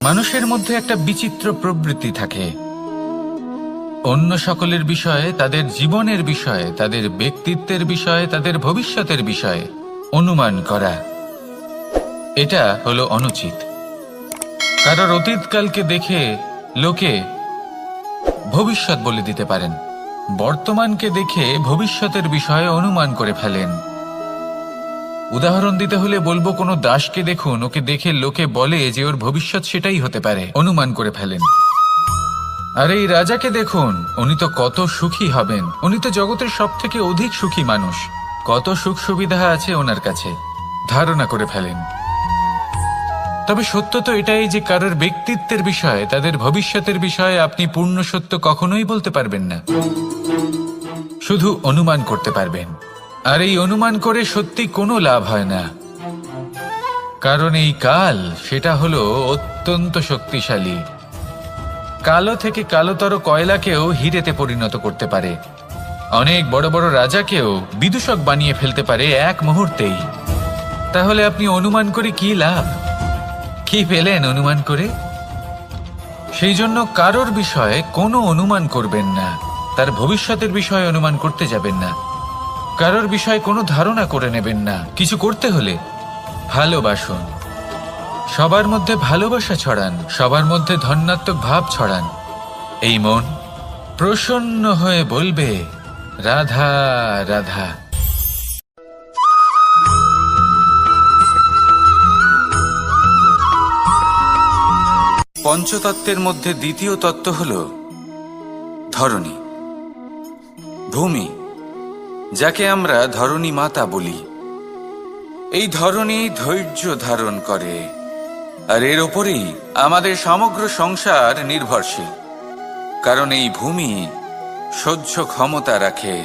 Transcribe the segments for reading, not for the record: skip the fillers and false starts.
মানুষের মধ্যে একটা বিচিত্র প্রবৃত্তি থাকে অন্য সকলের বিষয়ে, তাদের জীবনের বিষয়ে, তাদের ব্যক্তিত্বের বিষয়ে, তাদের ভবিষ্যতের বিষয়ে অনুমান করা। এটা হলো অনুচিত। কারোর অতীতকালকে দেখে লোকে ভবিষ্যৎ বলে দিতে পারেন, বর্তমানকে দেখে ভবিষ্যতের বিষয়ে অনুমান করে ফেলেন। উদাহরণ দিতে হলে বলবো, কোনো দাসকে দেখুন, ওকে দেখে লোকে বলে যে ওর ভবিষ্যৎ সেটাই হতে পারে, অনুমান করে ফেলেন। আর এই রাজাকে দেখুন, উনি তো কত সুখী হবেন, উনি তো জগতের সব থেকে অধিক সুখী মানুষ, কত সুখ সুবিধা আছে ওনার কাছে, ধারণা করে ফেলেন। তবে সত্য তো এটাই যে কারোর ব্যক্তিত্বের বিষয়ে, তাদের ভবিষ্যতের বিষয়ে আপনি পূর্ণ সত্য কখনোই বলতে পারবেন না, শুধু অনুমান করতে পারবেন। আর এই অনুমান করে সত্যি কোনো লাভ হয় না, কারণ এই কাল সেটা হলো অত্যন্ত শক্তিশালী। কালো থেকে কালোতর কয়লাকেও হিরেতে পরিণত করতে পারে, অনেক বড় বড় রাজাকেও বিদূষক বানিয়ে ফেলতে পারে এক মুহূর্তেই। তাহলে আপনি অনুমান করে কি লাভ? কি পেলেন অনুমান করে? সেই জন্য কারোর বিষয়ে কোনো অনুমান করবেন না, তার ভবিষ্যতের বিষয়ে অনুমান করতে যাবেন না, কারোর বিষয়ে কোনো ধারণা করে নেবেন না। কিছু করতে হলে ভালোবাসুন, সবার মধ্যে ভালোবাসা ছড়ান, সবার মধ্যে ধন্যাত্মক ভাব ছড়ান। এই মন প্রসন্ন হয়ে বলবে, রাধা রাধা। পঞ্চতত্ত্বের মধ্যে দ্বিতীয় তত্ত্ব হল ধরণী, ভূমি, যাকে আমরা ধরণী মাতা বলি। এই ধরণী ধৈর্য ধারণ করে, আর এর ওপরেই আমাদের সমগ্র সংসার নির্ভরশীল। কারণ এই ভূমি সহ্য ক্ষমতা রাখে,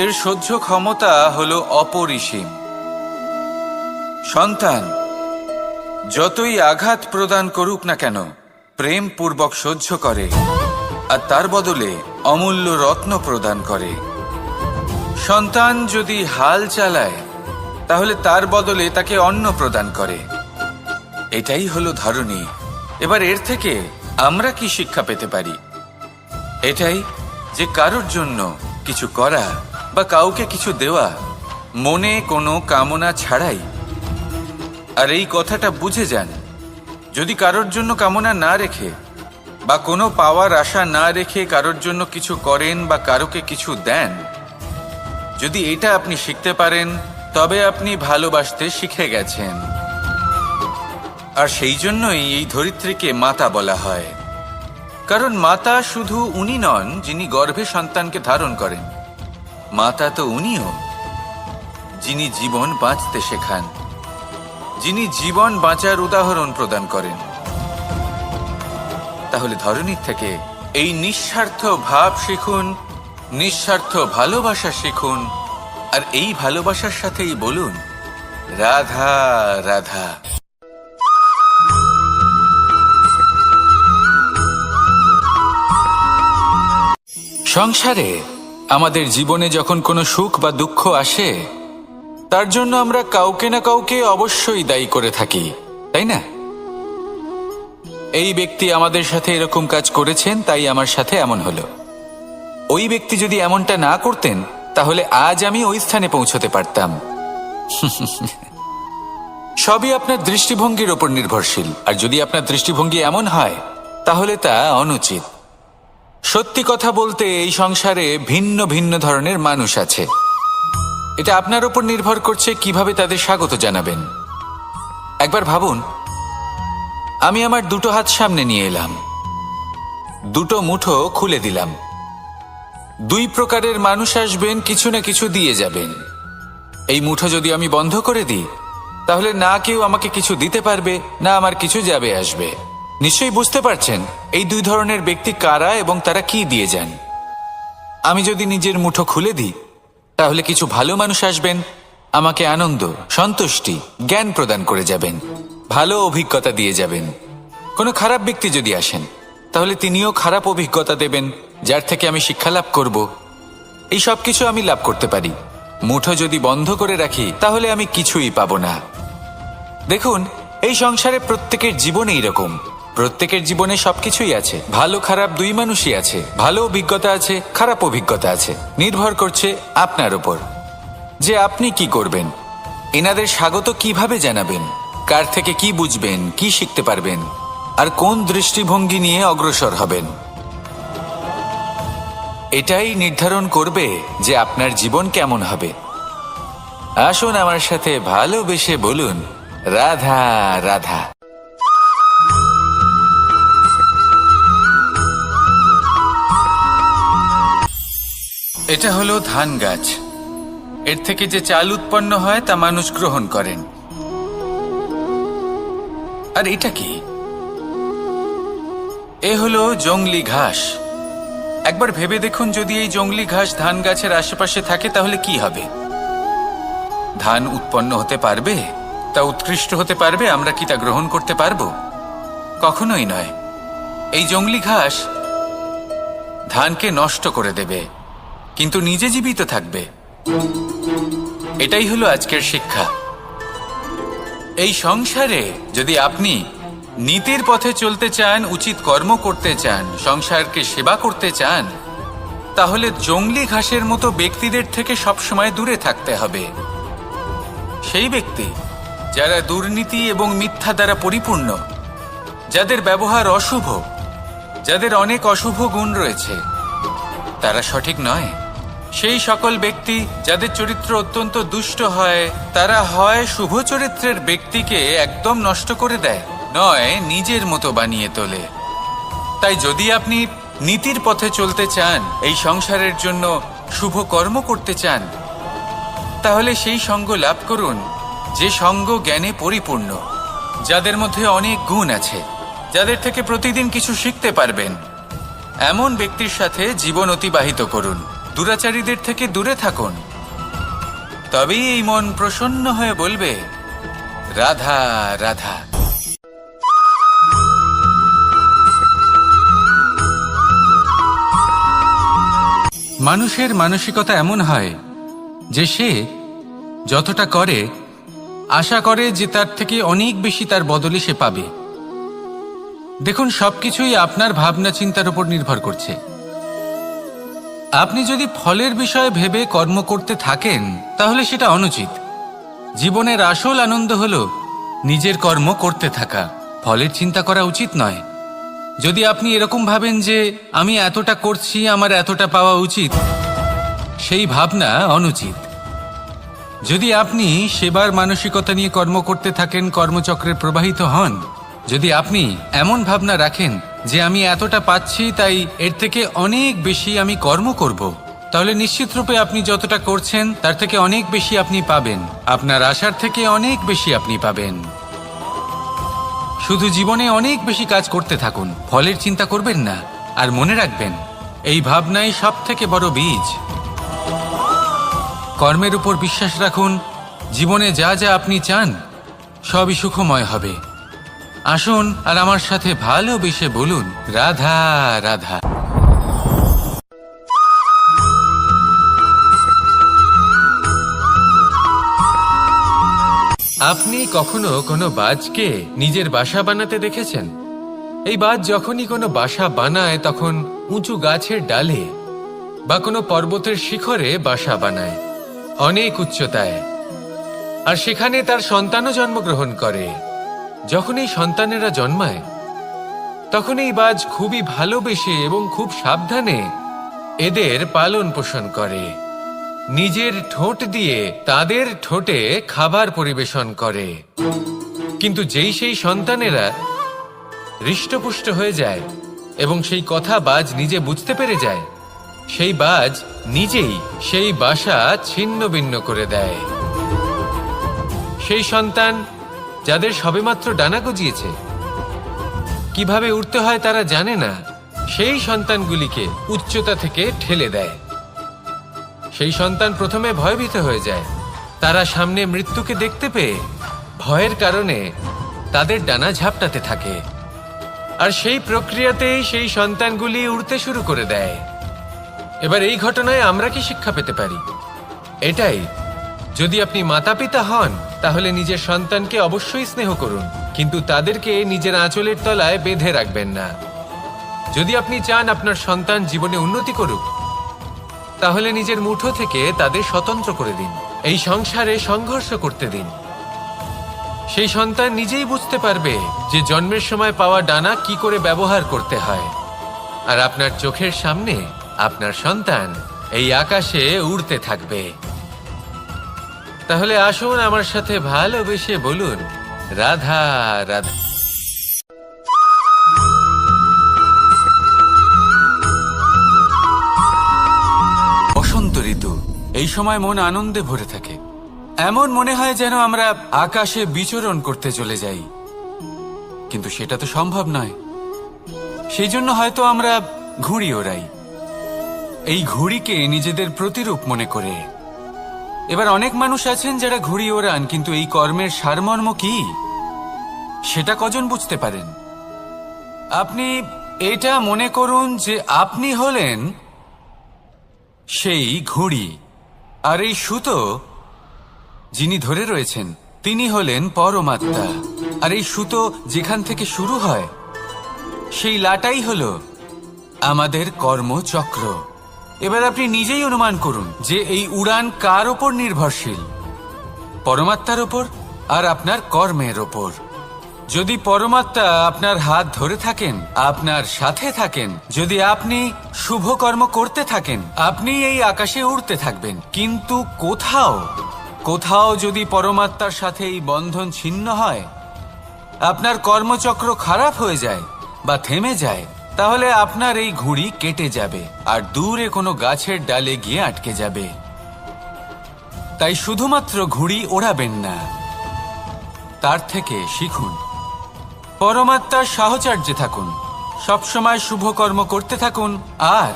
এর সহ্য ক্ষমতা হলো অপরিসীম। সন্তান যতই আঘাত প্রদান করুক না কেন, প্রেম পূর্বক সহ্য করে, আর তার বদলে অমূল্য রত্ন প্রদান করে। সন্তান যদি হাল চালায়, তাহলে তার বদলে তাকে অন্ন প্রদান করে। এটাই হলো ধরণী। এবার এর থেকে আমরা কি শিক্ষা পেতে পারি? এটাই যে কারোর জন্য কিছু করা বা কাউকে কিছু দেওয়া মনে কোনো কামনা ছাড়াই। আর এই কথাটা বুঝে যান, যদি কারোর জন্য কামনা না রেখে বা কোনো পাওয়ার আশা না রেখে কারোর জন্য কিছু করেন বা কারোকে কিছু দেন, যদি এটা আপনি শিখতে পারেন, তবে আপনি ভালোবাসতে শিখে গেছেন। আর সেই জন্যই এই ধরিত্রীকে মাতা বলা হয়। কারণ মাতা শুধু উনি নন যিনি গর্ভে সন্তানকে ধারণ করেন, মাতা তো উনিও যিনি জীবন বাঁচতে শেখান, যিনি জীবন বাঁচার উদাহরণ প্রদান করেন। তাহলে ধরণীর থেকে এই নিঃস্বার্থ ভাব শিখুন, নিঃস্বার্থ ভালোবাসা শিখুন, আর এই ভালোবাসার সাথেই বলুন, রাধা রাধা। সংসারে আমাদের জীবনে যখন কোনো সুখ বা দুঃখ আসে, তার জন্য আমরা কাউকে না কাউকে অবশ্যই দায়ী করে থাকি, তাই না? এই ব্যক্তি আমাদের সাথে এরকম কাজ করেছেন, তাই আমার সাথে এমন হলো। ওই ব্যক্তি যদি এমনটা না করতেন, তাহলে আজ আমি ওই স্থানে পৌঁছতে পারতাম। সবই আপনার দৃষ্টিভঙ্গির ওপর নির্ভরশীল। আর যদি আপনার দৃষ্টিভঙ্গি এমন হয়, তাহলে তা অনুচিত। সত্যি কথা বলতে, এই সংসারে ভিন্ন ভিন্ন ধরনের মানুষ আছে। এটা আপনার ওপর নির্ভর করছে কিভাবে তাদের স্বাগত জানাবেন। একবার ভাবুন, আমি আমার দুটো হাত সামনে নিয়ে এলাম, দুটো মুঠো খুলে দিলাম। দুই প্রকারের মানুষ আসবেন, কিছু না কিছু দিয়ে যাবেন। এই মুঠো যদি আমি বন্ধ করে দিই, তাহলে না কেউ আমাকে কিছু দিতে পারবে, না আমার কিছু যাবে আসবে। নিশ্চয়ই বুঝতে পারছেন এই দুই ধরনের ব্যক্তি কারা এবং তারা কি দিয়ে যান। আমি যদি নিজের মুঠো খুলে দিই, তাহলে কিছু ভালো মানুষ আসবেন, আমাকে আনন্দ, সন্তুষ্টি, জ্ঞান প্রদান করে যাবেন, ভালো অভিজ্ঞতা দিয়ে যাবেন। কোনো খারাপ ব্যক্তি যদি আসেন, তাহলে তিনিও খারাপ অভিজ্ঞতা দেবেন, যার থেকে আমি শিক্ষা লাভ করব। এই সব কিছু আমি লাভ করতে পারি। মুঠো যদি বন্ধ করে রাখি, তাহলে আমি কিছুই পাবো না। দেখুন, এই সংসারে প্রত্যেকের জীবনে এইরকম। প্রত্যেকের জীবনে সবকিছুই আছে, ভালো খারাপ দুই মানুষই আছে, ভালো অভিজ্ঞতা আছে, খারাপ অভিজ্ঞতা আছে। নির্ভর করছে আপনার উপর যে আপনি কি করবেন, এনাদের স্বাগত কিভাবে জানাবেন, কার থেকে কি বুঝবেন, কি শিখতে পারবেন, আর কোন দৃষ্টিভঙ্গি নিয়ে অগ্রসর হবেন। এটাই নির্ধারণ করবে যে আপনার জীবন কেমন হবে। আসুন আমার সাথে ভালোবেসে বলুন, রাধা রাধা। এটা হলো ধান গাছ। এর থেকে যে চাল উৎপন্ন হয় তা মানুষ গ্রহণ করেন। আর এটা কি? এ হলো জংলি ঘাস। একবার ভেবে দেখুন, যদি এই জংলি ঘাস ধান গাছের আশেপাশে থাকে তাহলে কি হবে? ধান উৎপন্ন হতে পারবে? তা উৎকৃষ্ট হতে পারবে? আমরা কি তা গ্রহণ করতে পারবো? কখনোই নয়। এই জংলি ঘাস ধানকে নষ্ট করে দেবে, কিন্তু নিজে জীবিত থাকবে। এটাই হলো আজকের শিক্ষা। এই সংসারে যদি আপনি নীতির পথে চলতে চান, উচিত কর্ম করতে চান, সংসারকে সেবা করতে চান, তাহলে জংলি ঘাসের মতো ব্যক্তিদের থেকে সবসময় দূরে থাকতে হবে। সেই ব্যক্তি যারা দুর্নীতি এবং মিথ্যা দ্বারা পরিপূর্ণ, যাদের ব্যবহার অশুভ, যাদের অনেক অশুভ গুণ রয়েছে, তারা সঠিক নয়। সেই সকল ব্যক্তি যাদের চরিত্র অত্যন্ত দুষ্ট হয়, তারা হয় শুভ চরিত্রের ব্যক্তিকে একদম নষ্ট করে দেয়, নয় নিজের মতো বানিয়ে তোলে। তাই যদি আপনি নীতির পথে চলতে চান, এই সংসারের জন্য শুভ কর্ম করতে চান, তাহলে সেই সঙ্গ লাভ করুন যে সঙ্গ জ্ঞানে পরিপূর্ণ, যাদের মধ্যে অনেক গুণ আছে, যাদের থেকে প্রতিদিন কিছু শিখতে পারবেন। এমন ব্যক্তির সাথে জীবন অতিবাহিত করুন। দুরাচারীদের থেকে দূরে থাকুন। তবেই এই মন প্রসন্ন হয়ে বলবে, রাধা রাধা। মানুষের মানসিকতা এমন হয় যে সে যতটা করে আশা করে যে তার থেকে অনেক বেশি তার বদলে সে পাবে। দেখুন, সবকিছুই আপনার ভাবনা চিন্তার উপর নির্ভর করছে। আপনি যদি ফলের বিষয়ে ভেবে কর্ম করতে থাকেন তাহলে সেটা অনুচিত। জীবনের আসল আনন্দ হলো নিজের কর্ম করতে থাকা, ফলের চিন্তা করা উচিত নয়। যদি আপনি এরকম ভাবেন যে আমি এতটা করছি, আমার এতটা পাওয়া উচিত, সেই ভাবনা অনুচিত। যদি আপনি সেবার মানসিকতা নিয়ে কর্ম করতে থাকেন, কর্মচক্রে প্রবাহিত হন, যদি আপনি এমন ভাবনা রাখেন যে আমি এতটা পাচ্ছি তাই এর থেকে অনেক বেশি আমি কর্ম করব, তাহলে নিশ্চিত রূপে আপনি যতটা করছেন তার থেকে অনেক বেশি আপনি পাবেন। আপনার আশার থেকে অনেক বেশি আপনি পাবেন। শুধু জীবনে অনেক বেশি কাজ করতে থাকুন, ফলের চিন্তা করবেন না। আর মনে রাখবেন, এই ভাবনাই সব থেকে বড় বীজ। কর্মের উপর বিশ্বাস রাখুন। জীবনে যা যা আপনি চান সবই সুখময় হবে। আসুন আর আমার সাথে ভালোবেসে বলুন, রাধা রাধা। আপনি কখনো কোনো বাজকে নিজের বাসা বানাতে দেখেছেন? এই বাজ যখনই কোনো বাসা বানায় তখন উঁচু গাছের ডালে বা কোনো পর্বতের শিখরে বাসা বানায়, অনেক উচ্চতায়। আর সেখানে তার সন্তানও জন্মগ্রহণ করে। যখন এই সন্তানেরা জন্মায় তখন এই বাজ খুবই ভালোবেসে এবং খুব সাবধানে এদের পালন পোষণ করে। নিজের ঠোঁট দিয়ে তাদের ঠোঁটে খাবার পরিবেশন করে। কিন্তু যেই সেই সন্তানেরা হৃষ্টপুষ্ট হয়ে যায় এবং সেই কথা বাজ নিজে বুঝতে পেরে যায়, সেই বাজ নিজেই সেই বাসা ছিন্ন ভিন্ন করে দেয়। সেই সন্তান যাদের সবেমাত্র ডানা গজিয়েছে, কিভাবে উড়তে হয় তারা জানে না, সেই সন্তানগুলিকে উচ্চতা থেকে ঠেলে দেয়। সেই সন্তান প্রথমে ভয়ভীত হয়ে যায়। তারা সামনে মৃত্যুকে দেখতে পেয়ে ভয়ের কারণে তাদের ডানা ঝাপটাতে থাকে। আর সেই প্রক্রিয়াতেই সেই সন্তানগুলি উড়তে শুরু করে দেয়। এবার এই ঘটনায় আমরা কি শিক্ষা পেতে পারি? এটাই, যদি আপনি মাতা পিতা হন তাহলে নিজের সন্তানকে অবশ্যই স্নেহ করুন, কিন্তু তাদেরকে নিজের আঁচলের তলায় বেঁধে রাখবেন না। যদি আপনি চান আপনার সন্তান জীবনে উন্নতি করুক, তাহলে নিজের মুঠো থেকে তাদের স্বতন্ত্র করে দিন। এই সংসারে সংঘর্ষ করতে দিন। সেই সন্তান নিজেই বুঝতে পারবে যে জন্মের সময় পাওয়া ডানা কি করে ব্যবহার করতে হয়। আর আপনার চোখের সামনে আপনার সন্তান এই আকাশে উড়তে থাকবে। তাহলে আসুন আমার সাথে ভালোবেসে বলুন, রাধা রাধা। বসন্ত ঋতু, এই সময় মন আনন্দে ভরে থাকে। এমন মনে হয় যেন আমরা আকাশে বিচরণ করতে চলে যাই, কিন্তু সেটা তো সম্ভব নয়। সেই জন্য হয়তো আমরা ঘুড়ি ওড়াই, এই ঘুড়িকে নিজেদের প্রতিরূপ মনে করে। এবার অনেক মানুষ আছেন যারা ঘুড়ি ওড়ান, কিন্তু এই কর্মের সারমর্ম কি সেটা কজন বুঝতে পারেন? আপনি এটা মনে করুন যে আপনি হলেন সেই ঘুড়ি, আর এই সুতো যিনি ধরে রয়েছেন তিনি হলেন পরমাত্মা। আর এই সুতো যেখান থেকে শুরু হয় সেই লাটাই হলো আমাদের কর্মচক্র। এবার আপনি নিজেই অনুমান করুন যে এই উড়ান কার ওপর নির্ভরশীল? পরমাত্মার ওপর আর আপনার কর্মের ওপর। যদি পরমাত্মা আপনার হাত ধরে থাকেন, আপনার সাথে থাকেন, যদি আপনি শুভ কর্ম করতে থাকেন, আপনি এই আকাশে উড়তে থাকবেন। কিন্তু কোথাও যদি পরমাত্মার সাথে এই বন্ধন ছিন্ন হয়, আপনার কর্মচক্র খারাপ হয়ে যায় বা থেমে যায়, তাহলে আপনার এই ঘুড়ি কেটে যাবে আর দূরে কোনো গাছের ডালে গিয়ে আটকে যাবে। তাই শুধুমাত্র ঘুড়ি ওড়াবেন না, তার থেকে শিখুন, পরমাত্মার সাহচর্যে থাকুন, সবসময় শুভ কর্ম করতে থাকুন আর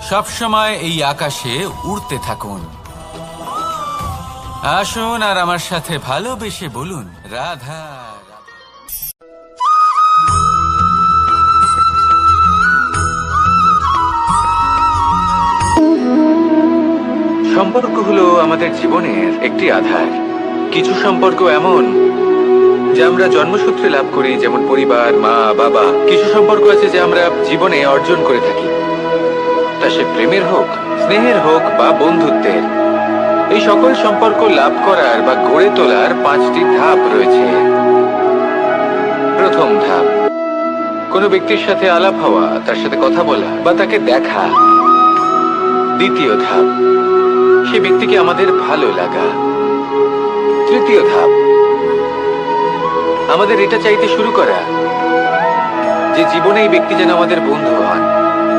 সবসময় এই আকাশে উড়তে থাকুন। আসুন আর আমার সাথে ভালোবেসে বলুন, রাধা রাধা। সম্পর্ক হলো আমাদের জীবনের একটি আধার। কিছু সম্পর্ক এমন যে আমরা জন্মসূত্রে লাভ করি, যেমন পরিবার, মা, বাবা। কিছু সম্পর্ক আছে যে আমরা জীবনে অর্জন করে থাকি, তা সে প্রেমের হোক, স্নেহের হোক বা বন্ধুত্বের। এই সকল সম্পর্ক লাভ করার বা গড়ে তোলার 5টি ধাপ রয়েছে। প্রথম ধাপ, কোনো ব্যক্তির সাথে আলাপ হওয়া, তার সাথে কথা বলা বা তাকে দেখা। দ্বিতীয় ধাপ, সে ব্যক্তিকে আমাদের ভালো লাগা। তৃতীয় ধাপ, আমাদের এটা চাইতে শুরু করা যে জীবনে এই ব্যক্তি যেন আমাদের বন্ধু হন,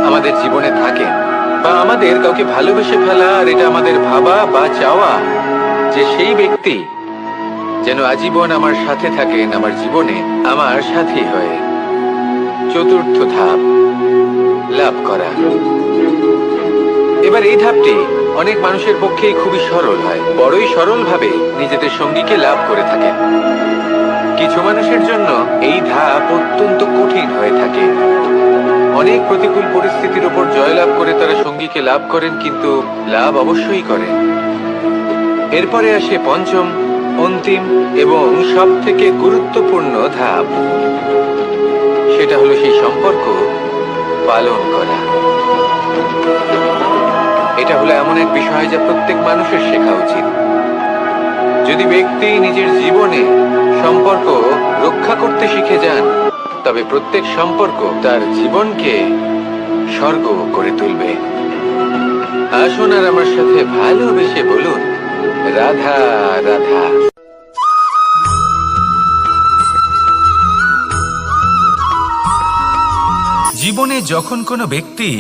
আমাদের জীবনে থাকেন, বা আমাদের কাউকে ভালোবেসে ফেলা। আর এটা আমাদের ভাবা বা চাওয়া যে সেই ব্যক্তি যেন আজীবন আমার সাথে থাকেন, আমার জীবনে আমার সাথী হয়ে। চতুর্থ ধাপ, লাভ করা। এবার এই ধাপটি অনেক মানুষের পক্ষেই খুবই সরল হয়, বড়ই সরলভাবে নিজেদের সঙ্গীকে লাভ করে থাকেন। কিছু মানুষের জন্য এই ধাপ অত্যন্ত কঠিন হয়ে থাকে। অনেক প্রতিকূল পরিস্থিতির উপর জয়লাভ করে তারা সঙ্গীকে লাভ করেন, কিন্তু লাভ অবশ্যই করেন। এরপরে আসে পঞ্চম, অন্তিম এবং সব থেকে গুরুত্বপূর্ণ ধাপ। সেটা হলো সেই সম্পর্ক পালন করা। এটা হলো এমন এক বিষয় যা প্রত্যেক মানুষের শেখা উচিত। যদি ব্যক্তি নিজের জীবনে সম্পর্ক রক্ষা করতে শিখে যান, তবে প্রত্যেক সম্পর্ক তার জীবনকে স্বর্গ করে তুলবে। আসুন আর আমার সাথে ভালোবেসে বলুন, রাধা রাধা। জীবনে যখন কোনো ব্যক্তি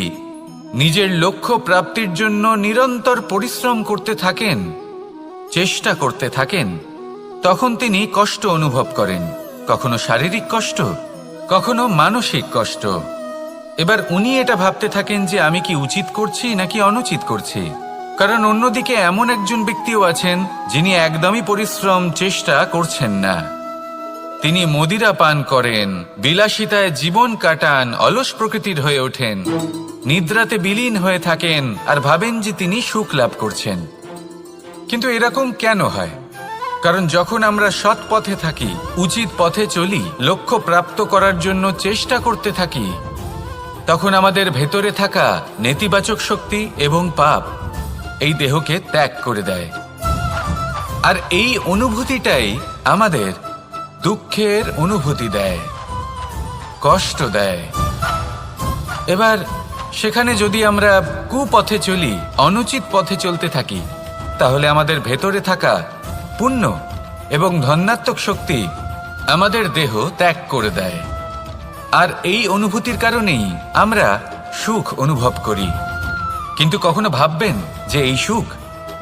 নিজের লক্ষ্য প্রাপ্তির জন্য নিরন্তর পরিশ্রম করতে থাকেন, চেষ্টা করতে থাকেন, তখন তিনি কষ্ট অনুভব করেন। কখনো শারীরিক কষ্ট, কখনো মানসিক কষ্ট। এবার উনি এটা ভাবতে থাকেন যে আমি কি উচিত করছি নাকি অনুচিত করছি। কারণ অন্যদিকে এমন একজন ব্যক্তিও আছেন যিনি একদমই পরিশ্রম চেষ্টা করছেন না। তিনি মদিরা পান করেন, বিলাসিতায় জীবন কাটান, অলস প্রকৃতির হয়ে ওঠেন, নিদ্রাতে বিলীন হয়ে থাকেন আর ভাবেন যে তিনি সুখ লাভ করছেন। কিন্তু এরকম কেন হয়? কারণ যখন আমরা সৎ পথে থাকি, উচিত পথে চলি, লক্ষ্য প্রাপ্ত করার জন্য চেষ্টা করতে থাকি, তখন আমাদের ভেতরে থাকা নেতিবাচক শক্তি এবং পাপ এই দেহকে ত্যাগ করে দেয়। আর এই অনুভূতিটাই আমাদের দুঃখের অনুভূতি দেয়, কষ্ট দেয়। এবার সেখানে যদি আমরা কুপথে চলি, অনুচিত পথে চলতে থাকি, তাহলে আমাদের ভেতরে থাকা পুণ্য এবং ধনাত্মক শক্তি আমাদের দেহ ত্যাগ করে দেয়। আর এই অনুভূতির কারণেই আমরা সুখ অনুভব করি। কিন্তু কখনো ভাববেন যে এই সুখ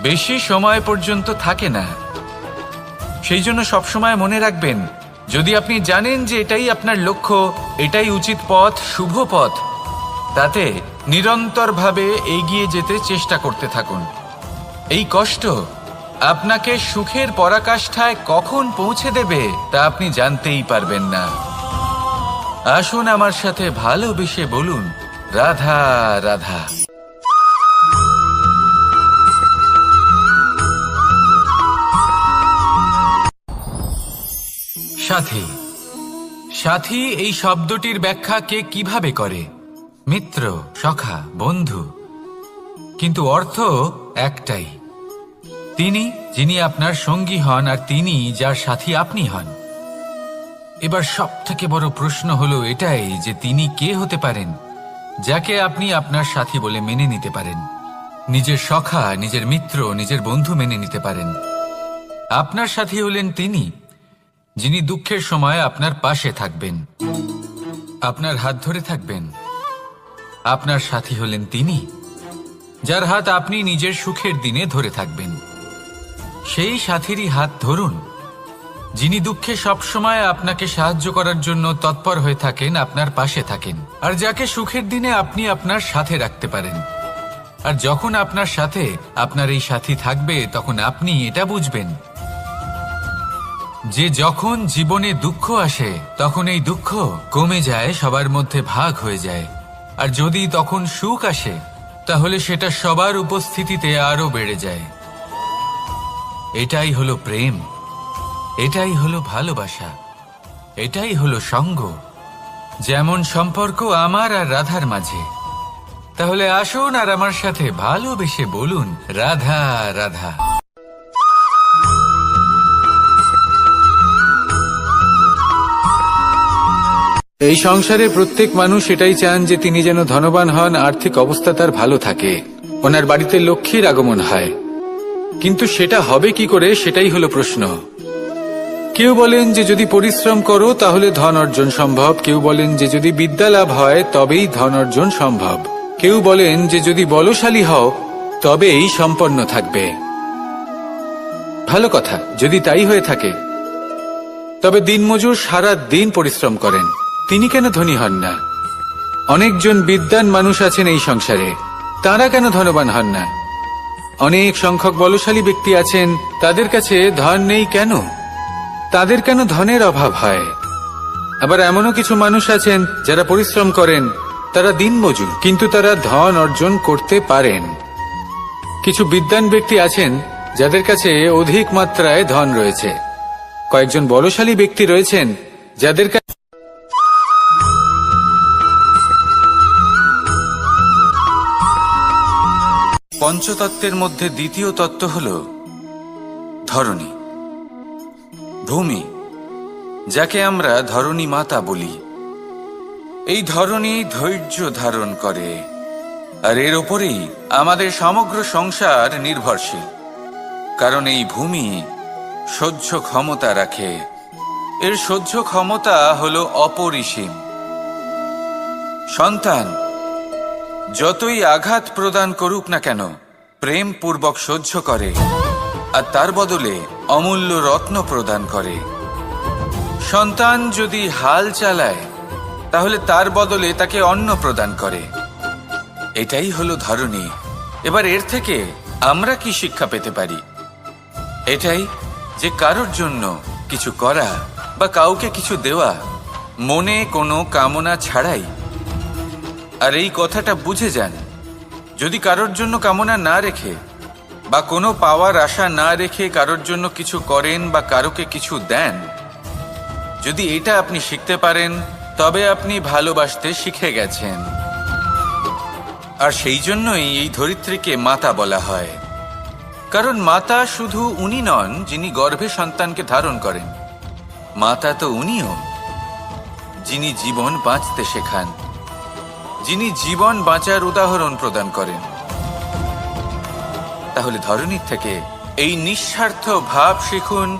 বেশি সময় পর্যন্ত থাকে না। সেই জন্য সবসময় মনে রাখবেন, যদি আপনি জানেন যে এটাই আপনার লক্ষ্য, এটাই উচিত পথ, শুভ পথ, তাতে নিরন্তরভাবে এগিয়ে যেতে চেষ্টা করতে থাকুন। এই কষ্ট আপনাকে সুখের পরাকাষ্ঠায় কখন পৌঁছে দেবে তা আপনি জানতেই পারবেন না। আসুন আমার সাথে ভালোবেসে বলুন, রাধা রাধা। সাথী। সাথী এই শব্দটির ব্যাখ্যা কে কিভাবে করে? মিত্র, সখা, বন্ধু। কিন্তু অর্থ একটাই, তিনি যিনি আপনার সঙ্গী হন আর তিনি যার সাথী আপনি হন। এবার সব থেকে বড় প্রশ্ন হলো এটাই যে তিনি কে হতে পারেন যাকে আপনি আপনার সাথী বলে মেনে নিতে পারেন, নিজের সখা, নিজের মিত্র, নিজের বন্ধু মেনে নিতে পারেন। আপনার সাথী হলেন তিনি যিনি দুঃখের সময় আপনার পাশে থাকবেন, আপনার হাত ধরে থাকবেন। আপনার সাথী হলেন তিনি যার হাত আপনি নিজের সুখের দিনে ধরে থাকবেন। সেই সাথীরই হাত ধরুন যিনি দুঃখে সবসময় আপনাকে সাহায্য করার জন্য তৎপর হয়ে থাকেন, আপনার পাশে থাকেন, আর যাকে সুখের দিনে আপনি আপনার সাথে রাখতে পারেন। আর যখন আপনার সাথে আপনার এই সাথী থাকবে, তখন আপনি এটা বুঝবেন যে যখন জীবনে দুঃখ আসে, তখন এই দুঃখ কমে যায়, সবার মধ্যে ভাগ হয়ে যায়। আর যদি তখন সুখ আসে, তাহলে সেটা সবার উপস্থিতিতে আরো বেড়ে যায়। এটাই হলো প্রেম, এটাই হলো ভালোবাসা, এটাই হলো সঙ্গ। যেমন সম্পর্ক আমার আর রাধার মাঝে। তাহলে আসুন আর আমার সাথে ভালোবেসে বলুন, রাধা রাধা। এই সংসারে প্রত্যেক মানুষ এটাই চান যে তিনি যেন ধনবান হন, আর্থিক অবস্থা তার ভালো থাকে, ওনার বাড়িতে লক্ষ্মীর আগমন হয়। কিন্তু সেটা হবে কি করে, সেটাই হলো প্রশ্ন। কেউ বলেন যে যদি পরিশ্রম করো তাহলে ধন অর্জন সম্ভব, কেউ বলেন যে যদি বিদ্যা লাভ হয় তবেই ধন অর্জন সম্ভব, কেউ বলেন যে যদি বলশালী হও তবেই সম্পন্ন থাকবে। ভালো কথা, যদি তাই হয়ে থাকে, তবে দিনমজুর সারা দিন পরিশ্রম করেন, তিনি কেন ধনী হন না? অনেকজন বিদ্বান মানুষ আছেন এই সংসারে, তারা কেন ধনবান হন না? অনেক সংখ্যক বলশালী ব্যক্তি আছেন, তাদের কাছে ধন নেই কেন? তাদের কেন ধনের অভাব হয়? আবার এমনও কিছু মানুষ আছেন যারা পরিশ্রম করেন, তারা দিনমজুর, কিন্তু তারা ধন অর্জন করতে পারেন। কিছু বিদ্বান ব্যক্তি আছেন যাদের কাছে অধিক মাত্রায় ধন রয়েছে, কয়েকজন বলশালী ব্যক্তি রয়েছেন যাদের কাছে পঞ্চতত্ত্বের মধ্যে দ্বিতীয় তত্ত্ব হল ধরণী, ভূমি, যাকে আমরা ধরণী মাতা বলি। এই ধরণী ধৈর্য ধারণ করে, আর এর ওপরেই আমাদের সমগ্র সংসার নির্ভরশীল। কারণ এই ভূমি সহ্য ক্ষমতা রাখে, এর সহ্য ক্ষমতা হল অপরিসীম। সন্তান যতই আঘাত প্রদান করুক না কেন, প্রেম পূর্বক সহ্য করে, আর তার বদলে অমূল্য রত্ন প্রদান করে। সন্তান যদি হাল চালায়, তাহলে তার বদলে তাকে অন্ন প্রদান করে। এটাই হলো ধরণী। এবার এর থেকে আমরা কি শিক্ষা পেতে পারি? এটাই যে কারোর জন্য কিছু করা বা কাউকে কিছু দেওয়া মনে কোনো কামনা ছাড়াই। আর এই কথাটা বুঝে যান, যদি কারোর জন্য কামনা না রেখে বা কোনো পাওয়ার আশা না রেখে কারোর জন্য কিছু করেন বা কারোকে কিছু দেন, যদি এটা আপনি শিখতে পারেন তবে আপনি ভালোবাসতে শিখে গেছেন। আর সেই জন্যই এই ধরিত্রীকে মাতা বলা হয়, কারণ মাতা শুধু উনি নন যিনি গর্ভে সন্তানকে ধারণ করেন, মাতা তো উনিও যিনি জীবন বাঁচতে শেখান, যিনি জীবন বাঁচার উদাহরণ প্রদান করেন। তাহলে ধরনীর থেকে এই নিঃস্বার্থ ভাব শিখুন,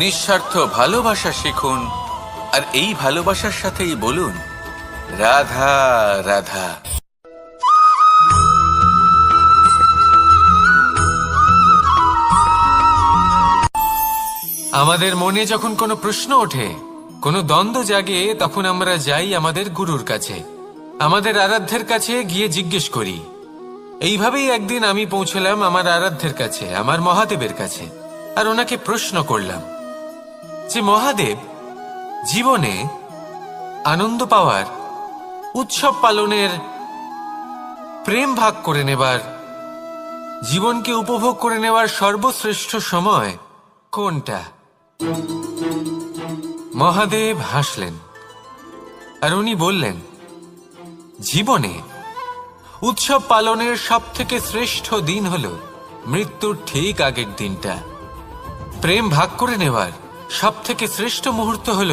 নিঃস্বার্থ ভালোবাসা শিখুন, আর এই ভালোবাসার সাথেই বলুন রাধা রাধা। আমাদের মনে যখন কোনো প্রশ্ন ওঠে, কোনো দ্বন্দ্ব জাগে, তখন আমরা যাই আমাদের গুরুর কাছে, আমাদের আরাধ্যের কাছে গিয়ে জিজ্ঞেস করি। এইভাবেই একদিন আমি পৌঁছলাম আমার আরাধ্যের কাছে, আমার মহাদেবের কাছে, আর ওনাকে প্রশ্ন করলাম যে মহাদেব, জীবনে আনন্দ পাওয়ার, উৎসব পালনের, প্রেম ভাগ করে নেবার, জীবনকে উপভোগ করে নেওয়ার সর্বশ্রেষ্ঠ সময় কোনটা? মহাদেব হাসলেন আর উনি বললেন, জীবনে উৎসব পালনের সব থেকে শ্রেষ্ঠ দিন হল মৃত্যুর ঠিক আগের দিনটা। প্রেম ভাগ করে নেওয়ার সব থেকে শ্রেষ্ঠ মুহূর্ত হল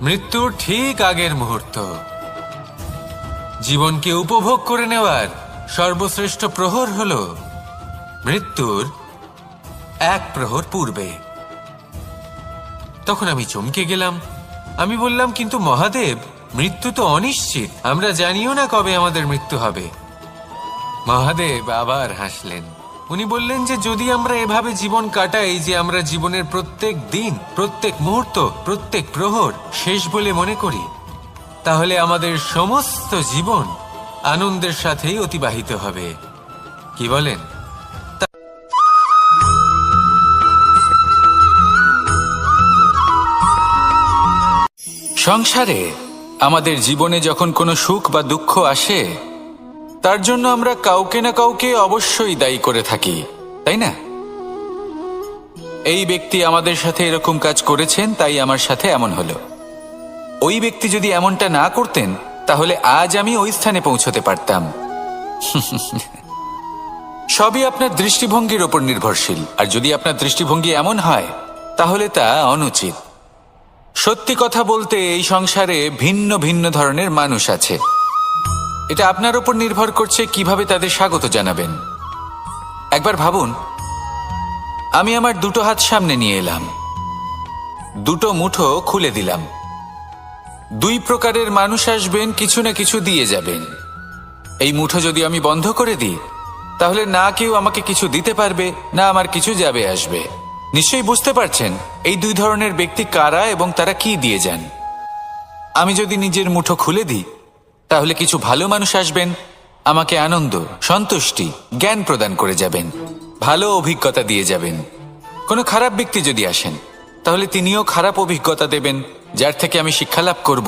মৃত্যুর ঠিক আগের মুহূর্ত। জীবনকে উপভোগ করে নেওয়ার সর্বশ্রেষ্ঠ প্রহর হল মৃত্যুর এক প্রহর পূর্বে। তখন আমি চমকে গেলাম। আমি বললাম, কিন্তু মহাদেব, মৃত্যু তো অনিশ্চিত, আমরা জানিও না কবে আমাদের মৃত্যু হবে। মহাদেব আবার হাসলেন। উনি বললেন যে যদি আমরা এভাবে জীবন কাটাই যে আমরা জীবনের প্রত্যেক দিন, প্রত্যেক মুহূর্ত, প্রত্যেক প্রহর শেষ বলে মনে করি, তাহলে আমাদের সমস্ত জীবন আনন্দের সাথেই অতিবাহিত হবে। কি বলেন? সংসারে আমাদের জীবনে যখন কোনো সুখ বা দুঃখ আসে, তার জন্য আমরা কাউকে না কাউকে অবশ্যই দায়ী করে থাকি, তাই না? এই ব্যক্তি আমাদের সাথে এরকম কাজ করেছেন, তাই আমার সাথে এমন হলো। ওই ব্যক্তি যদি এমনটা না করতেন, তাহলে আজ আমি ওই স্থানে পৌঁছতে পারতাম। সবই আপনার দৃষ্টিভঙ্গির ওপর নির্ভরশীল, আর যদি আপনার দৃষ্টিভঙ্গি এমন হয়, তাহলে তা অনুচিত। সত্যি কথা বলতে, এই সংসারে ভিন্ন ভিন্ন ধরনের মানুষ আছে। এটা আপনার উপর নির্ভর করছে কিভাবে তাদের স্বাগত জানাবেন। একবার ভাবুন, আমি আমার দুটো হাত সামনে নিয়ে এলাম, দুটো মুঠো খুলে দিলাম। দুই প্রকারের মানুষ আসবেন, কিছু না কিছু দিয়ে যাবেন। এই মুঠো যদি আমি বন্ধ করে দিই, তাহলে না কেউ আমাকে কিছু দিতে পারবে, না আমার কিছু যাবে আসবে। নিশ্চয়ই বুঝতে পারছেন এই দুই ধরনের ব্যক্তি কারা এবং তারা কি দিয়ে যান। আমি যদি নিজের মুঠো খুলে দিই, তাহলে কিছু ভালো মানুষ আসবেন, আমাকে আনন্দ, সন্তুষ্টি, জ্ঞান প্রদান করে যাবেন, ভালো অভিজ্ঞতা দিয়ে যাবেন। কোনো খারাপ ব্যক্তি যদি আসেন, তাহলে তিনিও খারাপ অভিজ্ঞতা দেবেন, যার থেকে আমি শিক্ষা লাভ করব।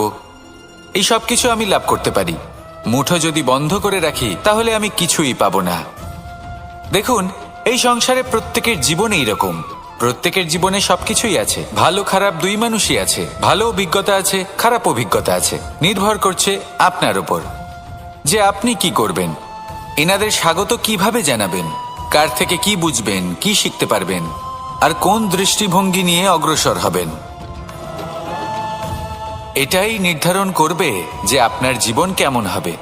এই সব কিছু আমি লাভ করতে পারি। মুঠো যদি বন্ধ করে রাখি, তাহলে আমি কিছুই পাবো না। দেখুন, এই সংসারে প্রত্যেকের জীবনে এইরকম, প্রত্যেকের জীবনে সবকিছুই আছে, ভালো খারাপ দুই মানুষই আছে, ভালো অভিজ্ঞতা আছে, খারাপ অভিজ্ঞতা আছে। নির্ভর করছে আপনার উপর যে আপনি কি করবেন, এনাদের স্বাগত কিভাবে জানাবেন, কার থেকে কি বুঝবেন, কি শিখতে পারবেন, আর কোন দৃষ্টিভঙ্গি নিয়ে অগ্রসর হবেন। এটাই নির্ধারণ করবে যে আপনার জীবন কেমন হবে।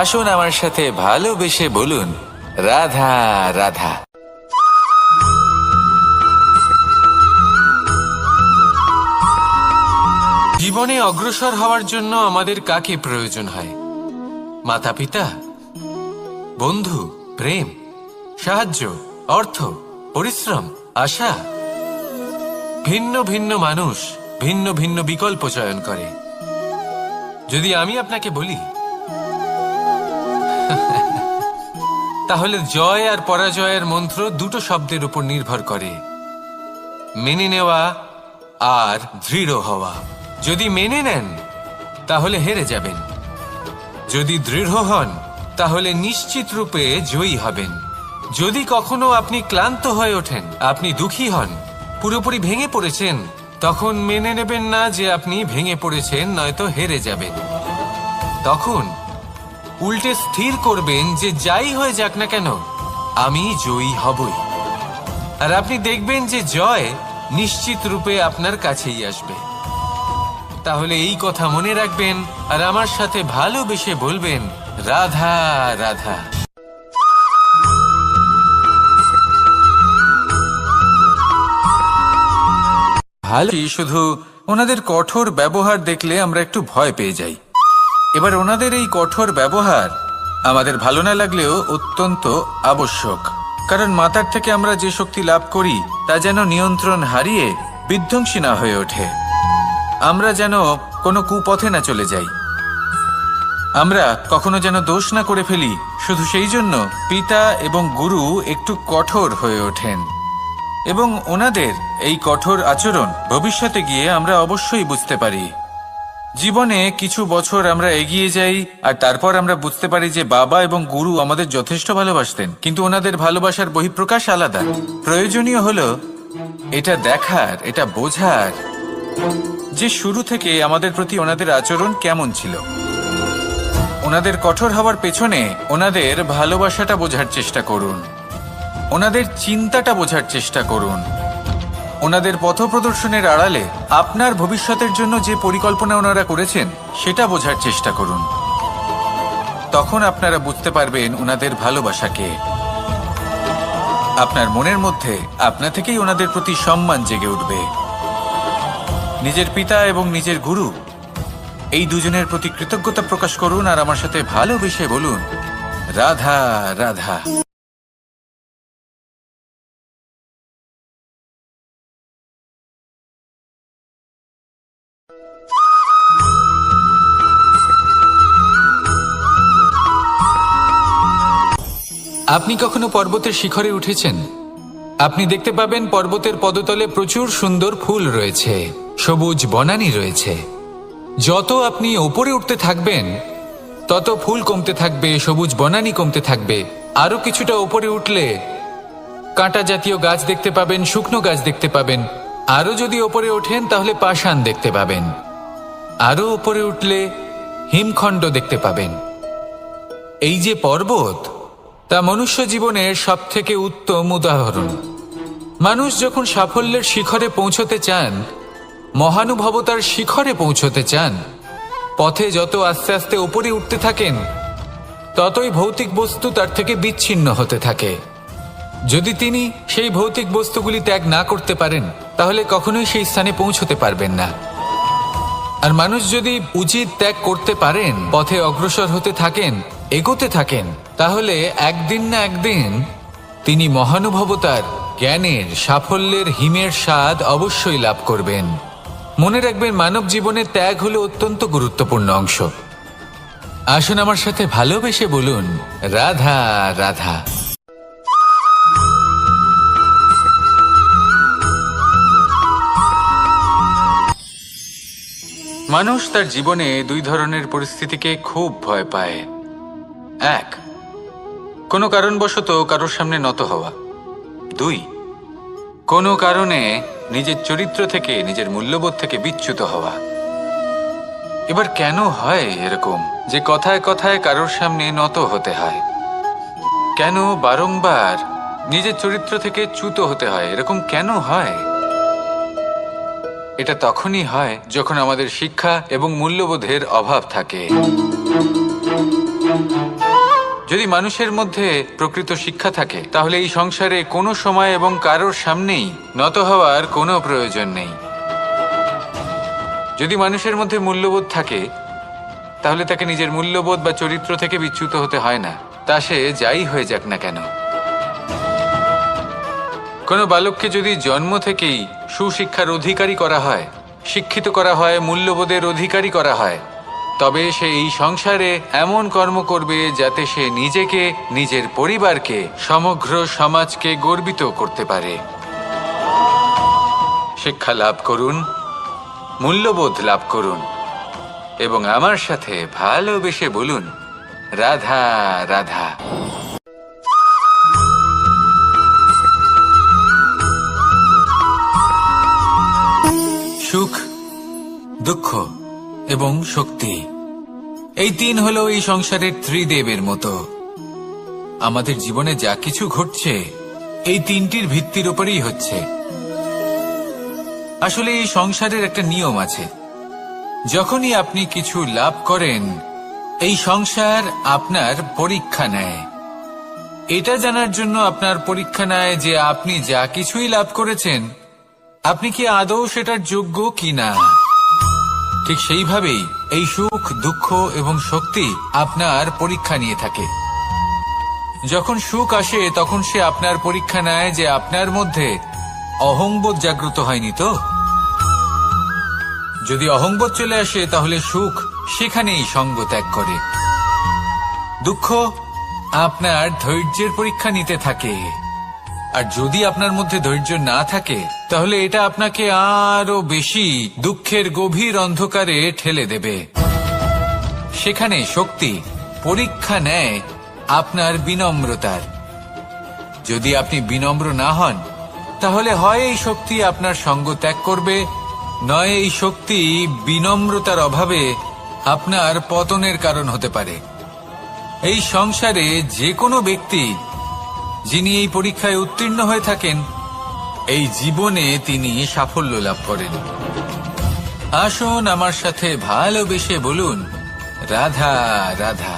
আসুন আমার সাথে ভালোবেসে বলুন রাধা রাধা। জীবনে অগ্রসর হওয়ার জন্য আমাদের কাকে প্রয়োজন হয়? মাতা পিতা, বন্ধু, প্রেম, সাহায্য, অর্থ, পরিশ্রম, আশা। ভিন্ন ভিন্ন মানুষ ভিন্ন ভিন্ন বিকল্প চয়ন করে। যদি আমি আপনাকে বলি, তাহলে জয় আর পরাজয়ের মন্ত্র দুটো শব্দের উপর নির্ভর করে, মেনে নেওয়া আর দৃঢ় হওয়া। যদি মেনে নেন, তাহলে হেরে যাবেন। যদি দৃঢ় হন, তাহলে নিশ্চিত রূপে জয়ী হবেন। যদি কখনো আপনি ক্লান্ত হয়ে ওঠেন, আপনি দুঃখী হন, পুরোপুরি ভেঙে পড়েছেন, তখন মেনে নেবেন না যে আপনি ভেঙে পড়েছেন, নয়তো হেরে যাবেন। তখন উল্টে স্থির করবেন যে যাই হয়ে যাক না কেন, আমি জয়ী হবই। আর আপনি দেখবেন যে জয় নিশ্চিত রূপে আপনার কাছেই আসবে। তাহলে এই কথা মনে রাখবেন আর আমার সাথে ভালোবেসে বলবেন, রাধা রাধা। ভালো, শুধু ওনাদের কঠোর ব্যবহার দেখলে আমরা একটু ভয় পেয়ে যাই। এবার ওনাদের এই কঠোর ব্যবহার আমাদের ভালো না লাগলেও অত্যন্ত আবশ্যক, কারণ মাতার থেকে আমরা যে শক্তি লাভ করি তা যেন নিয়ন্ত্রণ হারিয়ে বিধ্বংসী না হয়ে ওঠে। আমরা যেন কোনো কুপথে না চলে যাই, আমরা কখনো যেন দোষ না করে ফেলি। শুধু সেই জন্য পিতা এবং গুরু একটু কঠোর হয়ে ওঠেন, এবং ওনাদের এই কঠোর আচরণ ভবিষ্যতে গিয়ে আমরা অবশ্যই বুঝতে পারি। জীবনে কিছু বছর আমরা এগিয়ে যাই আর তারপর আমরা বুঝতে পারি যে বাবা এবং গুরু আমাদের যথেষ্ট ভালোবাসতেন, কিন্তু ওনাদের ভালোবাসার বহিঃপ্রকাশ আলাদা। প্রয়োজনীয় হলো এটা দেখার, এটা বোঝার যে শুরু থেকে আমাদের প্রতি ওনাদের আচরণ কেমন ছিল। ওনাদের কঠোর হওয়ার পেছনে ওনাদের ভালোবাসাটা বোঝার চেষ্টা করুন, ওনাদের চিন্তাটা বোঝার চেষ্টা করুন, ওনাদের পথপ্রদর্শনের আড়ালে আপনার ভবিষ্যতের জন্য যে পরিকল্পনা ওনারা করেছেন সেটা বোঝার চেষ্টা করুন। তখন আপনারা বুঝতে পারবেন ওনাদের ভালোবাসাকে। আপনার মনের মধ্যে আপনা থেকেই ওনাদের প্রতি সম্মান জেগে উঠবে। নিজের পিতা এবং নিজের গুরু এই দুজনের প্রতি কৃতজ্ঞতা প্রকাশ করুন আর আমার সাথে ভালোবেসে বলুন, রাধা রাধা। আপনি কখনো পর্বতের শিখরে উঠেছেন? আপনি দেখতে পাবেন পর্বতের পদতলে প্রচুর সুন্দর ফুল রয়েছে, সবুজ বনানী রয়েছে। যত আপনি ওপরে উঠতে থাকবেন তত ফুল কমতে থাকবে, সবুজ বনানী কমতে থাকবে। আরো কিছুটা ওপরে উঠলে কাঁটা জাতীয় গাছ দেখতে পাবেন, শুকনো গাছ দেখতে পাবেন। আরো যদি ওপরে ওঠেন তাহলে পাষাণ দেখতে পাবেন। আরো ওপরে উঠলে হিমখণ্ড দেখতে পাবেন। এই যে পর্বত, তা মনুষ্য জীবনের সবথেকে উত্তম উদাহরণ। মানুষ যখন সাফল্যের শিখরে পৌঁছতে চান, মহানুভবতার শিখরে পৌঁছতে চান, পথে যত আস্তে আস্তে উপরে উঠতে থাকেন ততই ভৌতিক বস্তু তার থেকে বিচ্ছিন্ন হতে থাকে। যদি তিনি সেই ভৌতিক বস্তুগুলি ত্যাগ না করতে পারেন তাহলে কখনোই সেই স্থানে পৌঁছতে পারবেন না। আর মানুষ যদি উচিত ত্যাগ করতে পারেন, পথে অগ্রসর হতে থাকেন, এগোতে থাকেন, তাহলে একদিন না একদিন তিনি মহানুভবতার, জ্ঞানের, সাফল্যের হিমের স্বাদ অবশ্যই লাভ করবেন। মনে রাখবেন, মানব জীবনে ত্যাগ হলো অত্যন্ত গুরুত্বপূর্ণ অংশ। আসুন আমার সাথে ভালোবেসে বলুন, রাধা রাধা। মানুষ তার জীবনে দুই ধরনের পরিস্থিতিকে খুব ভয় পায়। এক, কোনো কারণবশত কারোর সামনে নত হওয়া। দুই, কোনো কারণে নিজের চরিত্র থেকে, নিজের মূল্যবোধ থেকে বিচ্যুত হওয়া। এবার কেন হয় এরকম যে কথায় কথায় কারোর সামনে নত হতে হয়? কেন বারংবার নিজের চরিত্র থেকে চ্যুত হতে হয়? এরকম কেন হয়? এটা তখনই হয় যখন আমাদের শিক্ষা এবং মূল্যবোধের অভাব থাকে। যদি মানুষের মধ্যে প্রকৃত শিক্ষা থাকে তাহলে এই সংসারে কোনো সময় এবং কারোর সামনেই নত হওয়ার কোনো প্রয়োজন নেই। যদি মানুষের মধ্যে মূল্যবোধ থাকে তাহলে তাকে নিজের মূল্যবোধ বা চরিত্র থেকে বিচ্যুত হতে হয় না, তা সে যাই হয়ে যাক না কেন। কোনো বালককে যদি জন্ম থেকেই সুশিক্ষার অধিকারী করা হয়, শিক্ষিত করা হয়, মূল্যবোধের অধিকারী করা হয়, তবে সে এই সংসারে এমন কর্ম করবে যাতে সে নিজেকে, নিজের পরিবারকে, সমগ্র সমাজকে গর্বিত করতে পারে। শিক্ষা লাভ করুন, মূল্যবোধ লাভ করুন এবং আমার সাথে ভালোবেসে বলুন, রাধা রাধা। দুঃখ এবং শক্তি। এই তিন হলো এই সংসারের ত্রিদেবের মতো। আমাদের জীবনে যা কিছু ঘটছে এই তিনটির ভিত্তির উপরেই হচ্ছে। আসলে এই সংসারের একটা নিয়ম আছে, যখনই আপনি কিছু লাভ করেন এই সংসার আপনার পরীক্ষা নেয়। এটা জানার জন্য আপনার পরীক্ষা নেয় যে আপনি যা কিছুই লাভ করেছেন আপনি কি আদৌ সেটার যোগ্য কিনা। ঠিক সেইভাবেই এই সুখ, দুঃখ এবং শক্তি আপনার পরীক্ষা নিয়ে থাকে। যখন সুখ আসে তখন সে আপনার পরীক্ষা নেয় যে আপনার মধ্যে অহংবোধ জাগ্রত হয়নি তো। যদি অহংবোধ চলে আসে তাহলে সুখ সেখানেই সঙ্গ ত্যাগ করে। দুঃখ আপনার ধৈর্যের পরীক্ষা নিতে থাকে, আর যদি আপনার মধ্যে ধৈর্য না থাকে তাহলে এটা আপনাকে আরো বেশি দুঃখের গভীর অন্ধকারে ঠেলে দেবে। সেখানে শক্তি পরীক্ষা নেয় আপনার বিনম্রতার। যদি আপনি বিনম্র না হন তাহলে হয় এই শক্তি আপনার সঙ্গ ত্যাগ করবে, নয় এই শক্তি বিনম্রতার অভাবে আপনার পতনের কারণ হতে পারে। এই সংসারে যে কোনো ব্যক্তি যিনি এই পরীক্ষায় উত্তীর্ণ হয়ে থাকেন এই জীবনে তিনি সাফল্য লাভ করেন। আসুন আমার সাথে ভালোবেসে বলুন, রাধা রাধা।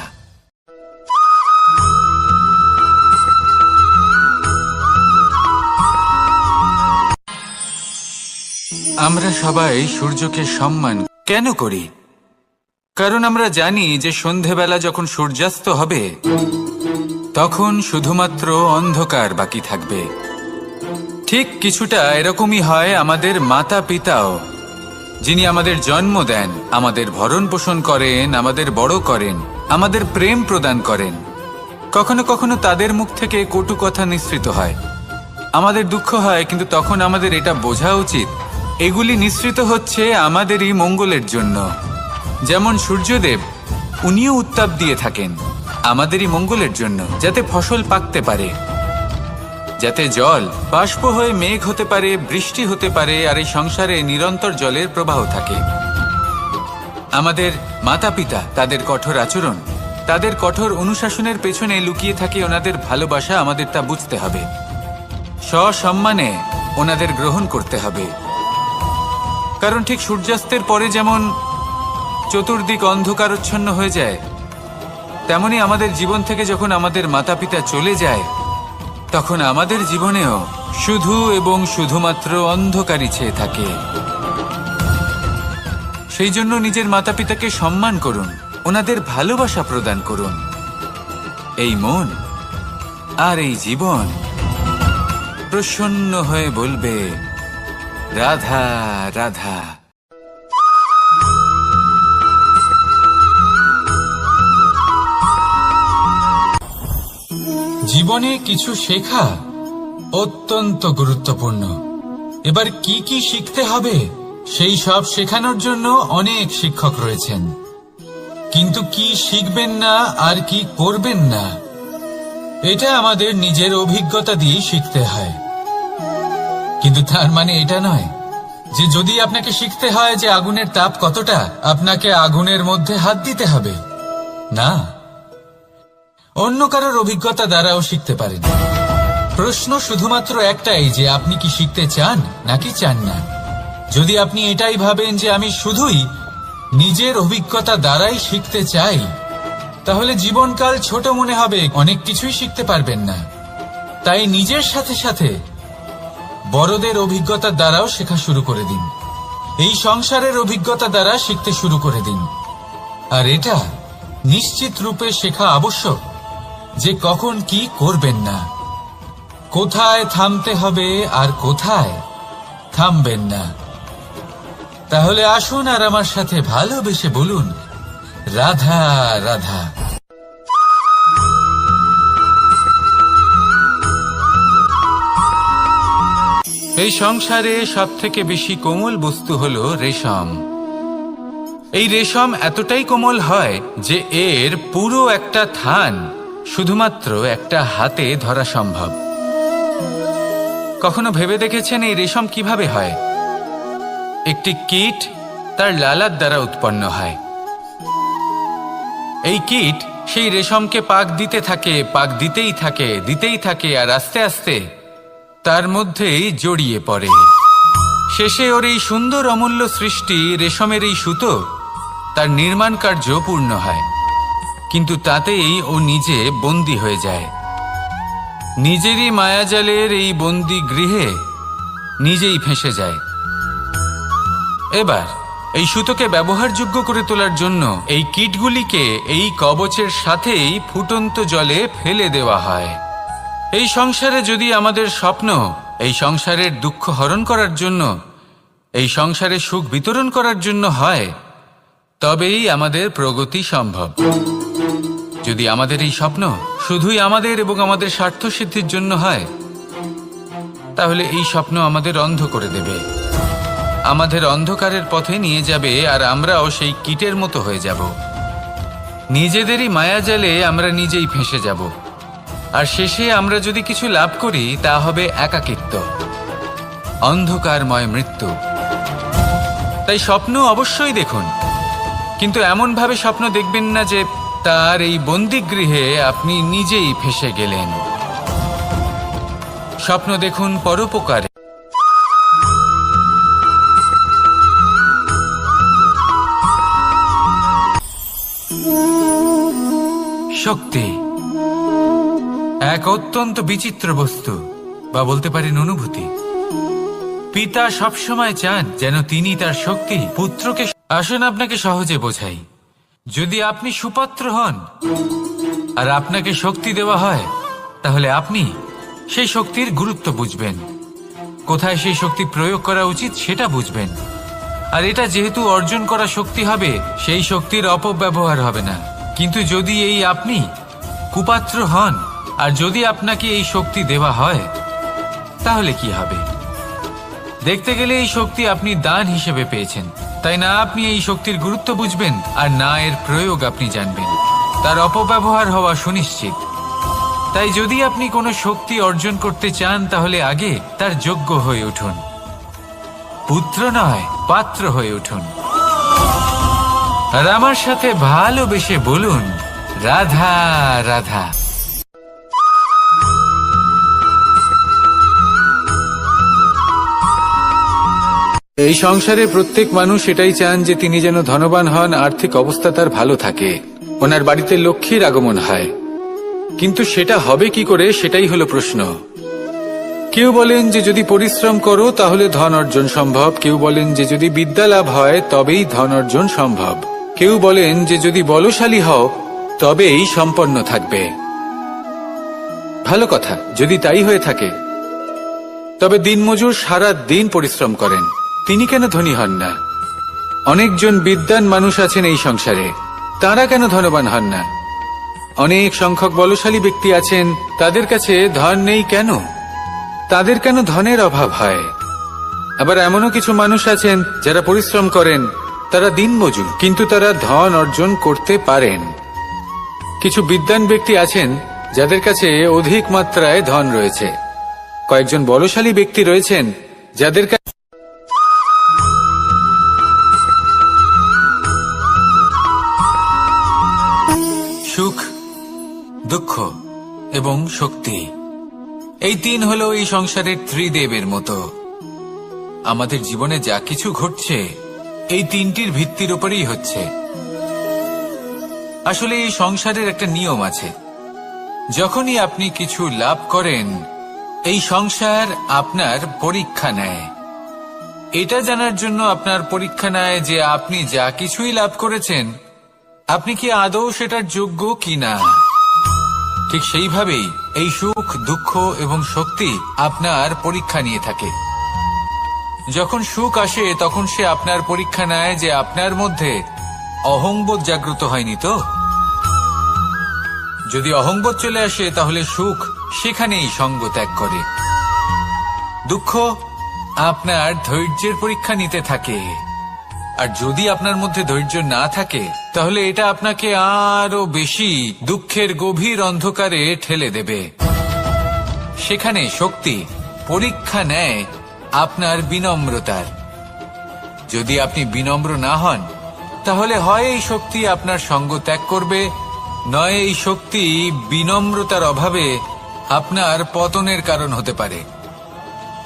আমরা সবাই সূর্যকে সম্মান কেন করি? কারণ আমরা জানি যে সন্ধেবেলা যখন সূর্যাস্ত হবে তখন শুধুমাত্র অন্ধকার বাকি থাকবে। ঠিক কিছুটা এরকমই হয় আমাদের মাতা পিতাও, যিনি আমাদের জন্ম দেন, আমাদের ভরণ পোষণ করেন, আমাদের বড় করেন, আমাদের প্রেম প্রদান করেন। কখনো কখনো তাদের মুখ থেকে কটু কথা নিঃসৃত হয়, আমাদের দুঃখ হয়, কিন্তু তখন আমাদের এটা বোঝা উচিত এগুলি নিঃসৃত হচ্ছে আমাদেরই মঙ্গলের জন্য। যেমন সূর্যদেব, উনিও উত্তাপ দিয়ে থাকেন আমাদেরই মঙ্গলের জন্য, যাতে ফসল পাকতে পারে, যাতে জল বাষ্প হয়ে মেঘ হতে পারে, বৃষ্টি হতে পারে, আর এই সংসারে নিরন্তর জলের প্রবাহ থাকে। আমাদের মাতা পিতা, তাদের কঠোর আচরণ, তাদের কঠোর অনুশাসনের পেছনে লুকিয়ে থাকে ওনাদের ভালোবাসা। আমাদের তা বুঝতে হবে, সসম্মানে ওনাদের গ্রহণ করতে হবে। কারণ ঠিক সূর্যাস্তের পরে যেমন চতুর্দিক অন্ধকারচ্ছন্ন হয়ে যায়, তেমনি আমাদের জীবন থেকে যখন আমাদের মাতা পিতা চলে যায় তখন আমাদের জীবনেও শুধু এবং শুধুমাত্র অন্ধকারই ছেয়ে থাকে। সেই জন্য নিজের মাতা পিতাকে সম্মান করুন, ওনাদের ভালোবাসা প্রদান করুন। এই মন আর এই জীবন প্রসন্ন হয়ে বলবে, রাধা রাধা। জীবনে কিছু শেখা অত্যন্ত গুরুত্বপূর্ণ। এবার কি কি শিখতে হবে সেই সব শেখানোর জন্য অনেক শিক্ষক রয়েছেন, কিন্তু কি শিখবেন না আর কি করবেন না এটা আমাদের নিজের অভিজ্ঞতা দিয়ে শিখতে হয়। কিন্তু তার মানে এটা নয় যে যদি আপনাকে শিখতে হয় যে আগুনের তাপ কতটা, আপনাকে আগুনের মধ্যে হাত দিতে হবে। না, অন্য কারোর অভিজ্ঞতা দ্বারাও শিখতে পারেন। প্রশ্ন শুধুমাত্র একটাই যে আপনি কি শিখতে চান নাকি চান না। যদি আপনি এটাই ভাবেন যে আমি শুধুই নিজের অভিজ্ঞতা দ্বারাই শিখতে চাই, তাহলে জীবনকাল ছোট মনে হবে, অনেক কিছুই শিখতে পারবেন না। তাই নিজের সাথে সাথে বড়দের অভিজ্ঞতা দ্বারাও শেখা শুরু করে দিন। এই সংসারের অভিজ্ঞতা দ্বারা শিখতে শুরু করে দিন। আর এটা নিশ্চিত রূপে শেখা আবশ্যক যে কখন কি করবেন না, কোথায় থামতে হবে আর কোথায় থামবেন না। তাহলে আসুন আর আমার সাথে ভালোবেসে বলুন, রাধা রাধা। এই সংসারে সবথেকে বেশি কোমল বস্তু হলো রেশম। এই রেশম এতটাই কোমল হয় যে এর পুরো একটা থান শুধুমাত্র একটা হাতে ধরা সম্ভব। কখনো ভেবে দেখেছেন এই রেশম কিভাবে হয়? একটি কীট তার লালার দ্বারা উৎপন্ন হয়। এই কীট সেই রেশমকে পাক দিতে থাকে, পাক দিতেই থাকে আর আস্তে আস্তে তার মধ্যেই জড়িয়ে পড়ে। শেষে ওর এই সুন্দর অমূল্য সৃষ্টি রেশমের এই সুতো, তার নির্মাণ কার্য পূর্ণ হয়, কিন্তু তাতেই ও নিজে বন্দী হয়ে যায়। নিজেরই মায়াজালের এই বন্দী গৃহে নিজেই ফেঁসে যায়। এবার এই সুতোকে ব্যবহারযোগ্য করে তোলার জন্য এই কীটগুলিকে এই কবচের সাথেই ফুটন্ত জলে ফেলে দেওয়া হয়। এই সংসারে যদি আমাদের স্বপ্ন এই সংসারের দুঃখ হরণ করার জন্য, এই সংসারে সুখ বিতরণ করার জন্য হয়, তবেই আমাদের প্রগতি সম্ভব। যদি আমাদের এই স্বপ্ন শুধুই আমাদের এবং আমাদের স্বার্থ সিদ্ধির জন্য হয়, তাহলে এই স্বপ্ন আমাদের অন্ধ করে দেবে, আমাদের অন্ধকারের পথে নিয়ে যাবে, আর আমরাও সেই কীটের মতো হয়ে যাব। নিজেদেরই মায়াজালে আমরা নিজেই ফেঁসে যাব, আর শেষে আমরা যদি কিছু লাভ করি তা হবে একাকিত্ব, অন্ধকারময় মৃত্যু। তাই স্বপ্ন অবশ্যই দেখুন, কিন্তু এমনভাবে স্বপ্ন দেখবেন না যে তার এই বন্দিগৃহে আপনি নিজেই ফেঁসে গেলেন। স্বপ্ন দেখুন পরোপকারে। শক্তি এক অত্যন্ত বিচিত্র বস্তু, বা বলতে পারেন অনুভূতি। পিতা সবসময় চান যেন তিনি তার শক্তি পুত্রকে। আসুন আপনাকে সহজে বোঝাই। যদি আপনি সুপাত্র হন আর আপনাকে শক্তি দেওয়া হয়, তাহলে আপনি সেই শক্তির গুরুত্ব বুঝবেন, কোথায় সেই শক্তি প্রয়োগ করা উচিত সেটা বুঝবেন। আর এটা যেহেতু অর্জন করা শক্তি হবে, সেই শক্তির অপব্যবহার হবে না। কিন্তু যদি এই আপনি কুপাত্র হন আর যদি আপনাকে এই শক্তি দেওয়া হয়, তাহলে কি হবে? দেখতে গেলে এই শক্তি আপনি দান হিসেবে পেয়েছেন, তাই না আপনি এই শক্তির গুরুত্ব বুঝবেন আর না এর প্রয়োগ আপনি জানবেন। তার অপব্যবহার হওয়া সুনিশ্চিত। তাই যদি আপনি কোনো শক্তি অর্জন করতে চান, তাহলে আগে তার যোগ্য হয়ে উঠুন, পুত্র নয় পাত্র হয়ে উঠুন। আর আমার সাথে ভালোবেসে বলুন, রাধা রাধা। এই সংসারে প্রত্যেক মানুষ এটাই চান যে তিনি যেন ধনবান হন, আর্থিক অবস্থা তার ভালো থাকে, ওনার বাড়িতে লক্ষ্মীর আগমন হয়। কিন্তু সেটা হবে কি করে, সেটাই হলো প্রশ্ন। কেউ বলেন যে যদি পরিশ্রম করো তাহলে ধন অর্জন সম্ভব, কেউ বলেন যে যদি বিদ্যা লাভ হয় তবেই ধন অর্জন সম্ভব, কেউ বলেন যে যদি বলশালী হও তবেই সম্পন্ন থাকবে। ভালো কথা, যদি তাই হয়ে থাকে, তবে দিনমজুর সারা দিন পরিশ্রম করেন, তিনি কেন ধনী হন না? অনেকজন বিদ্বান মানুষ আছেন এই সংসারে, তারা কেন ধনবান হন না? অনেক সংখ্যক বলশালী ব্যক্তি আছেন, তাদের কাছে ধন নেই কেন? তাদের কেন ধনের অভাব হয়? আবার এমনও কিছু মানুষ আছেন যারা পরিশ্রম করেন, তারা দিনমজুর, কিন্তু তারা ধন অর্জন করতে পারেন। কিছু বিদ্বান ব্যক্তি আছেন যাদের কাছে অধিক মাত্রায় ধন রয়েছে, কয়েকজন বলশালী ব্যক্তি রয়েছেন যাদের কাছে সুখ, দুঃখ এবং শক্তি, এই তিন হলো এই সংসারের ত্রিদেবের মতো। আমাদের জীবনে যা কিছু ঘটছে এই তিনটির ভিত্তির উপরেই হচ্ছে। আসলে এই সংসারের একটা নিয়ম আছে, যখনই আপনি কিছু লাভ করেন, এই সংসার আপনার পরীক্ষা নেয়। এটা জানার জন্য আপনার পরীক্ষা নেয় যে আপনি যা কিছুই লাভ করেছেন, আপনি কি আদৌ সেটার যোগ্য কিনা। ঠিক সেইভাবেই এই সুখ, দুঃখ এবং শক্তি আপনার পরীক্ষা নিয়ে থাকে। যখন সুখ আসে তখন সে আপনার পরীক্ষা নেয় যে আপনার মধ্যে অহংবোধ জাগ্রত হয়নি তো। যদি অহংবোধ চলে আসে তাহলে সুখ সেখানেই সঙ্গ ত্যাগ করে। দুঃখ আপনার ধৈর্যের পরীক্ষা নিতে থাকে, আর যদি আপনার মধ্যে ধৈর্য না থাকে তাহলে এটা আপনাকে আরো বেশি দুঃখের গভীর অন্ধকারে ঠেলে দেবে। সেখানে শক্তি পরীক্ষা নেয় আপনার বিনম্রতার। যদি আপনি বিনম্র না হন, তাহলে হয় এই শক্তি আপনার সঙ্গ ত্যাগ করবে, নয় এই শক্তি বিনম্রতার অভাবে আপনার পতনের কারণ হতে পারে।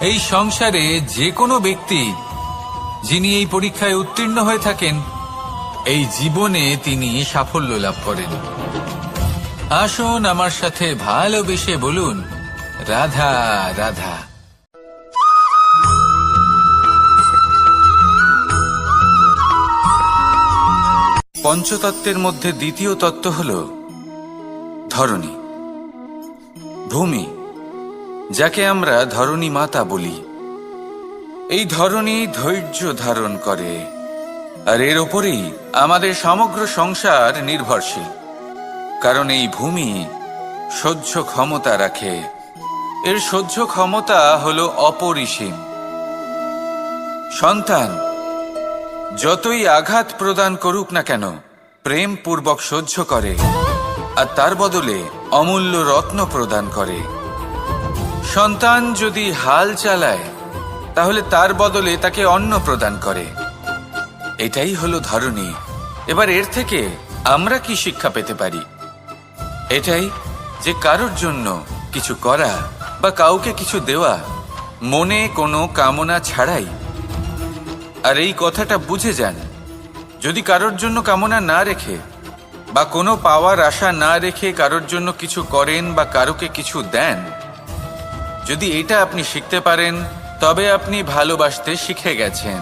এই সংসারে যে কোনো ব্যক্তি যিনি এই পরীক্ষায় উত্তীর্ণ হয়ে থাকেন, এই জীবনে তিনি সাফল্য লাভ করেন। আসুন আমার সাথে ভালোবেসে বলুন, রাধা রাধা। পঞ্চতত্ত্বের মধ্যে দ্বিতীয় তত্ত্ব হল ধরণী, ভূমি, যাকে আমরা ধরণী মাতা বলি। এই ধরণী ধৈর্য ধারণ করে, আর এর ওপরেই আমাদের সমগ্র সংসার নির্ভরশীল। কারণ এই ভূমি সহ্য ক্ষমতা রাখে, এর সহ্য ক্ষমতা হল অপরিসীম। সন্তান যতই আঘাত প্রদান করুক না কেন, প্রেম পূর্বক সহ্য করে, আর তার বদলে অমূল্য রত্ন প্রদান করে। সন্তান যদি হাল চালায়, তাহলে তার বদলে তাকে অন্ন প্রদান করে। এটাই হলো ধরণী। এবার এর থেকে আমরা কি শিক্ষা পেতে পারি? এটাই যে কারোর জন্য কিছু করা বা কাউকে কিছু দেওয়া মনে কোনো কামনা ছাড়াই। আর এই কথাটা বুঝে যান, যদি কারোর জন্য কামনা না রেখে বা কোনো পাওয়ার আশা না রেখে কারোর জন্য কিছু করেন বা কারোকে কিছু দেন, যদি এটা আপনি শিখতে পারেন, তবে আপনি ভালোবাসতে শিখে গেছেন।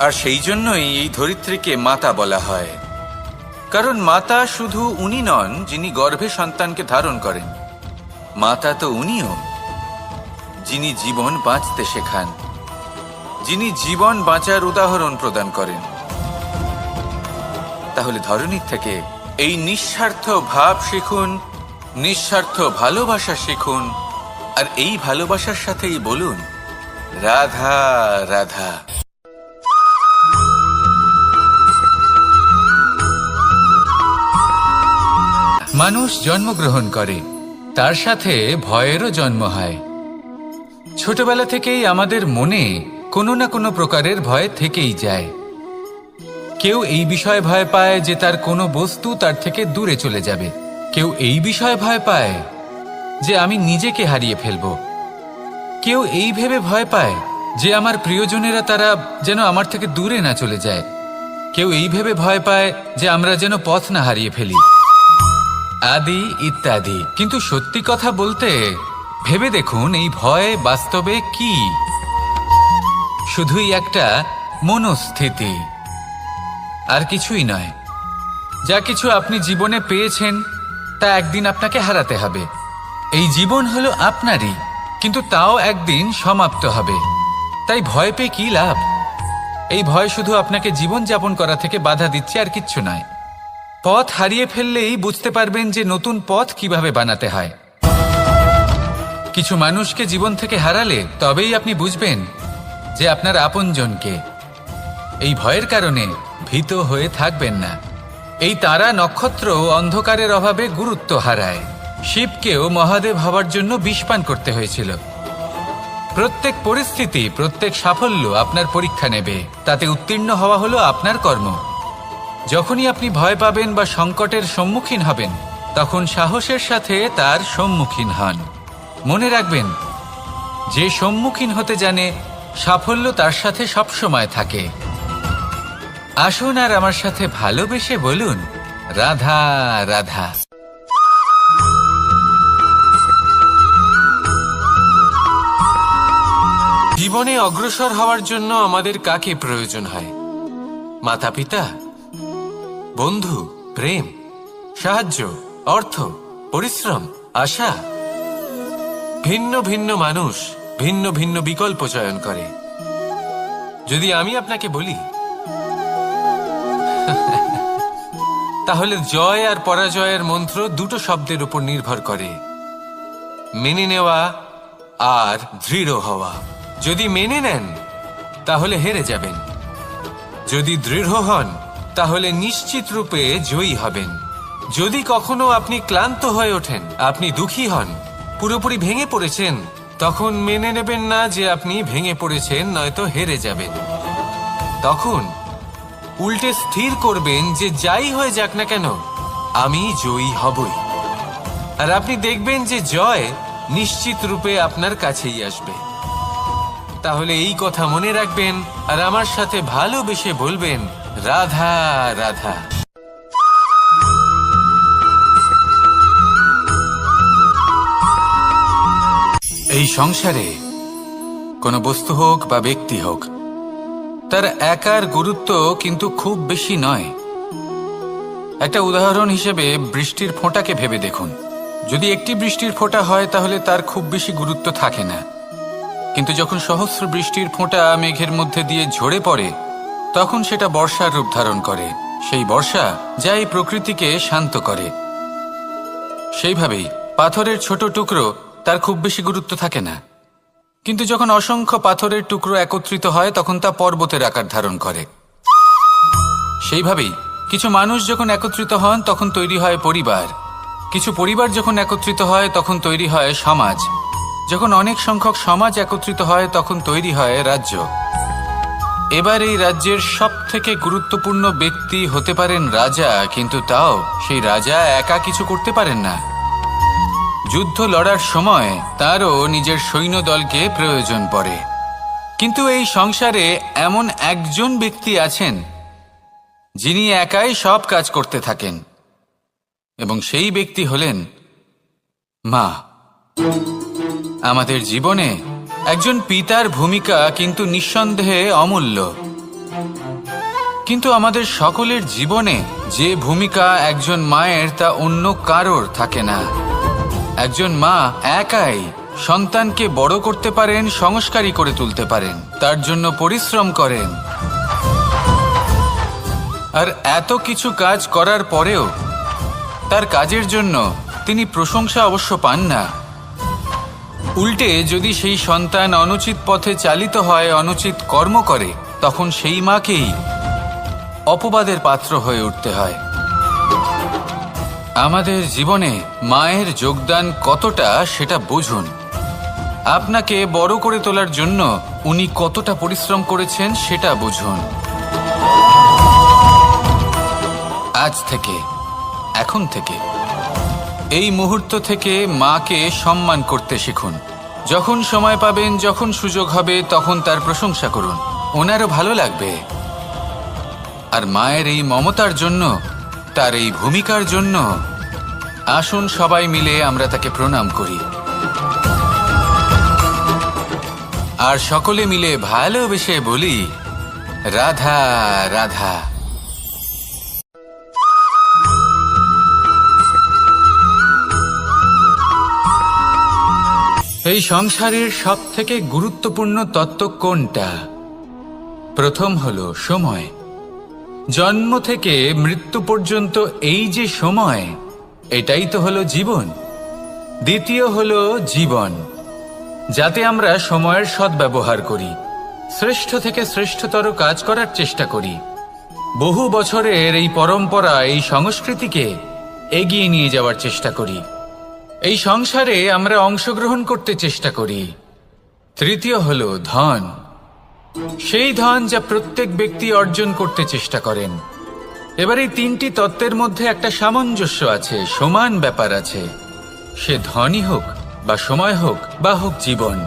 আর সেই জন্যই এই ধরিত্রীকে মাতা বলা হয়। কারণ মাতা শুধু উনি নন যিনি গর্ভে সন্তানকে ধারণ করেন, মাতা তো উনিও যিনি জীবন বাঁচতে শেখান, যিনি জীবন বাঁচার উদাহরণ প্রদান করেন। তাহলে ধরণীর থেকে এই নিঃস্বার্থ ভাব শিখুন, নিঃস্বার্থ ভালোবাসা শিখুন, আর এই ভালোবাসার সাথেই বলুন, রাধা রাধা। মানুষ জন্মগ্রহণ করে, তার সাথে ভয়েরও জন্ম হয়। ছোটবেলা থেকেই আমাদের মনে কোনো না কোনো প্রকারের ভয় থেকেই যায়। কেউ এই বিষয়ে ভয় পায় যে তার কোনো বস্তু তার থেকে দূরে চলে যাবে, কেউ এই বিষয়ে ভয় পায় যে আমি নিজেকে হারিয়ে ফেলব, কেউ এই ভেবে ভয় পায় যে আমার প্রিয়জনেরা তারা যেন আমার থেকে দূরে না চলে যায়, কেউ এই ভেবে ভয় পায় যে আমরা যেন পথ না হারিয়ে ফেলি, আদি ইত্যাদি। কিন্তু সত্যি কথা বলতে, ভেবে দেখুন এই ভয় বাস্তবে কি? শুধুই একটা মনস্থিতি, আর কিছুই নয়। যা কিছু আপনি জীবনে পেয়েছেন তা একদিন আপনাকে হারাতে হবে। এই জীবন হলো আপনারই, কিন্তু তাও একদিন সমাপ্ত হবে। তাই ভয় পেয়ে কি লাভ? এই ভয় শুধু আপনাকে জীবন যাপন করা থেকে বাধা দিচ্ছে, আর কিচ্ছু নয়। পথ হারিয়ে ফেললেই বুঝতে পারবেন যে নতুন পথ কিভাবে বানাতে হয়। কিছু মানুষকে জীবন থেকে হারালে তবেই আপনি বুঝবেন যে আপনার আপনজনকে। এই ভয়ের কারণে ভীত হয়ে থাকবেন না। এই তারা নক্ষত্র অন্ধকারের অভাবে গুরুত্ব হারায়। শিবকেও মহাদেব হওয়ার জন্য বিষপান করতে হয়েছিল। প্রত্যেক পরিস্থিতি, প্রত্যেক সাফল্য আপনার পরীক্ষা নেবে, তাতে উত্তীর্ণ হওয়া হলো আপনার কর্ম। যখনই আপনি ভয় পাবেন বা সংকটের সম্মুখীন হবেন, তখন সাহসের সাথে তার সম্মুখীন হন। মনে রাখবেন, যে সম্মুখীন হতে জানে, সাফল্য তার সাথে সবসময় থাকে। আসুন আর আমার সাথে ভালোবেসে বলুন, রাধা রাধা। জীবনে অগ্রসর হওয়ার জন্য আমাদের কাকে প্রয়োজন হয়? মাতা পিতা, বন্ধু, প্রেম, সাহায্য, অর্থ, পরিশ্রম, আশা। ভিন্ন ভিন্ন মানুষ ভিন্ন ভিন্ন বিকল্প চয়ন করে। যদি আমি আপনাকে বলি, তাহলে জয় আর পরাজয়ের মন্ত্র দুটো শব্দের উপর নির্ভর করে, মেনে নেওয়া আর দৃঢ় হওয়া। যদি মেনে নেন তাহলে হেরে যাবেন, যদি দৃঢ় হন তাহলে নিশ্চিত রূপে জয়ী হবেন। যদি কখনো আপনি ক্লান্ত হয়ে ওঠেন, আপনি দুঃখী হন, পুরোপুরি ভেঙে পড়েছেন, তখন মেনে নেবেন না যে আপনি ভেঙে পড়েছেন, নয়তো হেরে যাবেন। তখন উল্টে স্থির করবেন যে যাই হয়ে যাক না কেন, আমি জয়ী হবই। আর আপনি দেখবেন যে জয় নিশ্চিত রূপে আপনার কাছেই আসবে। তাহলে এই কথা মনে রাখবেন আর আমার সাথে ভালোবেসে বলবেন, রাধা রাধা। এই সংসারে কোনো বস্তু হোক বা ব্যক্তি হোক, তার একার গুরুত্ব কিন্তু খুব বেশি নয়। একটা উদাহরণ হিসেবে বৃষ্টির ফোঁটাকে ভেবে দেখুন। যদি একটি বৃষ্টির ফোঁটা হয় তাহলে তার খুব বেশি গুরুত্ব থাকে না, কিন্তু যখন সহস্র বৃষ্টির ফোঁটা মেঘের মধ্যে দিয়ে ঝরে পড়ে, তখন সেটা বর্ষার রূপ ধারণ করে। সেই বর্ষা যা এই প্রকৃতিকে শান্ত করে। সেইভাবেই পাথরের ছোট টুকরো, তার খুব বেশি গুরুত্ব থাকে না, কিন্তু যখন অসংখ্য পাথরের টুকরো একত্রিত হয় তখন তা পর্বতের আকার ধারণ করে। সেইভাবেই কিছু মানুষ যখন একত্রিত হন তখন তৈরি হয় পরিবার, কিছু পরিবার যখন একত্রিত হয় তখন তৈরি হয় সমাজ, যখন অনেক সংখ্যক সমাজ একত্রিত হয় তখন তৈরি হয় রাজ্য। এবার এই রাজ্যের সবথেকে গুরুত্বপূর্ণ ব্যক্তি হতে পারেন রাজা, কিন্তু তাও সেই রাজা একা কিছু করতে পারেন না। যুদ্ধ লড়ার সময় তারও নিজের সৈন্যদলকে প্রয়োজন পড়ে। কিন্তু এই সংসারে এমন একজন ব্যক্তি আছেন যিনি একাই সব কাজ করতে থাকেন, এবং সেই ব্যক্তি হলেন মা। আমাদের জীবনে একজন পিতার ভূমিকা কিন্তু নিঃসন্দেহে অমূল্য, কিন্তু আমাদের সকলের জীবনে যে ভূমিকা একজন মায়ের তা অন্য কারোর থাকে না। একজন মা একাই সন্তানকে বড় করতে পারেন, সংস্কারী করে তুলতে পারেন, তার জন্য পরিশ্রম করেন। আর এত কিছু কাজ করার পরেও তার কাজের জন্য তিনি প্রশংসা অবশ্য পান না। উল্টে যদি সেই সন্তান অনুচিত পথে চালিত হয়, অনুচিত কর্ম করে, তখন সেই মাকেই অপবাদের পাত্র হয়ে উঠতে হয়। আমাদের জীবনে মায়ের যোগদান কতটা সেটা বুঝুন। আপনাকে বড় করে তোলার জন্য উনি কতটা পরিশ্রম করেছেন সেটা বুঝুন। আজ থেকে, এখন থেকে, এই মুহূর্ত থেকে মাকে সম্মান করতে শিখুন। যখন সময় পাবেন, যখন সুযোগ হবে, তখন তার প্রশংসা করুন, ওনারও ভালো লাগবে। আর মায়ের এই মমতার জন্য, তার এই ভূমিকার জন্য আসুন সবাই মিলে আমরা তাকে প্রণাম করি, আর সকলে মিলে ভালোবেসে বলি, রাধা রাধা। এই সংসারের সবথেকে গুরুত্বপূর্ণ তত্ত্ব কোনটা? প্রথম হলো সময়। জন্ম থেকে মৃত্যু পর্যন্ত এই যে সময়, এটাই তো হলো জীবন। দ্বিতীয় হলো জীবন, যাতে আমরা সময়ের সদ্ব্যবহার করি, শ্রেষ্ঠ থেকে শ্রেষ্ঠতর কাজ করার চেষ্টা করি। বহু বছরের এই পরম্পরা, এই সংস্কৃতিকে এগিয়ে নিয়ে যাওয়ার চেষ্টা করি। এই সংসারে আমরা অংশগ্রহণ করতে চেষ্টা করি। তৃতীয় হলো ধন, সেই ধন যা প্রত্যেক ব্যক্তি অর্জন করতে চেষ্টা করেন। এবার এই তিনটি তত্ত্বের মধ্যে একটা সামঞ্জস্য আছে, সমান ব্যাপার আছে। সে ধনই হোক বা সময় হোক বা হোক জীবন।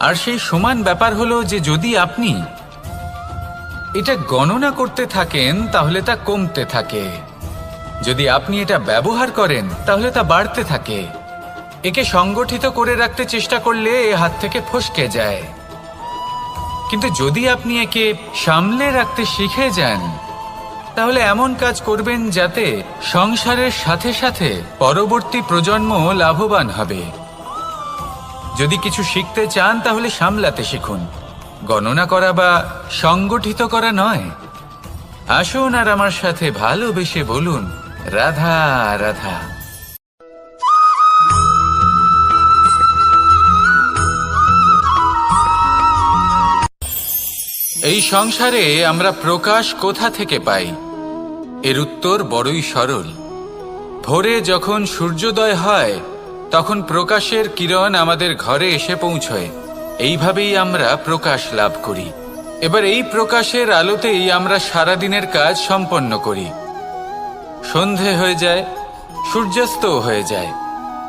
আর সেই সমান ব্যাপার হলো যে যদি আপনি এটা গণনা করতে থাকেন তাহলে তা কমতে থাকে, যদি আপনি এটা ব্যবহার করেন তাহলে তা বাড়তে থাকে। একে সংগঠিত করে রাখতে চেষ্টা করলে এ হাত থেকে ফসকে যায়, কিন্তু যদি আপনি একে সামলে রাখতে শিখে যান তাহলে এমন কাজ করবেন যাতে সংসারের সাথে সাথে পরবর্তী প্রজন্ম লাভবান হবে। যদি কিছু শিখতে চান তাহলে সামলাতে শিখুন, গণনা করা বা সংগঠিত করা নয়। আসুন আর আমার সাথে ভালোবেসে বলুন, রাধা রাধা। এই সংসারে আমরা প্রকাশ কোথা থেকে পাই? এর উত্তর বড়ই সরল। ভোরে যখন সূর্যোদয় হয় তখন প্রকাশের কিরণ আমাদের ঘরে এসে পৌঁছয়। এইভাবেই আমরা প্রকাশ লাভ করি। এবার এই প্রকাশের আলোতেই আমরা সারাদিনের কাজ সম্পন্ন করি। সন্ধে হয়ে যায়, সূর্যাস্তও হয়ে যায়,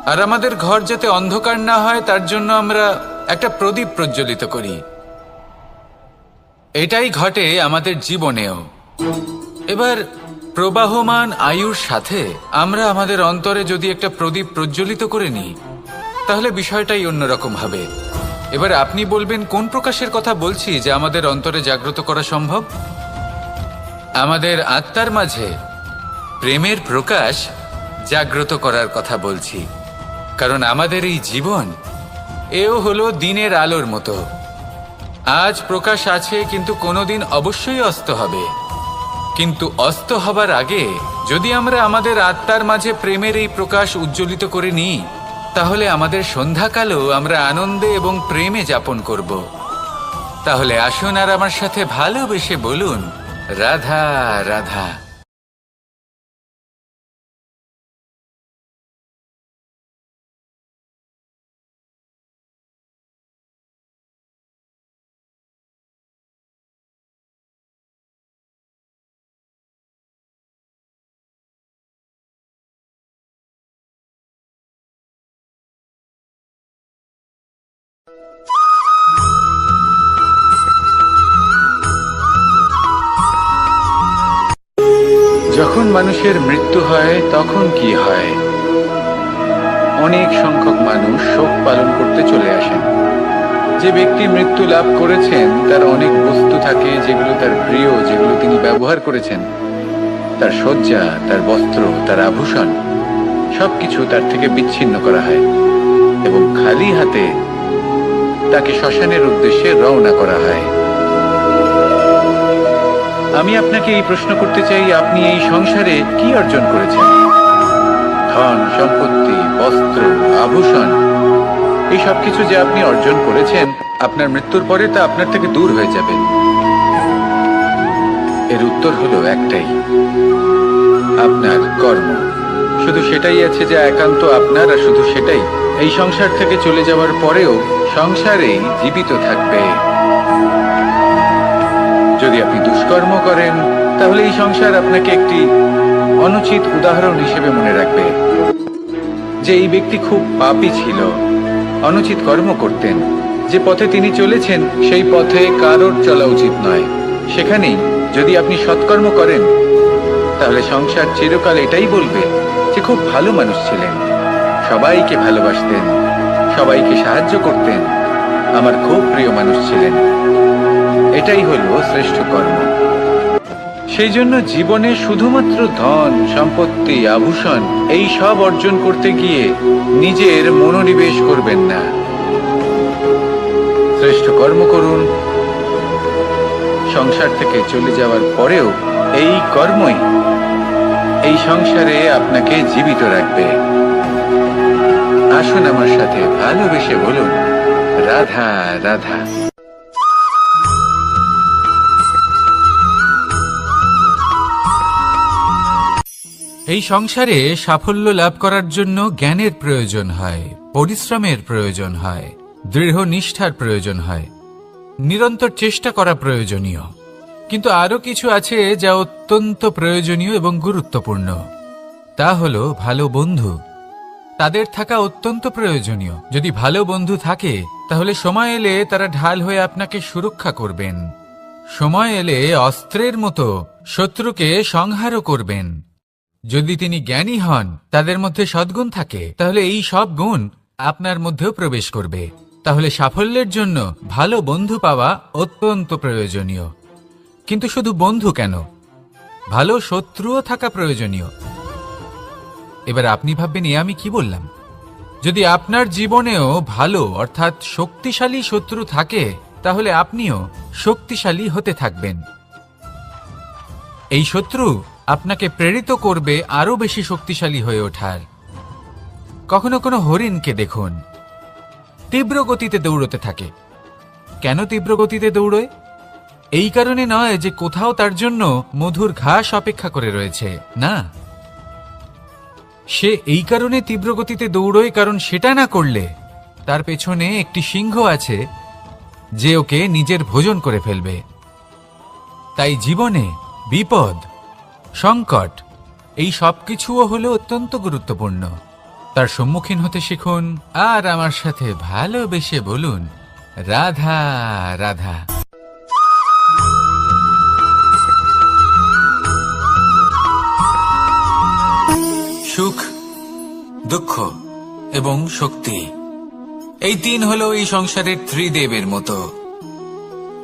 আর আমাদের ঘর যাতে অন্ধকার না হয় তার জন্য আমরা একটা প্রদীপ প্রজ্বলিত করি। এটাই ঘটে আমাদের জীবনেও। এবার প্রবাহমান আয়ুর সাথে আমরা আমাদের অন্তরে যদি একটা প্রদীপ প্রজ্বলিত করে নিই, তাহলে বিষয়টাই অন্যরকম হবে। এবার আপনি বলবেন কোন প্রকাশের কথা বলছি যা আমাদের অন্তরে জাগ্রত করা সম্ভব? আমাদের আত্মার মাঝে প্রেমের প্রকাশ জাগ্রত করার কথা বলছি। কারণ আমাদের এই জীবন এও হলো দিনের আলোর মতো। আজ প্রকাশ আছে, কিন্তু কোনোদিন অবশ্যই অস্ত হবে। কিন্তু অস্ত হবার আগে যদি আমরা আমাদের আত্মার মাঝে প্রেমের এই প্রকাশ উজ্জ্বলিত করে নিই, তাহলে আমাদের সন্ধ্যাকালও আমরা আনন্দে এবং প্রেমে যাপন করব। তাহলে আসুন আর আমার সাথে ভালোবেসে বলুন, রাধা রাধা। যখন মানুষের মৃত্যু হয় তখন কি হয়? অনেক সংখ্যক মানুষ শোক পালন করতে চলে আসেন। যে ব্যক্তি মৃত্যু লাভ করেছেন তার অনেক বস্তু থাকে যেগুলো তার প্রিয়, যেগুলো তিনি ব্যবহার করেছেন। তার শয্যা, তার বস্ত্র, তার আভূষণ সবকিছু তার থেকে বিচ্ছিন্ন করা হয় এবং খালি হাতে তাকে শ্মশানের উদ্দেশ্যে রওনা করা হয়। আমি আপনাকে এই প্রশ্ন করতে চাই, আপনি এই সংসারে কি অর্জন করেছেন? ধন সম্পত্তি, বস্ত্র, আভূষণ, এই সব কিছু যে আপনি অর্জন করেছেন, আপনার মৃত্যুর পরে তা আপনার থেকে দূর হয়ে যাবে। এর উত্তর হলো একটাই, আপনার কর্ম। শুধু সেটাই আছে যা একান্ত আপনার, আর শুধু সেটাই এই সংসার থেকে চলে যাওয়ার পরেও সংসারেই জীবিত থাকবে। যদি আপনি দুষ্কর্ম করেন, তাহলে এই সংসার আপনাকে একটি অনুচিত উদাহরণ হিসেবে মনে রাখবে যে এই ব্যক্তি খুব পাপী ছিল, অনুচিত কর্ম করতেন। যে পথে তিনি চলেছেন সেই পথে কারোর চলা উচিত নয়। সেখানেই যদি আপনি সৎকর্ম করেন, তাহলে সংসার চিরকাল এটাই বলবে যে খুব ভালো মানুষ ছিলেন, সবাইকে ভালোবাসতেন, সবাইকে সাহায্য করতেন, আমার খুব প্রিয় মানুষ ছিলেন। এটাই হলো শ্রেষ্ঠ কর্ম। সেই জন্য জীবনে শুধুমাত্র ধন সম্পত্তি, আভূষণ এই সব অর্জন করতে গিয়ে নিজের মনোনিবেশ করবেন না। শ্রেষ্ঠ কর্ম করুন। সংসার থেকে চলে যাওয়ার পরেও এই কর্মই এই সংসারে আপনাকে জীবিত রাখবে। আসুন আমার সাথে ভালোবেসে বলুন, রাধা রাধা। এই সংসারে সাফল্য লাভ করার জন্য জ্ঞানের প্রয়োজন হয়, পরিশ্রমের প্রয়োজন হয়, দৃঢ় নিষ্ঠার প্রয়োজন হয়, নিরন্তর চেষ্টা করা প্রয়োজনীয়। কিন্তু আরো কিছু আছে যা অত্যন্ত প্রয়োজনীয় এবং গুরুত্বপূর্ণ। তা হলো ভালো বন্ধু। তাদের থাকা অত্যন্ত প্রয়োজনীয়। যদি ভালো বন্ধু থাকে, তাহলে সময় এলে তারা ঢাল হয়ে আপনাকে সুরক্ষা করবেন। সময় এলে অস্ত্রের মতো শত্রুকে সংহারও করবেন। যদি তিনি জ্ঞানী হন, তাদের মধ্যে সদ্গুণ থাকে, তাহলে এই সব গুণ আপনার মধ্যেও প্রবেশ করবে। তাহলে সাফল্যের জন্য ভালো বন্ধু পাওয়া অত্যন্ত প্রয়োজনীয়। কিন্তু শুধু বন্ধু কেন, ভালো শত্রুও থাকা প্রয়োজনীয়। এবার আপনি ভাববেন, এ আমি কি বললাম? যদি আপনার জীবনেও ভালো অর্থাৎ শক্তিশালী শত্রু থাকে, তাহলে আপনিও শক্তিশালী হতে থাকবেন। এই শত্রু আপনাকে প্রেরিত করবে আরো বেশি শক্তিশালী হয়ে ওঠার। কখনো কোনো হরিণকে দেখুন, তীব্র গতিতে দৌড়তে থাকে। কেন তীব্র গতিতে দৌড়য়? এই কারণে নয় যে কোথাও তার জন্য মধুর ঘাস অপেক্ষা করে রয়েছে, না। সে এই কারণে তীব্র গতিতে দৌড়য় কারণ সেটা না করলে তার পেছনে একটি সিংহ আছে যে ওকে নিজের ভোজন করে ফেলবে। তাই জীবনে বিপদ, সংকট এই সবকিছুও হলো অত্যন্ত গুরুত্বপূর্ণ। তার সম্মুখীন হতে শিখুন আর আমার সাথে ভালোবেসে বলুন, রাধা রাধা। সুখ, দুঃখ এবং শক্তি, এই তিন হলো এই সংসারের ত্রিদেবের মতো।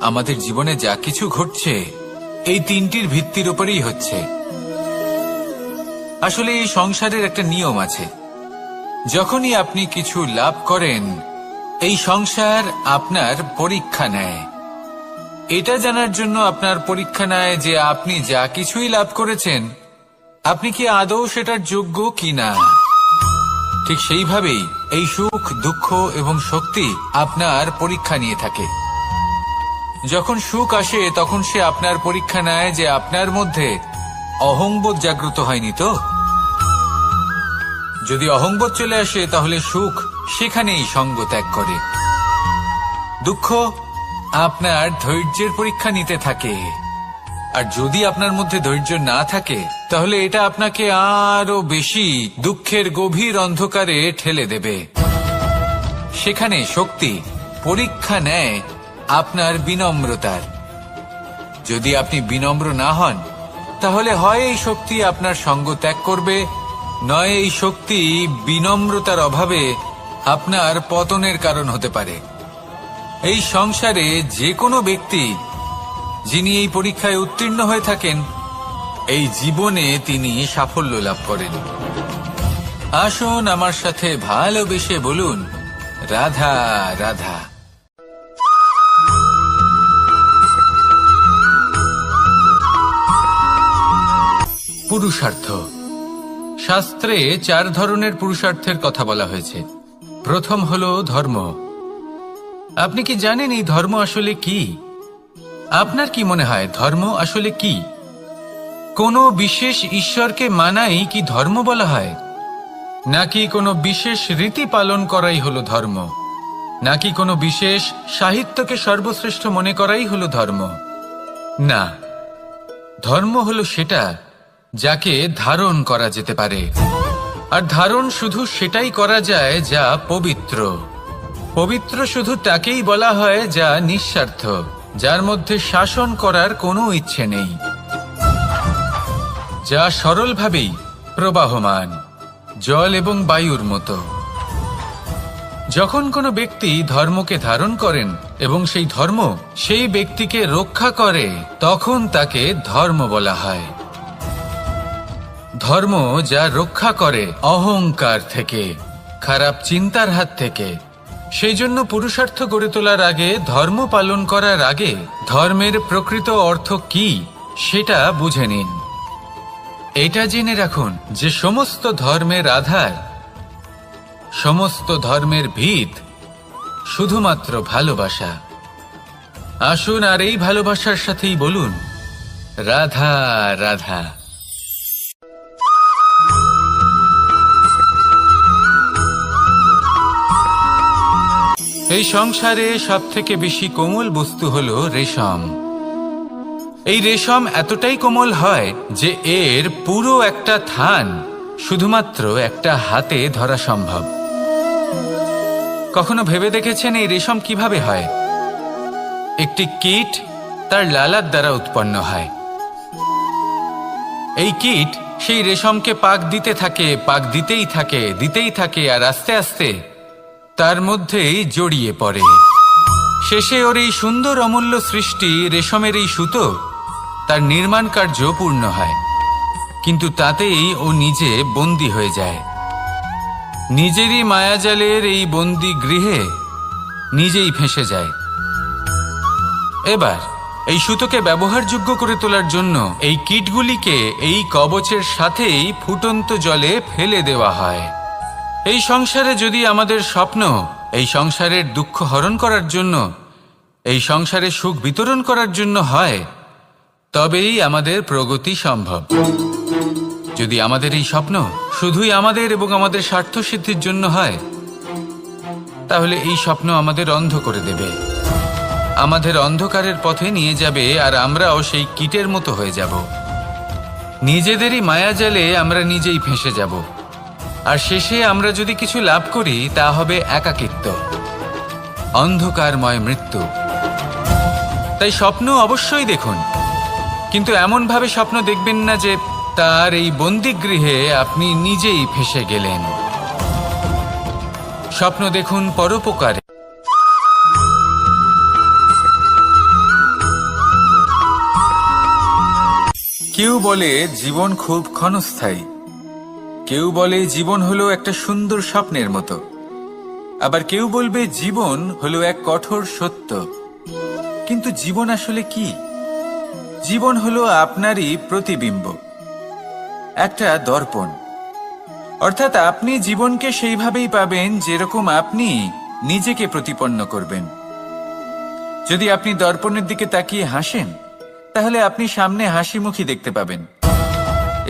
আমাদের জীবনে যা কিছু ঘটছে এই তিনটির ভিত্তির উপরেই হচ্ছে। আসলে এই সংসারের একটা নিয়ম আছে, যখনই আপনি কিছু লাভ করেন এই সংসার আপনার পরীক্ষা নেয়। এটা জানার জন্য আপনার পরীক্ষা নেয় যে আপনি যা কিছুই লাভ করেছেন আপনি কি আদৌ সেটার যোগ্য কিনা। ঠিক সেইভাবেই এই সুখ, দুঃখ এবং শক্তি আপনার পরীক্ষা নিয়ে থাকে। যখন সুখ আসে তখন সে আপনার পরীক্ষা নেয় যে আপনার মধ্যে অহংবোধ জাগ্রত হয়নি তো। যদি অহংবোধ চলে আসে তাহলে সুখ সেখানেই সঙ্গ ত্যাগ করে। দুঃখ আপনার ধৈর্যের পরীক্ষা নিতে থাকে, আর যদি আপনার মধ্যে ধৈর্য না থাকে তাহলে এটা আপনাকে আরো বেশি দুঃখের গভীর অন্ধকারে ঠেলে দেবে। সেখানে শক্তি পরীক্ষা নেয় আপনার বিনম্রতার। যদি আপনি বিনম্র না হন তাহলে হয় এই শক্তি আপনার সঙ্গ ত্যাগ করবে, নয় এই শক্তি বিনম্রতার অভাবে আপনার পতনের কারণ হতে পারে। এই সংসারে যে কোনো ব্যক্তি যিনি এই পরীক্ষায় উত্তীর্ণ হয়ে থাকেন এই জীবনে তিনি সাফল্য লাভ করেন। আসুন আমার সাথে ভালোবেসে বলুন, রাধা রাধা। পুরুষার্থ। শাস্ত্রে 4 ধরনের পুরুষার্থের কথা বলা হয়েছে। প্রথম হলো ধর্ম। আপনি কি জানেন এই ধর্ম আসলে কি? আপনার কি মনে হয় ধর্ম আসলে কি? কোনো বিশেষ ঈশ্বরকে মানাই কি ধর্ম বলা হয়? নাকি কোনো বিশেষ রীতি পালন করাই হলো ধর্ম? নাকি কোনো বিশেষ সাহিত্যকে সর্বশ্রেষ্ঠ মনে করাই হলো ধর্ম? না, ধর্ম হলো সেটা যাকে ধারণ করা যেতে পারে। আর ধারণ শুধু সেটাই করা যায় যা পবিত্র। পবিত্র শুধু তাকেই বলা হয় যা নিঃস্বার্থ, যার মধ্যে শাসন করার কোনো ইচ্ছে নেই, যা সরলভাবেই প্রবাহমান, জল এবং বায়ুর মতো। যখন কোনো ব্যক্তি ধর্মকে ধারণ করেন এবং সেই ধর্ম সেই ব্যক্তিকে রক্ষা করে তখন তাকে ধর্ম বলা হয়। ধর্ম যা রক্ষা করে অহংকার থেকে, খারাপ চিন্তার হাত থেকে। সেই জন্য পুরুষার্থ গড়ে তোলার আগে, ধর্ম পালন করার আগে ধর্মের প্রকৃত অর্থ কি সেটা বুঝে নিন। এটা জেনে রাখুন যে সমস্ত ধর্মের আধার, সমস্ত ধর্মের ভিত শুধুমাত্র ভালোবাসা। আসুন আর এই ভালোবাসার সাথেই বলুন, রাধা রাধা। এই সংসারে সবথেকে বেশি কোমল বস্তু হলো রেশম। এই রেশম এতটাই কোমল হয় যে এর পুরো একটা থান শুধুমাত্র একটা হাতে ধরা সম্ভব। কখনো ভেবে দেখেছেন এই রেশম কিভাবে হয়? একটি কীট তার লালার দ্বারা উৎপন্ন হয়। এই কীট সেই রেশমকে পাক দিতে থাকে, পাক দিতেই থাকে, দিতেই থাকে, আর আস্তে আস্তে তার মধ্যেই জড়িয়ে পড়ে। শেষে ওর এই সুন্দর অমূল্য সৃষ্টি রেশমের এই সুতো তার নির্মাণ কার্য পূর্ণ হয়, কিন্তু তাতেই ও নিজে বন্দী হয়ে যায়। নিজেরই মায়াজালের এই বন্দী গৃহে নিজেই ফেঁসে যায়। এবার এই সুতোকে ব্যবহারযোগ্য করে তোলার জন্য এই কীটগুলিকে এই কবচের সাথেই ফুটন্ত জলে ফেলে দেওয়া হয়। এই সংসারে যদি আমাদের স্বপ্ন এই সংসারের দুঃখ হরণ করার জন্য, এই সংসারে সুখ বিতরণ করার জন্য হয়, তবেই আমাদের প্রগতি সম্ভব। যদি আমাদের এই স্বপ্ন শুধুই আমাদের এবং আমাদের স্বার্থ সিদ্ধির জন্য হয়, তাহলে এই স্বপ্ন আমাদের অন্ধ করে দেবে, আমাদের অন্ধকারের পথে নিয়ে যাবে, আর আমরাও সেই কীটের মতো হয়ে যাব। নিজেদেরই মায়াজালে আমরা নিজেই ফেঁসে যাব, আর শেষে আমরা যদি কিছু লাভ করি তা হবে একাকিত্ব, অন্ধকারময় মৃত্যু। তাই স্বপ্ন অবশ্যই দেখুন, কিন্তু এমনভাবে স্বপ্ন দেখবেন না যে তার এই বন্দিগৃহে আপনি নিজেই ফেঁসে গেলেন। স্বপ্ন দেখুন পরোপকারে। কেউ বলে জীবন খুব ক্ষণস্থায়ী, কেউ বলে জীবন হলো একটা সুন্দর স্বপ্নের মতো, আবার কেউ বলবে জীবন হলো এক কঠোর সত্য। কিন্তু জীবন আসলে কি? জীবন হলো আপনারই প্রতিবিম্ব, একটা দর্পণ। অর্থাৎ আপনি জীবনকে সেইভাবেই পাবেন যেরকম আপনি নিজেকে প্রতিপন্ন করবেন। যদি আপনি দর্পণের দিকে তাকিয়ে হাসেন, তাহলে আপনি সামনে হাসি মুখী দেখতে পাবেন।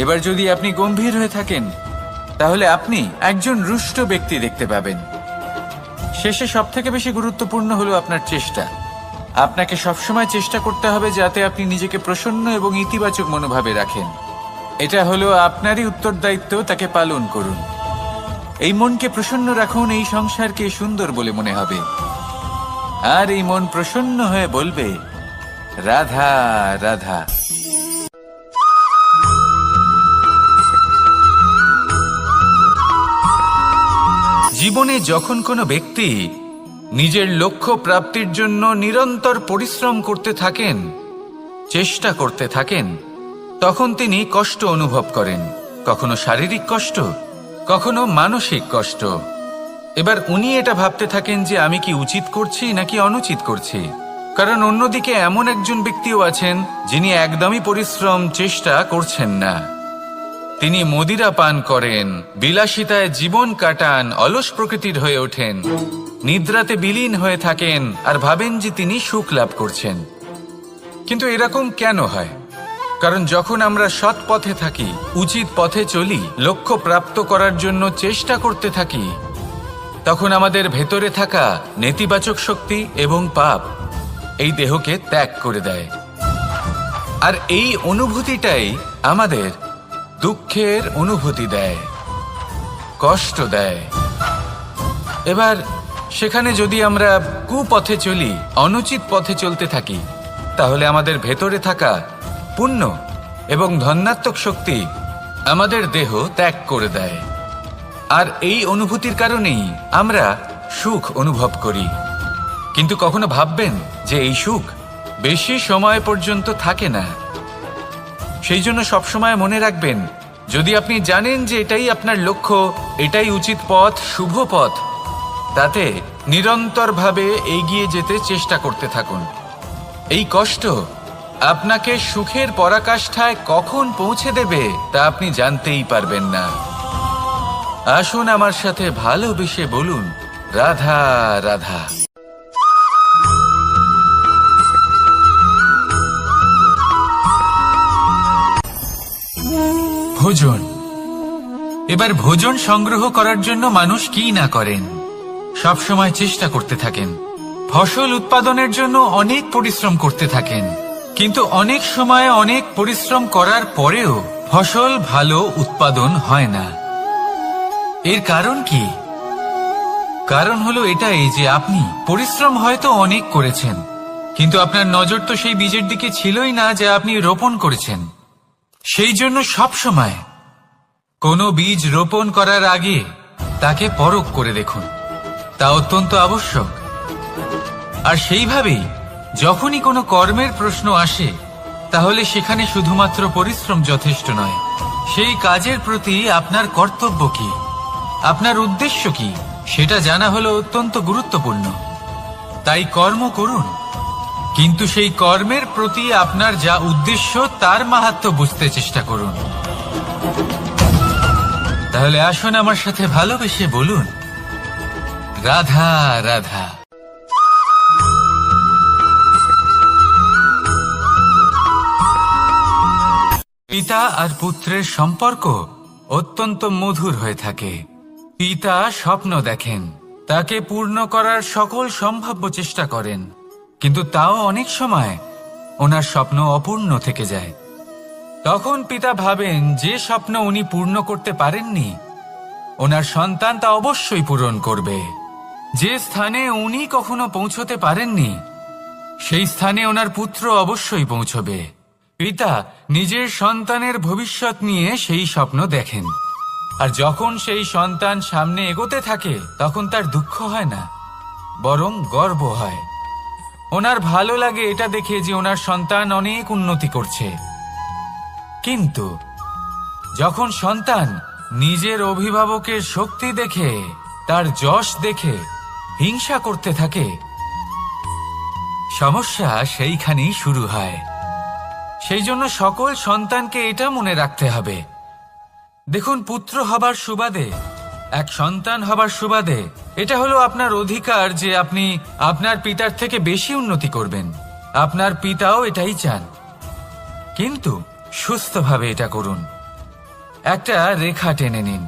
এবার যদি আপনি গম্ভীর হয়ে থাকেন, তাহলে আপনি একজন রুষ্ট ব্যক্তি দেখতে পাবেন। শেষে সবথেকে বেশি গুরুত্বপূর্ণ হলো আপনার চেষ্টা। আপনাকে সবসময় চেষ্টা করতে হবে যাতে আপনি নিজেকে প্রসন্ন এবং ইতিবাচক মনোভাবে রাখেন। এটা হলো আপনারই উত্তরদায়িত্ব, তাকে পালন করুন। এই মনকে প্রসন্ন রাখুন, এই সংসারকে সুন্দর বলে মনে হবে, আর এই মন প্রসন্ন হয়ে বলবে রাধা রাধা। জীবনে যখন কোনো ব্যক্তি নিজের লক্ষ্য প্রাপ্তির জন্য নিরন্তর পরিশ্রম করতে থাকেন, চেষ্টা করতে থাকেন, তখন তিনি কষ্ট অনুভব করেন, কখনো শারীরিক কষ্ট, কখনো মানসিক কষ্ট। এবার উনি এটা ভাবতে থাকেন যে আমি কি উচিত করছি নাকি অনুচিত করছি। কারণ অন্যদিকে এমন একজন ব্যক্তিও আছেন যিনি একদমই পরিশ্রম চেষ্টা করছেন না। তিনি মদিরা পান করেন, বিলাসিতায় জীবন কাটান, অলস প্রকৃতির হয়ে ওঠেন, নিদ্রাতে বিলীন হয়ে থাকেন আর ভাবেন যে তিনি সুখ লাভ করছেন। কিন্তু এরকম কেন হয়? কারণ যখন আমরা সৎ পথে থাকি, উচিত পথে চলি, লক্ষ্য প্রাপ্ত করার জন্য চেষ্টা করতে থাকি, তখন আমাদের ভেতরে থাকা নেতিবাচক শক্তি এবং পাপ এই দেহকে ত্যাগ করে দেয়। আর এই অনুভূতিটাই আমাদের দুঃখের অনুভূতি দেয়, কষ্ট দেয়। এবার সেখানে যদি আমরা কুপথে চলি, অনুচিত পথে চলতে থাকি, তাহলে আমাদের ভেতরে থাকা পুণ্য এবং ধনাত্মক শক্তি আমাদের দেহ ত্যাগ করে দেয়। আর এই অনুভূতির কারণেই আমরা সুখ অনুভব করি। কিন্তু কখনো ভাববেন যে এই সুখ বেশি সময় পর্যন্ত থাকে না। সেই জন্য সবসময় মনে রাখবেন, যদি আপনি জানেন যে এটাই আপনার লক্ষ্য, এটাই উচিত পথ, শুভ পথ, তাতে নিরন্তরভাবে এগিয়ে যেতে চেষ্টা করতে থাকুন। এই কষ্ট আপনাকে সুখের পরাকাষ্ঠায় কখন পৌঁছে দেবে তা আপনি জানতেই পারবেন না। আসুন আমার সাথে ভালোবেসে বলুন রাধা রাধা। ভোজন। এবার ভোজন সংগ্রহ করার জন্য মানুষ কি না করেন, সব সময় চেষ্টা করতে থাকেন। ফসল উৎপাদনের জন্য অনেক পরিশ্রম করতে থাকেন, কিন্তু অনেক সময় অনেক পরিশ্রম করার পরেও ফসল ভালো উৎপাদন হয় না। এর কারণ কি? কারণ হলো এটাই যে আপনি পরিশ্রম হয়তো অনেক করেছেন, কিন্তু আপনার নজর তো সেই বীজের দিকে ছিলই না যা আপনি রোপণ করেছেন। সেই জন্য সব সময় কোনো বীজ রোপণ করার আগে তাকে পরখ করে দেখুন, তা অত্যন্ত আবশ্যক। আর সেইভাবেই যখনই কোনো কর্মের প্রশ্ন আসে, তাহলে সেখানে শুধুমাত্র পরিশ্রম যথেষ্ট নয়। সেই কাজের প্রতি আপনার কর্তব্য কি, আপনার উদ্দেশ্য কি, সেটা জানা হলো অত্যন্ত গুরুত্বপূর্ণ। তাই কর্ম করুন, কিন্তু সেই কর্মের প্রতি আপনার যা উদ্দেশ্য তার মাহাত্ম্য বুঝতে চেষ্টা করুন। তাহলে আসুন আমার সাথে ভালোবেসে বলুন রাধা রাধা। পিতা আর পুত্রের সম্পর্ক অত্যন্ত মধুর হয়ে থাকে। পিতা স্বপ্ন দেখেন, তাকে পূর্ণ করার সকল সম্ভাব্য চেষ্টা করেন, কিন্তু তাও অনেক সময় ওনার স্বপ্ন অপূর্ণ থেকে যায়। তখন পিতা ভাবেন যে স্বপ্ন উনি পূর্ণ করতে পারেননি, ওনার সন্তান তা অবশ্যই পূরণ করবে। যে স্থানে উনি কখনো পৌঁছতে পারেননি, সেই স্থানে ওনার পুত্র অবশ্যই পৌঁছবে। পিতা নিজের সন্তানের ভবিষ্যৎ নিয়ে সেই স্বপ্ন দেখেন, আর যখন সেই সন্তান সামনে এগোতে থাকে তখন তার দুঃখ হয় না, বরং গর্ব হয়। ওনার ভালো লাগে এটা দেখে যে ওনার সন্তান অনেক উন্নতি করছে। কিন্তু যখন সন্তান নিজের অভিভাবকের শক্তি দেখে, তার যশ দেখে হিংসা করতে থাকে, সমস্যা সেইখানেই শুরু হয়। সেই জন্য সকল সন্তানকে এটা মনে রাখতে হবে, দেখুন, পুত্র হবার সুবাদে, এক সন্তান হবার সুবাদে এটা হলো আপনার অধিকার যে আপনি আপনার পিতার থেকে বেশি উন্নতি করবেন। আপনার পিতাও এটাই চান, কিন্তু সুস্থভাবে এটা করুন। একটা রেখা টেনে নিন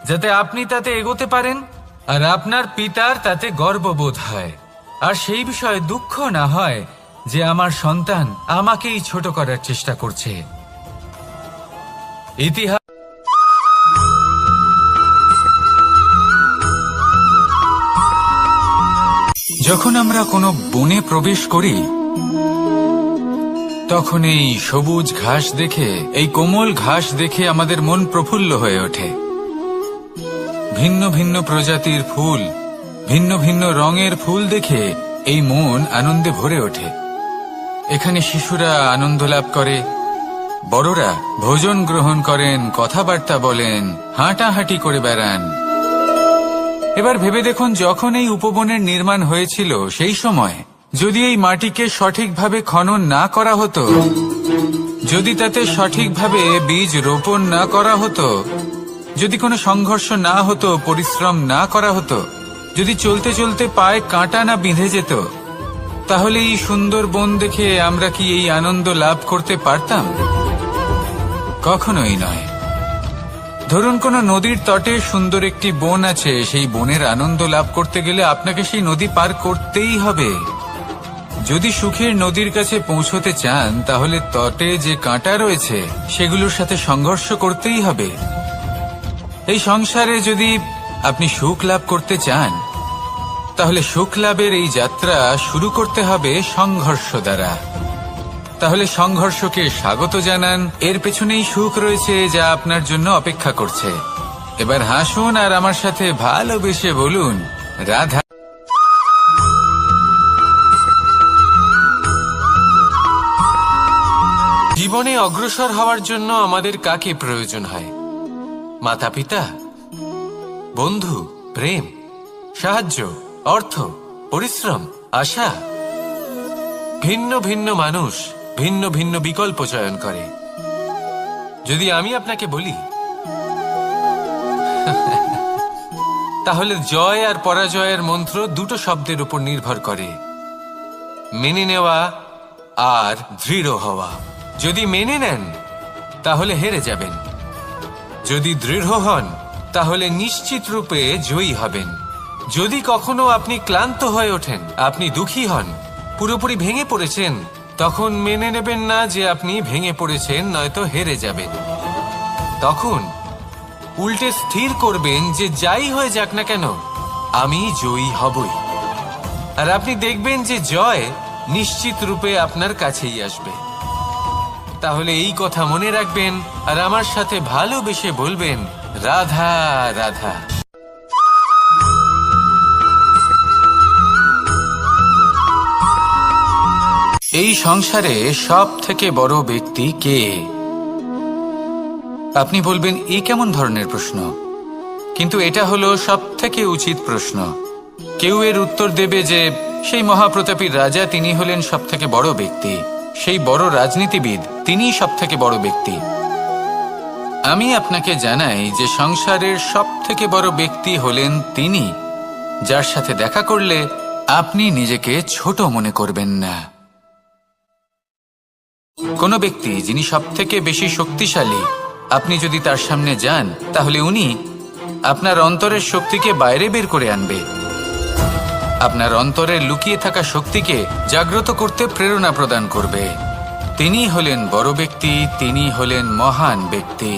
যাতে আপনি তাতে এগোতে পারেন আর আপনার পিতার তাতে গর্ববোধ হয়, আর সেই বিষয়ে দুঃখ না হয় যে আমার সন্তান আমাকেই ছোট করার চেষ্টা করছে। ইতিহাস যখন আমরা কোনো বনে প্রবেশ করি, তখন এই সবুজ ঘাস দেখে, এই কোমল ঘাস দেখে আমাদের মন প্রফুল্ল হয়ে ওঠে। ভিন্ন ভিন্ন প্রজাতির ফুল, ভিন্ন ভিন্ন রঙের ফুল দেখে এই মন আনন্দে ভরে ওঠে। এখানে শিশুরা আনন্দ লাভ করে, বড়রা ভোজন গ্রহণ করেন, কথাবার্তা বলেন, হাঁটাহাঁটি করে বেড়ান। এবার ভেবে দেখুন, যখন এই উপবনের নির্মাণ হয়েছিল সেই সময় যদি এই মাটিকে সঠিকভাবে খনন না করা হতো, যদি তাতে সঠিকভাবে বীজ রোপণ না করা হতো, যদি কোনো সংঘর্ষ না হতো, পরিশ্রম না করা হতো, যদি চলতে চলতে পায়ে কাঁটা না বিঁধে যেত, তাহলে এই সুন্দর বন দেখে আমরা কি এই আনন্দ লাভ করতে পারতাম? কখনোই নয়। ধরুন কোনো নদীর তটে সুন্দর একটি বন আছে, সেই বনের আনন্দ লাভ করতে গেলে আপনাকে সেই নদী পার করতেই হবে। যদি সুখের নদীর কাছে পৌঁছতে চান, তাহলে তটে যে কাঁটা রয়েছে সেগুলোর সাথে সংঘর্ষ করতেই হবে। এই সংসারে যদি আপনি সুখ লাভ করতে চান, তাহলে সুখ লাভের এই যাত্রা শুরু করতে হবে সংঘর্ষ দ্বারা। তাহলে সংঘর্ষকে স্বাগত জানান, এর পেছনেই সুখ রয়েছে যা আপনার জন্য অপেক্ষা করছে। এবার হাসুন আর আমার সাথে ভালোবেসে বলুন, রাধা। জীবনে অগ্রসর হওয়ার জন্য আমাদের কাকে প্রয়োজন হয়? মাতা পিতা, বন্ধু, প্রেম, সাহায্য, অর্থ, পরিশ্রম, আশা। ভিন্ন ভিন্ন মানুষ ভিন্ন ভিন্ন বিকল্প চয়ন করে। যদি আমি আপনাকে বলি, তাহলে জয় আর পরাজয়ের মন্ত্র দুটো শব্দের উপর নির্ভর করে, মেনে নেওয়া আর দৃঢ় হওয়া। যদি মেনে নেন তাহলে হেরে যাবেন, যদি দৃঢ় হন তাহলে নিশ্চিত রূপে জয়ী হবেন। যদি কখনো আপনি ক্লান্ত হয়ে ওঠেন, আপনি দুঃখী হন, পুরোপুরি ভেঙে পড়েছেন, তখন মেনে নেবেন না যে আপনি ভেঙে পড়েছেন, নয়তো হেরে যাবেন। তখন উল্টে স্থির করবেন যে যাই হয়ে যাক না কেন, আমি জয়ী হবই। আর আপনি দেখবেন যে জয় নিশ্চিত রূপে আপনার কাছেই আসবে। তাহলে এই কথা মনে রাখবেন আর আমার সাথে ভালোবেসে বলবেন, রাধা রাধা। এই সংসারে সব থেকে বড় ব্যক্তি কে? আপনি বলবেন, এ কেমন ধরনের প্রশ্ন? কিন্তু এটা হলো সব থেকে উচিত প্রশ্ন। কেউ এর উত্তর দেবে যে সেই মহাপ্রতাপী রাজা, তিনি হলেন সব থেকে বড় ব্যক্তি, সেই বড় রাজনীতিবিদ, তিনিই সব থেকে বড় ব্যক্তি। আমি আপনাকে জানাই যে সংসারের সব থেকে বড় ব্যক্তি হলেন তিনি, যার সাথে দেখা করলে আপনি নিজেকে ছোট মনে করবেন না। কোনো ব্যক্তি যিনি সব থেকে বেশি শক্তিশালী আপনি যদি তার সামনে যান তাহলে উনি আপনার অন্তরের শক্তিকে বাইরে বের করে আনবে, আপনার অন্তরের লুকিয়ে থাকা শক্তিকে জাগ্রত করতে প্রেরণা প্রদান করবে। তিনি হলেন বড় ব্যক্তি, তিনি হলেন মহান ব্যক্তি।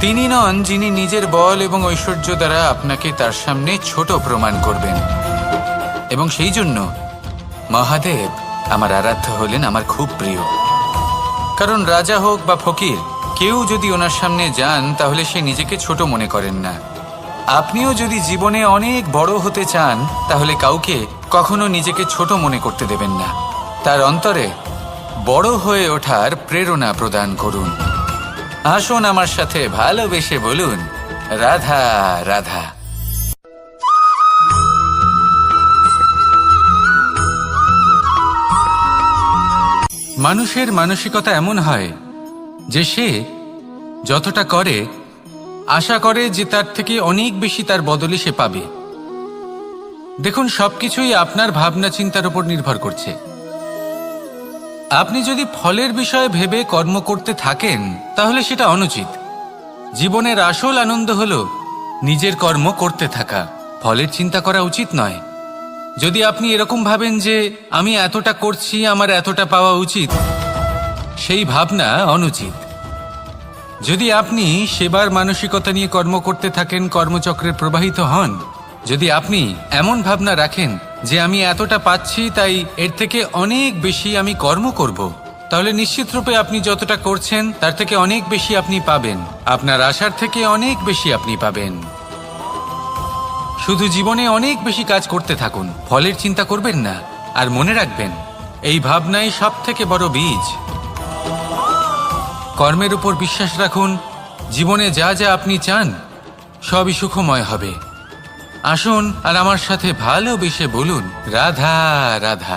তিনি নন যিনি নিজের বল এবং ঐশ্বর্য দ্বারা আপনাকে তার সামনে ছোট প্রমাণ করবেন। এবং সেই জন্য মহাদেব আমার আরাধ্য হলেন আমার খুব প্রিয়। কারণ রাজা হোক বা ফকির, কেউ যদি ওনার সামনে যান তাহলে সে নিজেকে ছোট মনে করেন না। আপনিও যদি জীবনে অনেক বড় হতে চান তাহলে কাউকে কখনো নিজেকে ছোট মনে করতে দেবেন না। তার অন্তরে বড় হয়ে ওঠার প্রেরণা প্রদান করুন। আসুন আমার সাথে ভালোবেসে বলুন, রাধা রাধা। মানুষের মানসিকতা এমন হয় যে সে যতটা করে আশা করে যে তার থেকে অনেক বেশি তার বদলে সে পাবে। দেখুন, সবকিছুই আপনার ভাবনা চিন্তার উপর নির্ভর করছে। আপনি যদি ফলের বিষয়ে ভেবে কর্ম করতে থাকেন তাহলে সেটা অনুচিত। জীবনের আসল আনন্দ হলো নিজের কর্ম করতে থাকা, ফলের চিন্তা করা উচিত নয়। যদি আপনি এরকম ভাবেন যে আমি এতটা করছি, আমার এতটা পাওয়া উচিত, সেই ভাবনা অনুচিত। যদি আপনি সেবার মানসিকতা নিয়ে কর্ম করতে থাকেন, কর্মচক্রে প্রবাহিত হন, যদি আপনি এমন ভাবনা রাখেন যে আমি এতটা পাচ্ছি তাই এর থেকে অনেক বেশি আমি কর্ম করব, তাহলে নিশ্চিতরূপে আপনি যতটা করছেন তার থেকে অনেক বেশি আপনি পাবেন। আপনার আশার থেকে অনেক বেশি আপনি পাবেন। শুধু জীবনে অনেক বেশি কাজ করতে থাকুন, ফলের চিন্তা করবেন না। আর মনে রাখবেন, এই ভাবনাই সব থেকে বড় বীজ। কর্মের উপর বিশ্বাস রাখুন। জীবনে যা যা আপনি চান সবই সুখময় হবে। আসুন আর আমার সাথে ভালোবেসে বলুন, রাধা রাধা।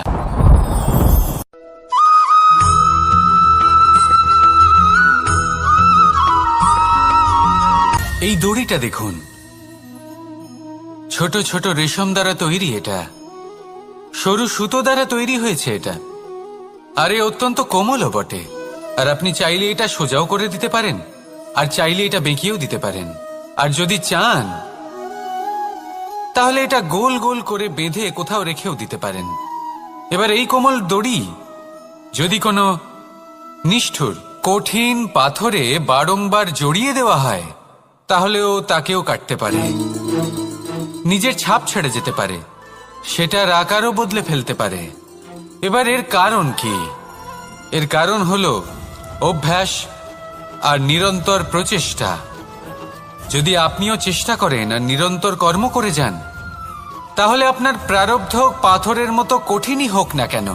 এই দড়িটা দেখুন, ছোট ছোট রেশম দ্বারা তৈরি। এটা সরু সুতো দ্বারা তৈরি হয়েছে এটা, আর এ অত্যন্ত কোমলও বটে। আর আপনি চাইলে এটা সোজাও করে দিতে পারেন, আর চাইলে এটা বেঁকিয়েও দিতে পারেন। আর যদি চান তাহলে এটা গোল গোল করে বেঁধে কোথাও রেখেও দিতে পারেন। এবার এই কোমল দড়ি যদি কোনো নিষ্ঠুর কঠিন পাথরে বারংবার জড়িয়ে দেওয়া হয় তাহলেও তাকেও কাটতে পারে, নিজের ছাপ ছেড়ে যেতে পারে, সেটার আকারও বদলে ফেলতে পারে। এবার এর কারণ কি? এর কারণ হলো অভ্যাস আর নিরন্তর প্রচেষ্টা। যদি আপনিও চেষ্টা করেন আর নিরন্তর কর্ম করে যান, তাহলে আপনার প্রারব্ধ পাথরের মতো কঠিনই হোক না কেন,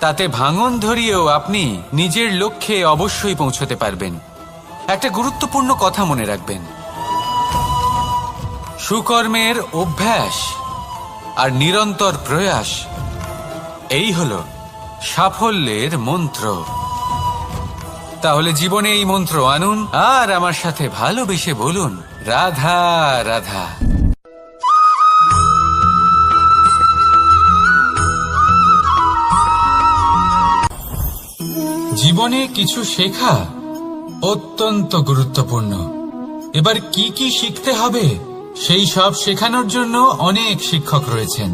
তাতে ভাঙন ধরিয়েও আপনি নিজের লক্ষ্যে অবশ্যই পৌঁছতে পারবেন। একটা গুরুত্বপূর্ণ কথা মনে রাখবেন, সুকর্মের অভ্যাস আর নিরন্তর প্রয়াস, এই হলো সাফল্যের মন্ত্র। তাহলে জীবনে এই মন্ত্র আনুন আর আমার সাথে ভালোবেসে বলুন, রাধা রাধা। জীবনে কিছু শেখা অত্যন্ত গুরুত্বপূর্ণ। এবার কি কি শিখতে হবে সেই সব শেখানোর জন্য অনেক শিক্ষক রয়েছেন,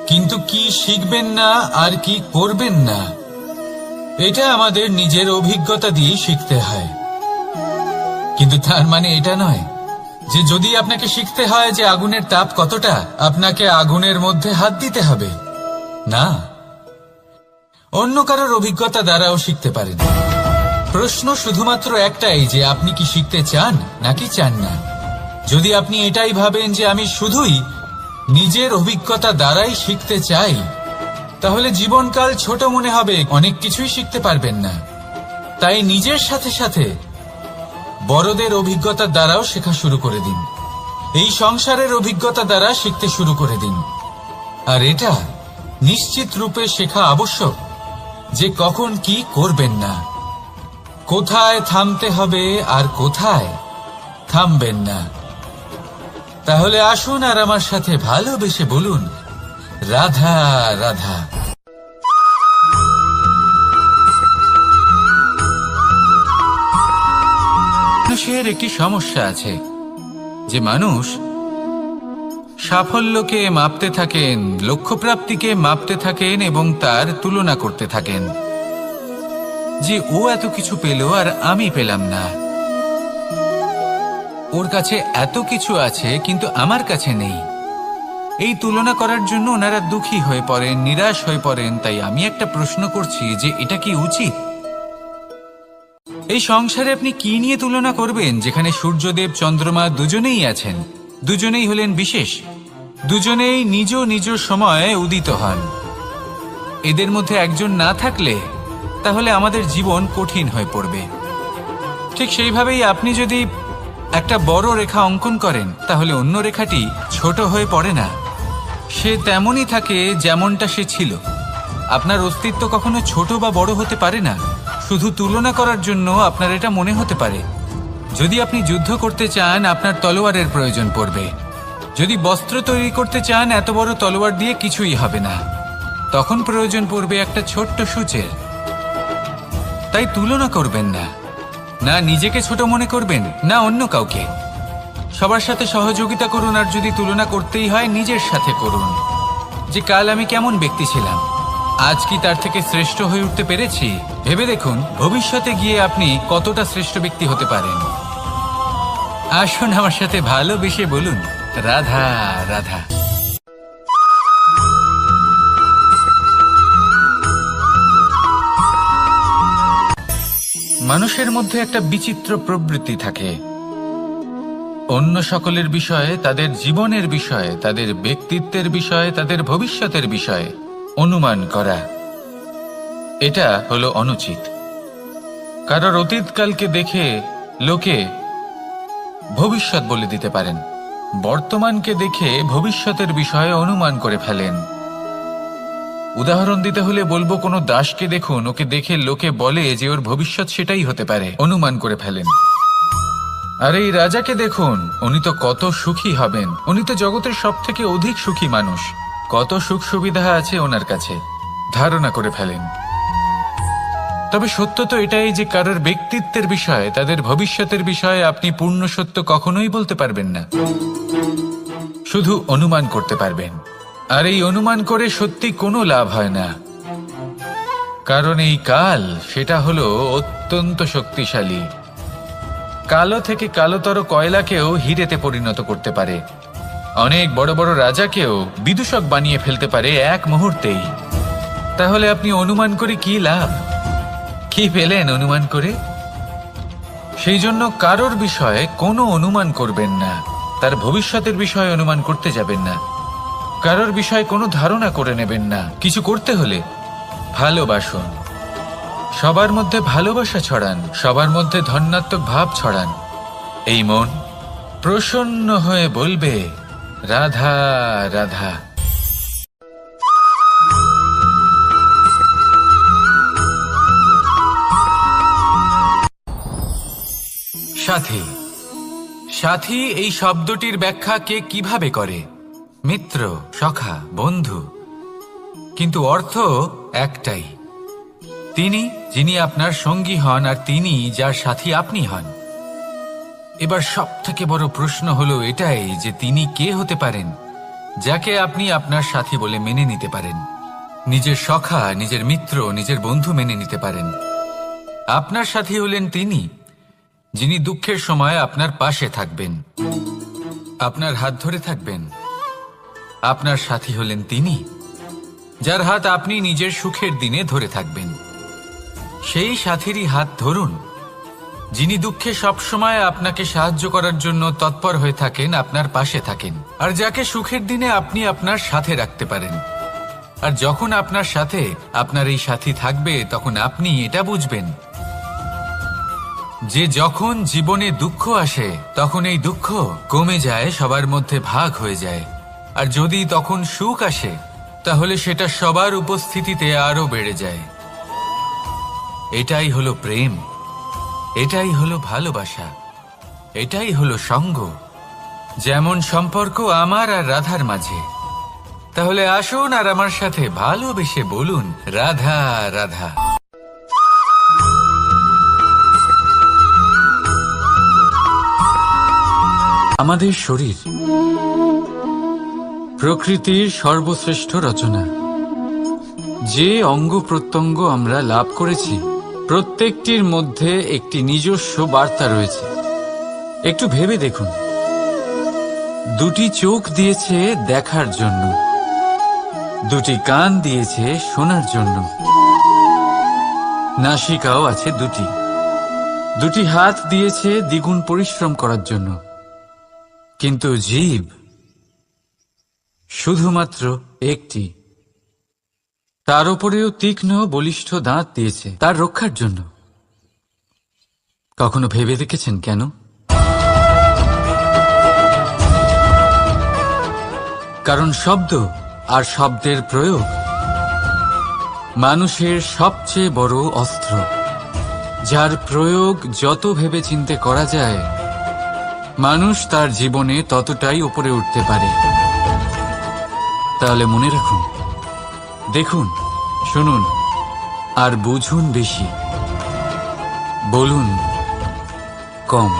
কিন্তু কি শিখবেন না আর কি করবেন না এটা আমাদের নিজের অভিজ্ঞতা দিয়ে শিখতে হয়। কিন্তু তার মানে এটা নয় যে যদি আপনাকে শিখতে হয় যে আগুনের তাপ কতটা, আপনাকে আগুনের মধ্যে হাত দিতে হবে। না, অন্য কারোর অভিজ্ঞতা দ্বারাও শিখতে পারেন। প্রশ্ন শুধুমাত্র একটাই যে আপনি কি শিখতে চান নাকি চান না। যদি আপনি এটাই ভাবেন যে আমি শুধুই নিজের অভিজ্ঞতা দ্বারাই শিখতে চাই, তাহলে জীবনকাল ছোট মনে হবে, অনেক কিছুই শিখতে পারবেন না। তাই নিজের সাথে সাথে বড়দের অভিজ্ঞতা দ্বারাও শেখা শুরু করে দিন। এই সংসারের অভিজ্ঞতা দ্বারা শিখতে শুরু করে দিন। আর এটা নিশ্চিত রূপে শেখা আবশ্যক যে কখন কি করবেন না, কোথায় থামতে হবে আর কোথায় থামবেন না। তাহলে আসুন আর আমার সাথে ভালোবেসে বলুন, রাধা রাধা। মানুষের একটি সমস্যা আছে যে মানুষ সাফল্যকে মাপতে থাকেন, লক্ষ্যপ্রাপ্তিকে মাপতে থাকেন এবং তার তুলনা করতে থাকেন যে ও এত কিছু পেল আর আমি পেলাম না, ওর কাছে এত কিছু আছে কিন্তু আমার কাছে নেই। এই তুলনা করার জন্য ওনারা দুঃখী হয়ে পড়েন, নিরাশ হয়ে পড়েন। তাই আমি একটা প্রশ্ন করছি যে এটা কি উচিত? এই সংসারে আপনি কি নিয়ে তুলনা করবেন যেখানে সূর্যদেব চন্দ্রমা দুজনেই আছেন, দুজনেই হলেন বিশেষ, দুজনেই নিজ নিজ সময়ে উদিত হন। এদের মধ্যে একজন না থাকলে তাহলে আমাদের জীবন কঠিন হয়ে পড়বে। ঠিক সেইভাবেই আপনি যদি একটা বড় রেখা অঙ্কন করেন তাহলে অন্য রেখাটি ছোট হয়ে পড়ে না, সে তেমনই থাকে যেমনটা সে ছিল। আপনার অস্তিত্ব কখনো ছোট বা বড় হতে পারে না, শুধু তুলনা করার জন্য আপনার এটা মনে হতে পারে। যদি আপনি যুদ্ধ করতে চান আপনার তলোয়ারের প্রয়োজন পড়বে, যদি বস্ত্র তৈরি করতে চান এত বড় তলোয়ার দিয়ে কিছুই হবে না, তখন প্রয়োজন পড়বে একটা ছোট্ট সূচের। তাই তুলনা করবেন না, না নিজেকে ছোট মনে করবেন না অন্য কাউকে। সবার সাথে সহযোগিতা করুন, আর যদি তুলনা করতেই হয় নিজের সাথে করুন যে কাল আমি কেমন ব্যক্তি ছিলাম, আজ কি তার থেকে শ্রেষ্ঠ হয়ে উঠতে পেরেছি। ভেবে দেখুন ভবিষ্যতে গিয়ে আপনি কতটা শ্রেষ্ঠ ব্যক্তি হতে পারেন। আসুন আমার সাথে ভালোবেসে বলুন রাধা রাধা। মানুষের মধ্যে একটা বিচিত্র প্রবৃত্তি থাকে, অন্য সকলের বিষয়ে, তাদের জীবনের বিষয়ে, তাদের ব্যক্তিত্বের বিষয়ে, তাদের ভবিষ্যতের বিষয়ে অনুমান করা। এটা হলো অনুচিত। কারোর অতীতকালকে দেখে লোকে ভবিষ্যৎ বলে দিতে পারেন, বর্তমানকে দেখে ভবিষ্যতের বিষয়ে অনুমান করে ফেলেন। উদাহরণ দিতে হলে বলবো কোনো দাসকে দেখুন, ওকে দেখে লোকে বলে যে ওর ভবিষ্যৎ সেটাই হতে পারে, অনুমান করে ফেলেন। আর এই রাজাকে দেখুন, উনি তো কত সুখী হবেন, উনি তো জগতের সব থেকে অধিক সুখী মানুষ, কত সুখ সুবিধা আছে ওনার কাছে, ধারণা করে ফেলেন। তবে সত্য তো এটাই যে কারোর ব্যক্তিত্বের বিষয়ে, তাদের ভবিষ্যতের বিষয়ে আপনি পূর্ণ সত্য কখনোই বলতে পারবেন না, শুধু অনুমান করতে পারবেন। আর এই অনুমান করে সত্যি কোনো লাভ হয় না, কারণ এই কাল সেটা হলো অত্যন্ত শক্তিশালী। কালো থেকে কালোতর কয়লাকেও হিরেতে পরিণত করতে পারে, অনেক বড় বড় রাজাকেও বিদূষক বানিয়ে ফেলতে পারে এক মুহূর্তেই। তাহলে আপনি অনুমান করে কি লাভ? কি পেলেন অনুমান করে? সেই জন্য কারোর বিষয়ে কোনো অনুমান করবেন না, তার ভবিষ্যতের বিষয়ে অনুমান করতে যাবেন না, কারোর বিষয়ে কোনো ধারণা করে নেবেন না। কিছু করতে হলে ভালোবাসুন, সবার মধ্যে ভালোবাসা ছড়ান, সবার মধ্যে ধন্যাত্মক ভাব ছড়ান। এই মন প্রসন্ন হয়ে বলবে রাধা রাধা। সাথী, সাথী এই শব্দটির ব্যাখ্যা কে কিভাবে করে? মিত্র, সখা, বন্ধু, কিন্তু অর্থ একটাই, তিনি যিনি আপনার সঙ্গী হন আর তিনি যার সাথী আপনি হন। এবার সব থেকে বড় প্রশ্ন হলো এটাই যে তিনি কে হতে পারেন যাকে আপনি আপনার সাথী বলে মেনে নিতে পারেন, নিজের সখা, নিজের মিত্র, নিজের বন্ধু মেনে নিতে পারেন। আপনার সাথী হলেন তিনি যিনি দুঃখের সময় আপনার পাশে থাকবেন, আপনার হাত ধরে থাকবেন। আপনার সাথী হলেন তিনি যার হাত আপনি নিজের সুখের দিনে ধরে থাকবেন। সেই সাথীরই হাত ধরুন যিনি দুঃখে সবসময় আপনাকে সাহায্য করার জন্য তৎপর হয়ে থাকেন, আপনার পাশে থাকেন, আর যাকে সুখের দিনে আপনি আপনার সাথে রাখতে পারেন। আর যখন আপনার সাথে আপনার এই সাথী থাকবে তখন আপনি এটা বুঝবেন যে যখন জীবনে দুঃখ আসে তখন এই দুঃখ কমে যায়, সবার মধ্যে ভাগ হয়ে যায়। আর যদি তখন সুখ আসে তাহলে সেটা সবার উপস্থিতিতে আরো বেড়ে যায়। এটাই হলো প্রেম, এটাই হলো ভালোবাসা, এটাই হলো সঙ্গ, যেমন সম্পর্ক আমার আর রাধার মাঝে। তাহলে আসুন আর আমার সাথে ভালোবেসে বলুন রাধা রাধা। আমাদের শরীর প্রকৃতির সর্বশ্রেষ্ঠ রচনা। যে অঙ্গ প্রত্যঙ্গ আমরা লাভ করেছি প্রত্যেকটির মধ্যে একটি নিজস্ব বার্তা রয়েছে। একটু ভেবে দেখুন, দুটি চোখ দিয়েছে দেখার জন্য, দুটি কান দিয়েছে শোনার জন্য, নাসিকাও আছে দুটি, দুটি হাত দিয়েছে দ্বিগুণ পরিশ্রম করার জন্য, কিন্তু জীব শুধুমাত্র একটি। তার উপরেও তীক্ষ্ণ বলিষ্ঠ দাঁত দিয়েছে তার রক্ষার জন্য। কখনো ভেবে দেখেছেন কেন? কারণ শব্দ আর শব্দের প্রয়োগ মানুষের সবচেয়ে বড় অস্ত্র, যার প্রয়োগ যত ভেবেচিন্তে করা যায় মানুষ তার জীবনে ততটাই উপরে উঠতে পারে। তাহলে মনে রাখুন, দেখুন, শুনুন আর বুঝুন বেশি, বলুন কম।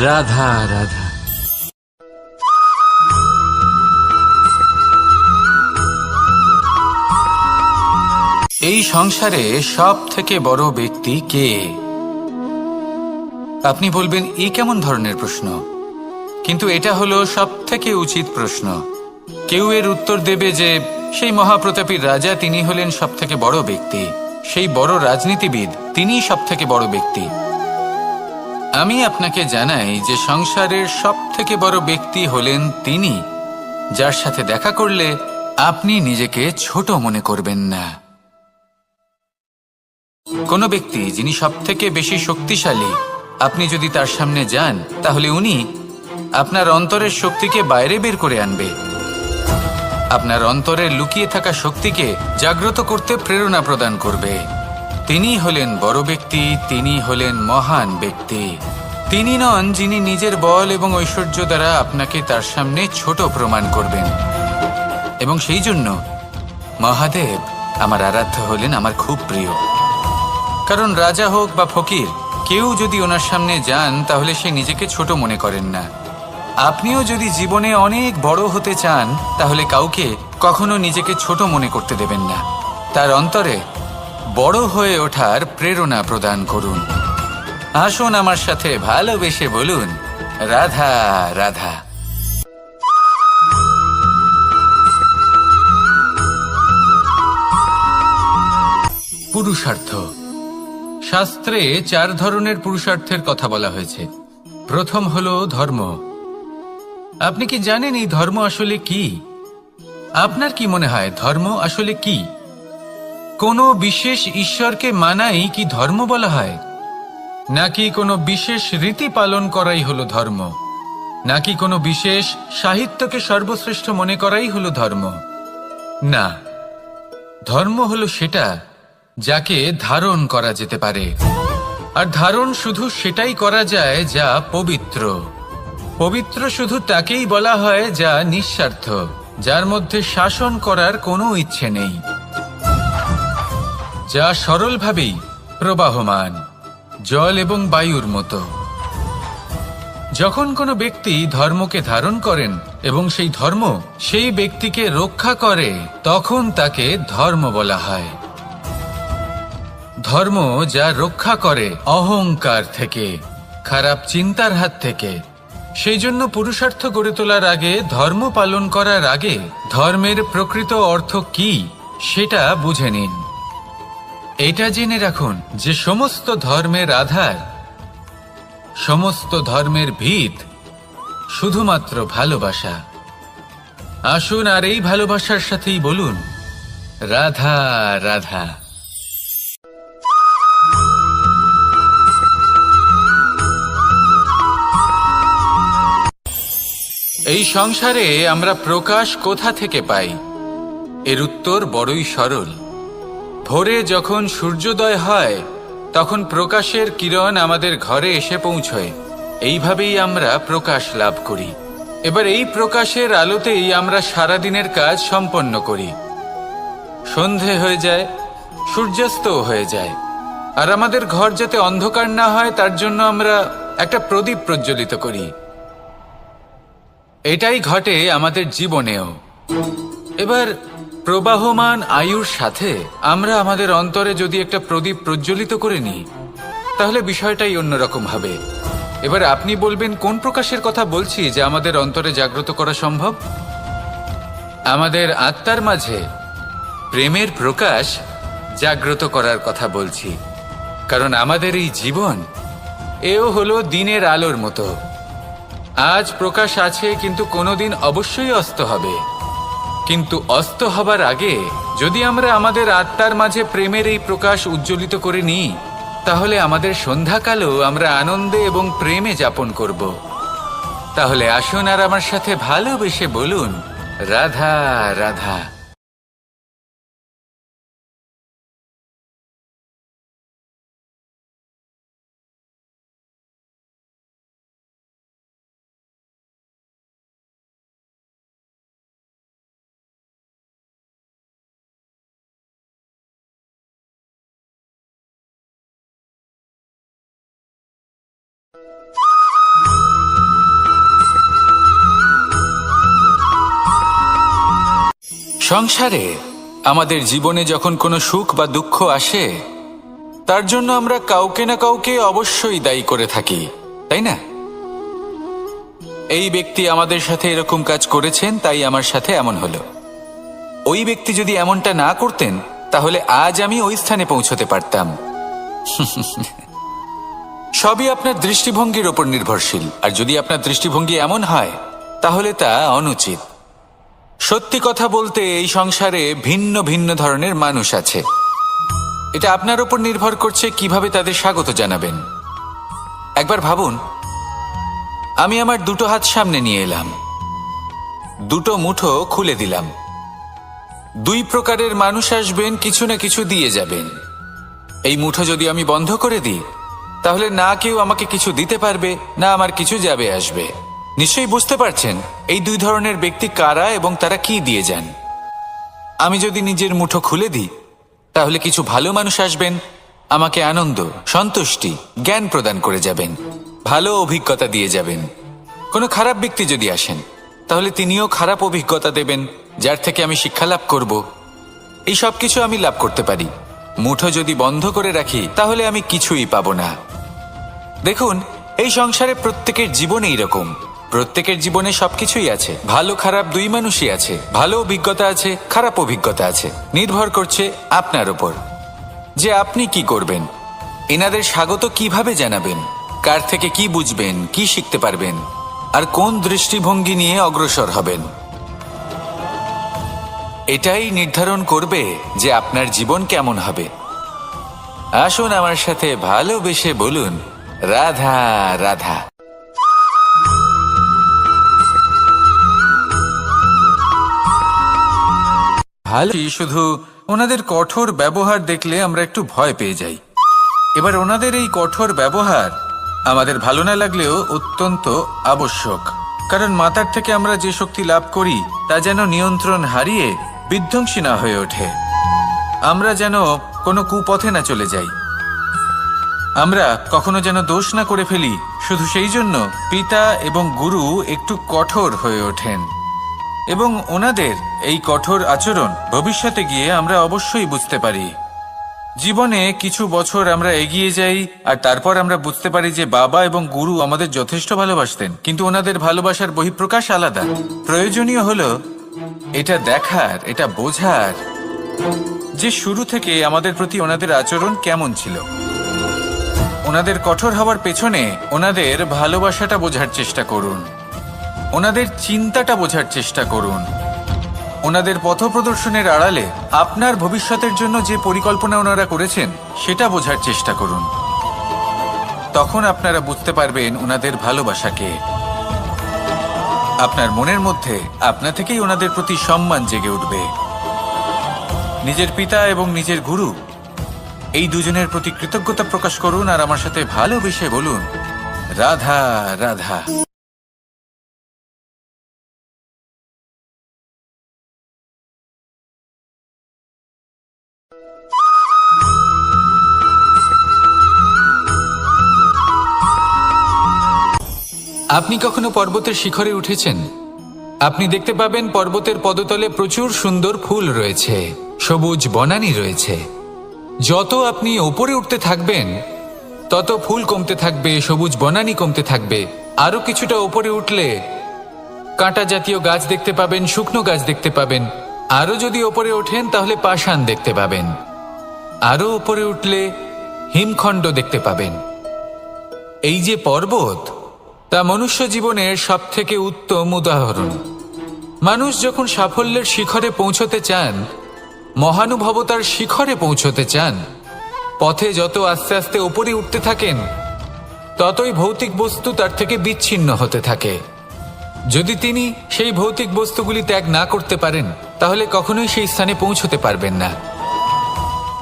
রাধা রাধা। এই সংসারে সব থেকে বড় ব্যক্তি কে? আপনি বলবেন, এই কেমন ধরনের প্রশ্ন? কিন্তু এটা হলো সব থেকে উচিত প্রশ্ন। কেউ এর উত্তর দেবে যে সেই মহাপ্রতাপী রাজা, তিনি হলেন সব থেকে বড় ব্যক্তি, সেই বড় রাজনীতিবিদ, তিনিই সব থেকে বড় ব্যক্তি। আমি আপনাকে জানাই যে সংসারের সব থেকে বড় ব্যক্তি হলেন তিনি, যার সাথে দেখা করলে আপনি নিজেকে ছোট মনে করবেন না। কোনো ব্যক্তি যিনি সব থেকে বেশি শক্তিশালী, আপনি যদি তার সামনে যান তাহলে উনি আপনার অন্তরের শক্তিকে বাইরে বের করে আনবে, আপনার অন্তরের লুকিয়ে থাকা শক্তিকে জাগ্রত করতে প্রেরণা প্রদান করবে। তিনি হলেন বড় ব্যক্তি, তিনি হলেন মহান ব্যক্তি। তিনি নন যিনি নিজের বল এবং ঐশ্বর্য দ্বারা আপনাকে তার সামনে ছোট প্রমাণ করবেন। এবং সেই জন্য মহাদেব আমার আরাধ্য হলেন আমার খুব প্রিয়। কারণ রাজা হোক বা ফকির, কেউ যদি ওনার সামনে যান তাহলে সে নিজেকে ছোট মনে করেন না। আপনিও যদি জীবনে অনেক বড় হতে চান তাহলে কাউকে কখনো নিজেকে ছোট মনে করতে দেবেন না। তার অন্তরে বড় হয়ে ওঠার প্রেরণা প্রদান করুন। আসুন আমার সাথে ভালোবেসে বলুন, রাধা রাধা। পুরুষার্থ। শাস্ত্রে 4 ধরনের পুরুষার্থের কথা বলা হয়েছে। প্রথম হলো ধর্ম। আপনি কি জানেন এই ধর্ম আসলে কি? আপনার কি মনে হয় ধর্ম আসলে কি? কোনো বিশেষ ঈশ্বরকে মানাই কি ধর্ম বলা হয়? নাকি কোনো বিশেষ রীতি পালন করাই হলো ধর্ম? নাকি কোনো বিশেষ সাহিত্যকে সর্বশ্রেষ্ঠ মনে করাই হলো ধর্ম? না, ধর্ম হলো সেটা যাকে ধারণ করা যেতে পারে। আর ধারণ শুধু সেটাই করা যায় যা পবিত্র। পবিত্র শুধু তাকেই বলা হয় যা নিঃস্বার্থ, যার মধ্যে শাসন করার কোনো ইচ্ছে নেই, যা সরলভাবেই প্রবাহমান, জল এবং বায়ুর মতো। যখন কোনো ব্যক্তি ধর্মকে ধারণ করেন এবং সেই ধর্ম সেই ব্যক্তিকে রক্ষা করে, তখন তাকে ধর্ম বলা হয়। ধর্ম যা রক্ষা করে অহংকার থেকে, খারাপ চিন্তার হাত থেকে। সেই জন্য পুরুষার্থ গড়ে তোলার আগে, ধর্ম পালন করার আগে ধর্মের প্রকৃত অর্থ কি সেটা বুঝে নিন। এটা জেনে রাখুন যে সমস্ত ধর্মের আধার, সমস্ত ধর্মের ভিত শুধুমাত্র ভালোবাসা। আসুন আর এই ভালোবাসার সাথেই বলুন, রাধা রাধা। এই সংসারে আমরা প্রকাশ কোথা থেকে পাই? এর উত্তর বড়ই সরল। ভোরে যখন সূর্যোদয় হয় তখন প্রকাশের কিরণ আমাদের ঘরে এসে পৌঁছয়। এইভাবেই আমরা প্রকাশ লাভ করি। এবার এই প্রকাশের আলোতেই আমরা সারাদিনের কাজ সম্পন্ন করি। সন্ধে হয়ে যায়, সূর্যাস্তও হয়ে যায়। আর আমাদের ঘর যাতে অন্ধকার না হয় তার জন্য আমরা একটা প্রদীপ প্রজ্বলিত করি। এটাই ঘটে আমাদের জীবনেও। এবার প্রবাহমান আয়ুর সাথে আমরা আমাদের অন্তরে যদি একটা প্রদীপ প্রজ্বলিত করে নিই, তাহলে বিষয়টাই অন্যরকম হবে। এবার আপনি বলবেন কোন প্রকাশের কথা বলছি যে আমাদের অন্তরে জাগ্রত করা সম্ভব? আমাদের আত্মার মাঝে প্রেমের প্রকাশ জাগ্রত করার কথা বলছি। কারণ আমাদের এই জীবন এও হলো দিনের আলোর মতো। আজ প্রকাশ আছে, কিন্তু কোনোদিন অবশ্যই অস্ত হবে। কিন্তু অস্ত হবার আগে যদি আমরা আমাদের আত্মার মাঝে প্রেমের এই প্রকাশ উজ্জ্বলিত করে নিই, তাহলে আমাদের সন্ধ্যাকালও আমরা আনন্দে এবং প্রেমে যাপন করব। তাহলে আসুন আর আমার সাথে ভালোবেসে বলুন, রাধা রাধা। সংসারে আমাদের জীবনে যখন কোনো সুখ বা দুঃখ আসে, তার জন্য আমরা কাউকে না কাউকে অবশ্যই দায়ী করে থাকি, তাই না? এই ব্যক্তি আমাদের সাথে এরকম কাজ করেছেন, তাই আমার সাথে এমন হলো। ওই ব্যক্তি যদি এমনটা না করতেন, তাহলে আজ আমি ওই স্থানে পৌঁছতে পারতাম। সবই আপনার দৃষ্টিভঙ্গির ওপর নির্ভরশীল। আর যদি আপনার দৃষ্টিভঙ্গি এমন হয়, তাহলে তা অনুচিত। সত্যি কথা বলতে এই সংসারে ভিন্ন ভিন্ন ধরনের মানুষ আছে। এটা আপনার উপর নির্ভর করছে কিভাবে তাদের স্বাগত জানাবেন। একবার ভাবুন, আমি আমার দুটো হাত সামনে নিয়ে এলাম, দুটো মুঠো খুলে দিলাম। দুই প্রকারের মানুষ আসবেন, কিছু না কিছু দিয়ে যাবেন। এই মুঠো যদি আমি বন্ধ করে দিই, তাহলে না কেউ আমাকে কিছু দিতে পারবে, না আমার কিছু যাবে আসবে। নিশ্চয়ই বুঝতে পারছেন এই দুই ধরনের ব্যক্তি কারা এবং তারা কি দিয়ে যান। আমি যদি নিজের মুঠো খুলে দিই, তাহলে কিছু ভালো মানুষ আসবেন, আমাকে আনন্দ, সন্তুষ্টি, জ্ঞান প্রদান করে যাবেন, ভালো অভিজ্ঞতা দিয়ে যাবেন। কোনো খারাপ ব্যক্তি যদি আসেন, তাহলে তিনিও খারাপ অভিজ্ঞতা দেবেন, যার থেকে আমি শিক্ষা লাভ করব। এই সব কিছু আমি লাভ করতে পারি। মুঠো যদি বন্ধ করে রাখি, তাহলে আমি কিছুই পাবো না। দেখুন, এই সংসারে প্রত্যেকের জীবনে এইরকম। প্রত্যেকের জীবনে সবকিছুই আছে, ভালো খারাপ দুই মানুষই আছে। ভালো অভিজ্ঞতা আছে, খারাপ অভিজ্ঞতা আছে। নির্ভর করছে আপনার ওপর যে আপনি কি করবেন। এনাদের স্বাগত কিভাবে জানাবেন, কার থেকে কি বুঝবেন, কি শিখতে পারবেন, আর কোন দৃষ্টিভঙ্গি নিয়ে অগ্রসর হবেন। এটাই নির্ধারণ করবে যে আপনার জীবন কেমন হবে। আসুন আমার সাথে ভালোবেসে বলুন, রাধা রাধা। ভালো, শুধু ওনাদের কঠোর ব্যবহার দেখলে আমরা একটু ভয় পেয়ে যাই। এবার ওনাদের এই কঠোর ব্যবহার আমাদের ভালো না লাগলেও অত্যন্ত আবশ্যক। কারণ মাতার থেকে আমরা যে শক্তি লাভ করি, তা যেন নিয়ন্ত্রণ হারিয়ে বিধ্বংসী না হয়ে ওঠে। আমরা যেন কোনো কুপথে না চলে যাই, আমরা কখনো যেন দোষ না করে ফেলি। শুধু সেই জন্য পিতা এবং গুরু একটু কঠোর হয়ে ওঠেন, এবং ওনাদের এই কঠোর আচরণ ভবিষ্যতে গিয়ে আমরা অবশ্যই বুঝতে পারি। জীবনে কিছু বছর আমরা এগিয়ে যাই, আর তারপর আমরা বুঝতে পারি যে বাবা এবং গুরু আমাদের যথেষ্ট ভালোবাসতেন, কিন্তু ওনাদের ভালোবাসার বহিঃপ্রকাশ আলাদা। প্রয়োজনীয় হলো এটা দেখার, এটা বোঝার যে শুরু থেকে আমাদের প্রতি ওনাদের আচরণ কেমন ছিল। ওনাদের কঠোর হওয়ার পেছনে ওনাদের ভালোবাসাটা বোঝার চেষ্টা করুন, ওনাদের চিন্তাটা বোঝার চেষ্টা করুন, ওনাদের পথপ্রদর্শনের আড়ালে আপনার ভবিষ্যতের জন্য যে পরিকল্পনা ওনারা করেছেন সেটা বোঝার চেষ্টা করুন। তখন আপনারা বুঝতে পারবেন ওনাদের ভালোবাসাকে। আপনার মনের মধ্যে আপনা থেকেই ওনাদের প্রতি সম্মান জেগে উঠবে। নিজের পিতা এবং নিজের গুরু, এই দুজনের প্রতি কৃতজ্ঞতা প্রকাশ করুন আর আমার সাথে ভালোবেসে বলুন, রাধা রাধা। আপনি কখনো পর্বতের শিখরে উঠেছেন? আপনি দেখতে পাবেন পর্বতের পদতলে প্রচুর সুন্দর ফুল রয়েছে, সবুজ বনানী রয়েছে। যত আপনি ওপরে উঠতে থাকবেন তত ফুল কমতে থাকবে, সবুজ বনানী কমতে থাকবে। আরো কিছুটা ওপরে উঠলে কাঁটা জাতীয় গাছ দেখতে পাবেন, শুকনো গাছ দেখতে পাবেন। আরো যদি ওপরে ওঠেন তাহলে পাষাণ দেখতে পাবেন। আরো ওপরে উঠলে হিমখণ্ড দেখতে পাবেন। এই যে পর্বত, তা মনুষ্য জীবনের সবথেকে উত্তম উদাহরণ। মানুষ যখন সাফল্যের শিখরে পৌঁছতে চান, মহানুভবতার শিখরে পৌঁছতে চান, পথে যত আস্তে আস্তে ওপরে উঠতে থাকেন ততই ভৌতিক বস্তু তার থেকে বিচ্ছিন্ন হতে থাকে। যদি তিনি সেই ভৌতিক বস্তুগুলি ত্যাগ না করতে পারেন তাহলে কখনোই সেই স্থানে পৌঁছতে পারবেন না।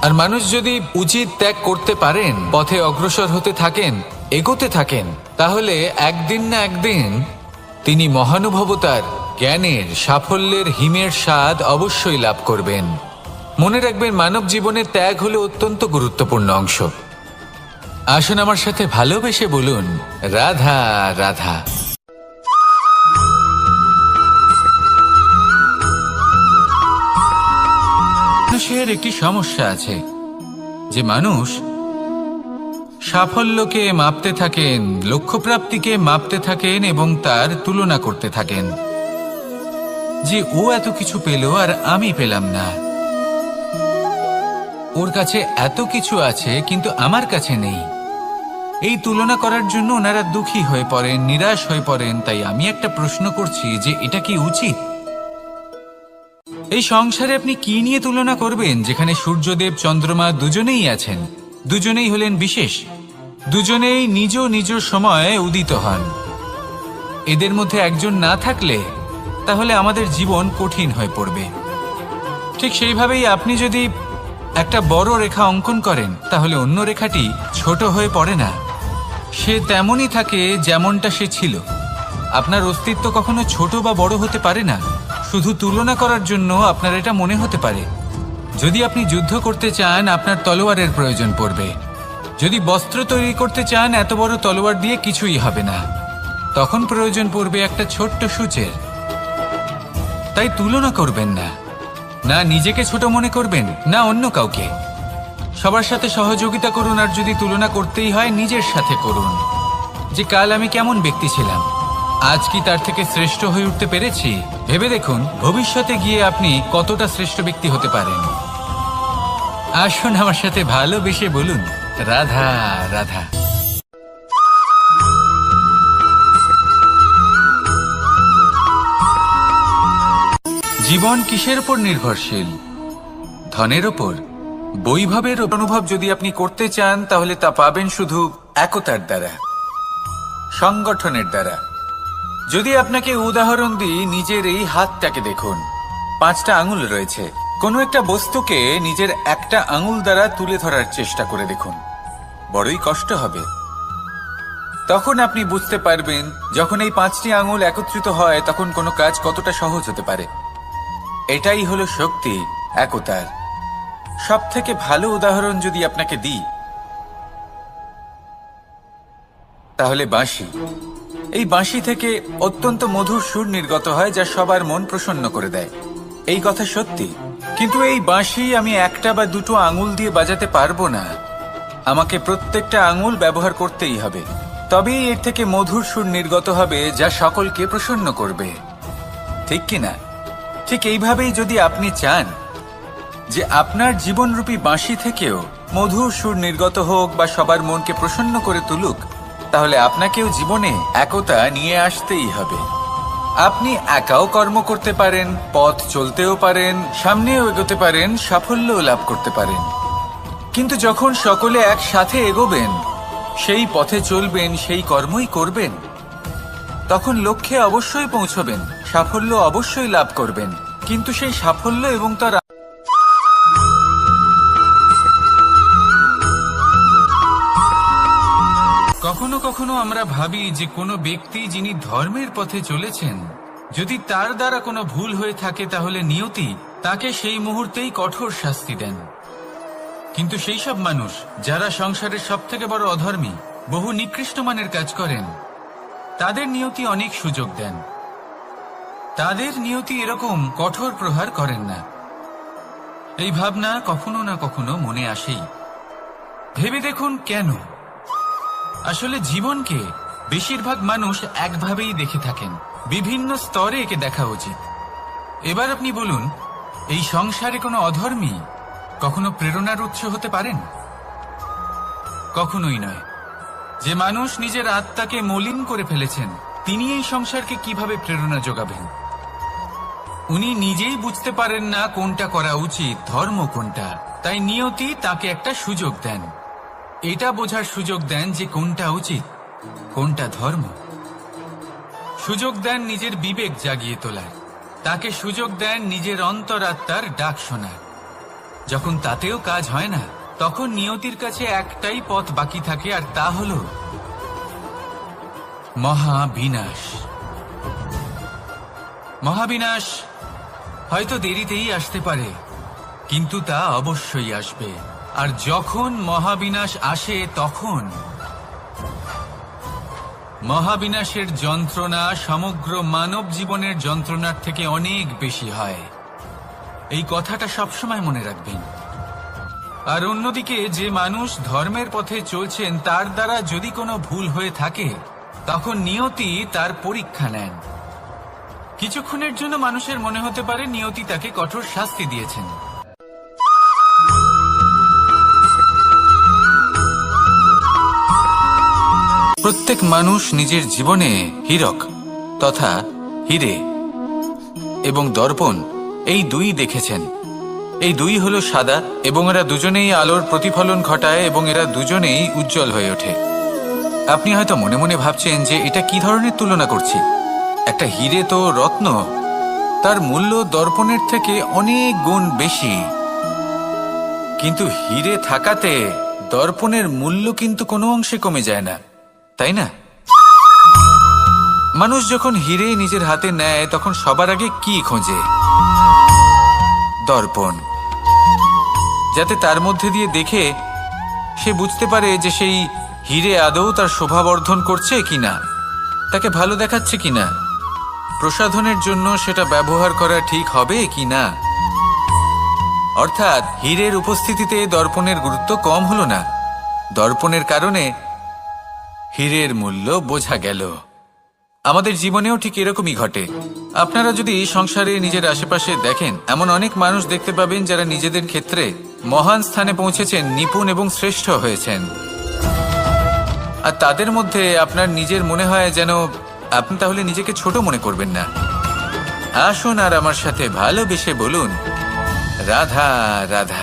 আর মানুষ যদি উচিত ত্যাগ করতে পারেন, পথে অগ্রসর হতে থাকেন, এগোতে থাকেন, তাহলে একদিন না একদিন তিনি মহানুভবতার, জ্ঞানের, সাফল্যের হিমের স্বাদ অবশ্যই লাভ করবেন। মনে রাখবেন, মানব জীবনের ত্যাগ হলো অত্যন্ত গুরুত্বপূর্ণ অংশ। আসুন আমার সাথে ভালোবেসে বলুন, রাধা রাধা। মানুষের একটি সমস্যা আছে যে মানুষ সাফল্যকে মাপতে থাকেন, লক্ষ্যপ্রাপ্তিকে মাপতে থাকেন এবং তার তুলনা করতে থাকেন যে ও এত কিছু পেল আর আমি পেলাম না, ওর কাছে এত কিছু আছে কিন্তু আমার কাছে নেই। এই তুলনা করার জন্য ওনারা দুঃখী হয়ে পড়েন, নিরাশ হয়ে পড়েন। তাই আমি একটা প্রশ্ন করছি যে এটা কি উচিত? এই সংসারে আপনি কি নিয়ে তুলনা করবেন, যেখানে সূর্যদেব, চন্দ্রমা দুজনেই আছেন, দুজনেই হলেন বিশেষ, দুজনেই নিজ নিজ সময়ে উদিত হন। এদের মধ্যে একজন না থাকলে তাহলে আমাদের জীবন কঠিন হয়ে পড়বে। ঠিক সেইভাবেই আপনি যদি একটা বড় রেখা অঙ্কন করেন তাহলে অন্য রেখাটি ছোট হয়ে পড়ে না, সে তেমনই থাকে যেমনটা সে ছিল। আপনার অস্তিত্ব কখনো ছোট বা বড় হতে পারে না, শুধু তুলনা করার জন্য আপনার এটা মনে হতে পারে। যদি আপনি যুদ্ধ করতে চান আপনার তলোয়ারের প্রয়োজন পড়বে। যদি বস্ত্র তৈরি করতে চান এত বড় তলোয়ার দিয়ে কিছুই হবে না, তখন প্রয়োজন পড়বে একটা ছোট্ট সূচের। তাই তুলনা করবেন না, না নিজেকে ছোট মনে করবেন না অন্য কাউকে। সবার সাথে সহযোগিতা করুন, আর যদি তুলনা করতেই হয় নিজের সাথে করুন, যে কাল আমি কেমন ব্যক্তি ছিলাম, আজ কি তার থেকে শ্রেষ্ঠ হয়ে উঠতে পেরেছি। ভেবে দেখুন ভবিষ্যতে গিয়ে আপনি কতটা শ্রেষ্ঠ ব্যক্তি হতে পারেন। আসুন আমার সাথে ভালোবেসে বলুন, রাধা রাধা। জীবন কিসের উপর নির্ভরশীল? ধনের ওপর, বৈভবের অনুভব যদি আপনি করতে চান তাহলে তা পাবেন শুধু একতার দ্বারা, সংগঠনের দ্বারা। যদি আপনাকে উদাহরণ দিই, নিজের এই হাতটাকে দেখুন, 5টা আঙুল রয়েছে। কোনো একটা বস্তুকে নিজের একটা আঙুল দ্বারা তুলে ধরার চেষ্টা করে দেখুন, বড়ই কষ্ট হবে। তখন আপনি বুঝতে পারবেন যখন এই 5টি আঙুল একত্রিত হয় তখন কোনো কাজ কতটা সহজ হতে পারে। এটাই হলো শক্তি, একতার। সব থেকে ভালো উদাহরণ যদি আপনাকে দিই তাহলে বাঁশি। এই বাঁশি থেকে অত্যন্ত মধুর সুর নির্গত হয় যা সবার মন প্রসন্ন করে দেয়। এই কথা সত্যি, কিন্তু এই বাঁশি আমি একটা বা দুটো আঙুল দিয়ে বাজাতে পারবো না। আমাকে প্রত্যেকটা আঙুল ব্যবহার করতেই হবে, তবেই এর থেকে মধুর সুর নির্গত হবে যা সকলকে প্রসন্ন করবে, ঠিক কিনা? ঠিক এইভাবেই যদি আপনি চান যে আপনার জীবনরূপী বাঁশি থেকেও মধুর সুর নির্গত হোক বা সবার মনকে প্রসন্ন করে তুলুক, তাহলে আপনাকেও জীবনে একতা নিয়ে আসতেই হবে। আপনি একাও কর্ম করতে পারেন, পথ চলতেও পারেন, সামনেও এগোতে পারেন, সাফল্যও লাভ করতে পারেন। কিন্তু যখন সকলে একসাথে এগোবেন, সেই পথে চলবেন, সেই কর্মই করবেন, তখন লক্ষ্যে অবশ্যই পৌঁছবেন, সাফল্য অবশ্যই লাভ করবেন। কিন্তু সেই সাফল্য এবং তার কখনো কখনো আমরা ভাবি যে কোনো ব্যক্তি যিনি ধর্মের পথে চলেছেন, যদি তার দ্বারা কোনো ভুল হয়ে থাকে তাহলে নিয়তি তাকে সেই মুহূর্তেই কঠোর শাস্তি দেন। কিন্তু সেই সব মানুষ যারা সংসারের সবথেকে বড় অধর্মী, বহু নিকৃষ্ট মানের কাজ করেন, তাদের নিয়তি অনেক সুযোগ দেন। তাদের নিয়তি এরকম কঠোর প্রহার করেন না। এই ভাবনা কখনো না কখনো মনে আসেই। ভেবে দেখুন কেন? আসলে জীবনকে বেশিরভাগ মানুষ একভাবেই দেখে থাকেন, বিভিন্ন স্তরে একে দেখা উচিত। এবার আপনি বলুন, এই সংসারে কোনো অধর্মী কখনো প্রেরণার উৎস হতে পারেন? কখনোই নয়। যে মানুষ নিজের আত্মাকে মলিন করে ফেলেছেন, তিনি এই সংসারকে কিভাবে প্রেরণা যোগাবেন? উনি নিজেই বুঝতে পারেন না কোনটা করা উচিত, ধর্ম কোনটা। তাই নিয়তি তাকে একটা সুযোগ দেন, এটা বোঝার সুযোগ দেন যে কোনটা উচিত, কোনটা ধর্ম। সুযোগ দেন নিজের বিবেক জাগিয়ে তোলার, তাকে সুযোগ দেন নিজের অন্তরাত্মার ডাক শোনার। যখন তাতেও কাজ হয় না, তখন নিয়তির কাছে একটাই পথ বাকি থাকে, আর তা হল মহাবিনাশ। মহাবিনাশ হয়তো দেরিতেই আসতে পারে, কিন্তু তা অবশ্যই আসবে। আর যখন মহাবিনাশ আসে, তখন মহাবিনাশের যন্ত্রণা সমগ্র মানব জীবনের যন্ত্রণার থেকে অনেক বেশি হয়। এই কথাটা সবসময় মনে রাখবেন। আর অন্যদিকে যে মানুষ ধর্মের পথে চলছেন, তার দ্বারা যদি কোনো ভুল হয়ে থাকে, তখন নিয়তি তার পরীক্ষা নেন। কিছুক্ষণের জন্য মানুষের মনে হতে পারে নিয়তি তাকে কঠোর শাস্তি দিয়েছেন। প্রত্যেক মানুষ নিজের জীবনে হীরক তথা হিরে এবং দর্পণ এই দুই দেখেছেন। এই দুই হলো সাদা, এবং এরা দুজনেই আলোর প্রতিফলন ঘটায় এবং এরা দুজনেই উজ্জ্বল হয়ে ওঠে। আপনি হয়তো মনে মনে ভাবছেন যে এটা কি ধরনের তুলনা করছি। একটা হিরে তো রত্ন, তার মূল্য দর্পণের থেকে অনেক গুণ বেশি। কিন্তু হিরে থাকাতে দর্পণের মূল্য কিন্তু কোনো অংশে কমে যায় না, তাই না? মানুষ যখন হিরে নিজের হাতে নেয়, তখন সবার আগে কি খোঁজে? দর্পণ, যাতে তার মধ্যে দিয়ে দেখে সে বুঝতে পারে যে সেই হিরে আদৌ তার শোভাবর্ধন করছে কিনা, তাকে ভালো দেখাচ্ছে কিনা, প্রসাধনের জন্য সেটা ব্যবহার করা ঠিক হবে কিনা। অর্থাৎ হীরের উপস্থিতিতে দর্পণের গুরুত্ব কম হলো না, দর্পণের কারণে হীরের মূল্য বোঝা গেল। আমাদের জীবনেও ঠিক এরকমই ঘটে। আপনারা যদি সংসারে নিজের আশেপাশে দেখেন, এমন অনেক মানুষ দেখতে পাবেন যারা নিজেদের ক্ষেত্রে মহান স্থানে পৌঁছেছেন, নিপুণ এবং শ্রেষ্ঠ হয়েছেন। আর তাদের মধ্যে আপনার নিজের মনে হয় যেন আপনি তাহলে নিজেকে ছোট মনে করবেন না। আসুন আর আমার সাথে ভালোবেসে বলুন, রাধা রাধা।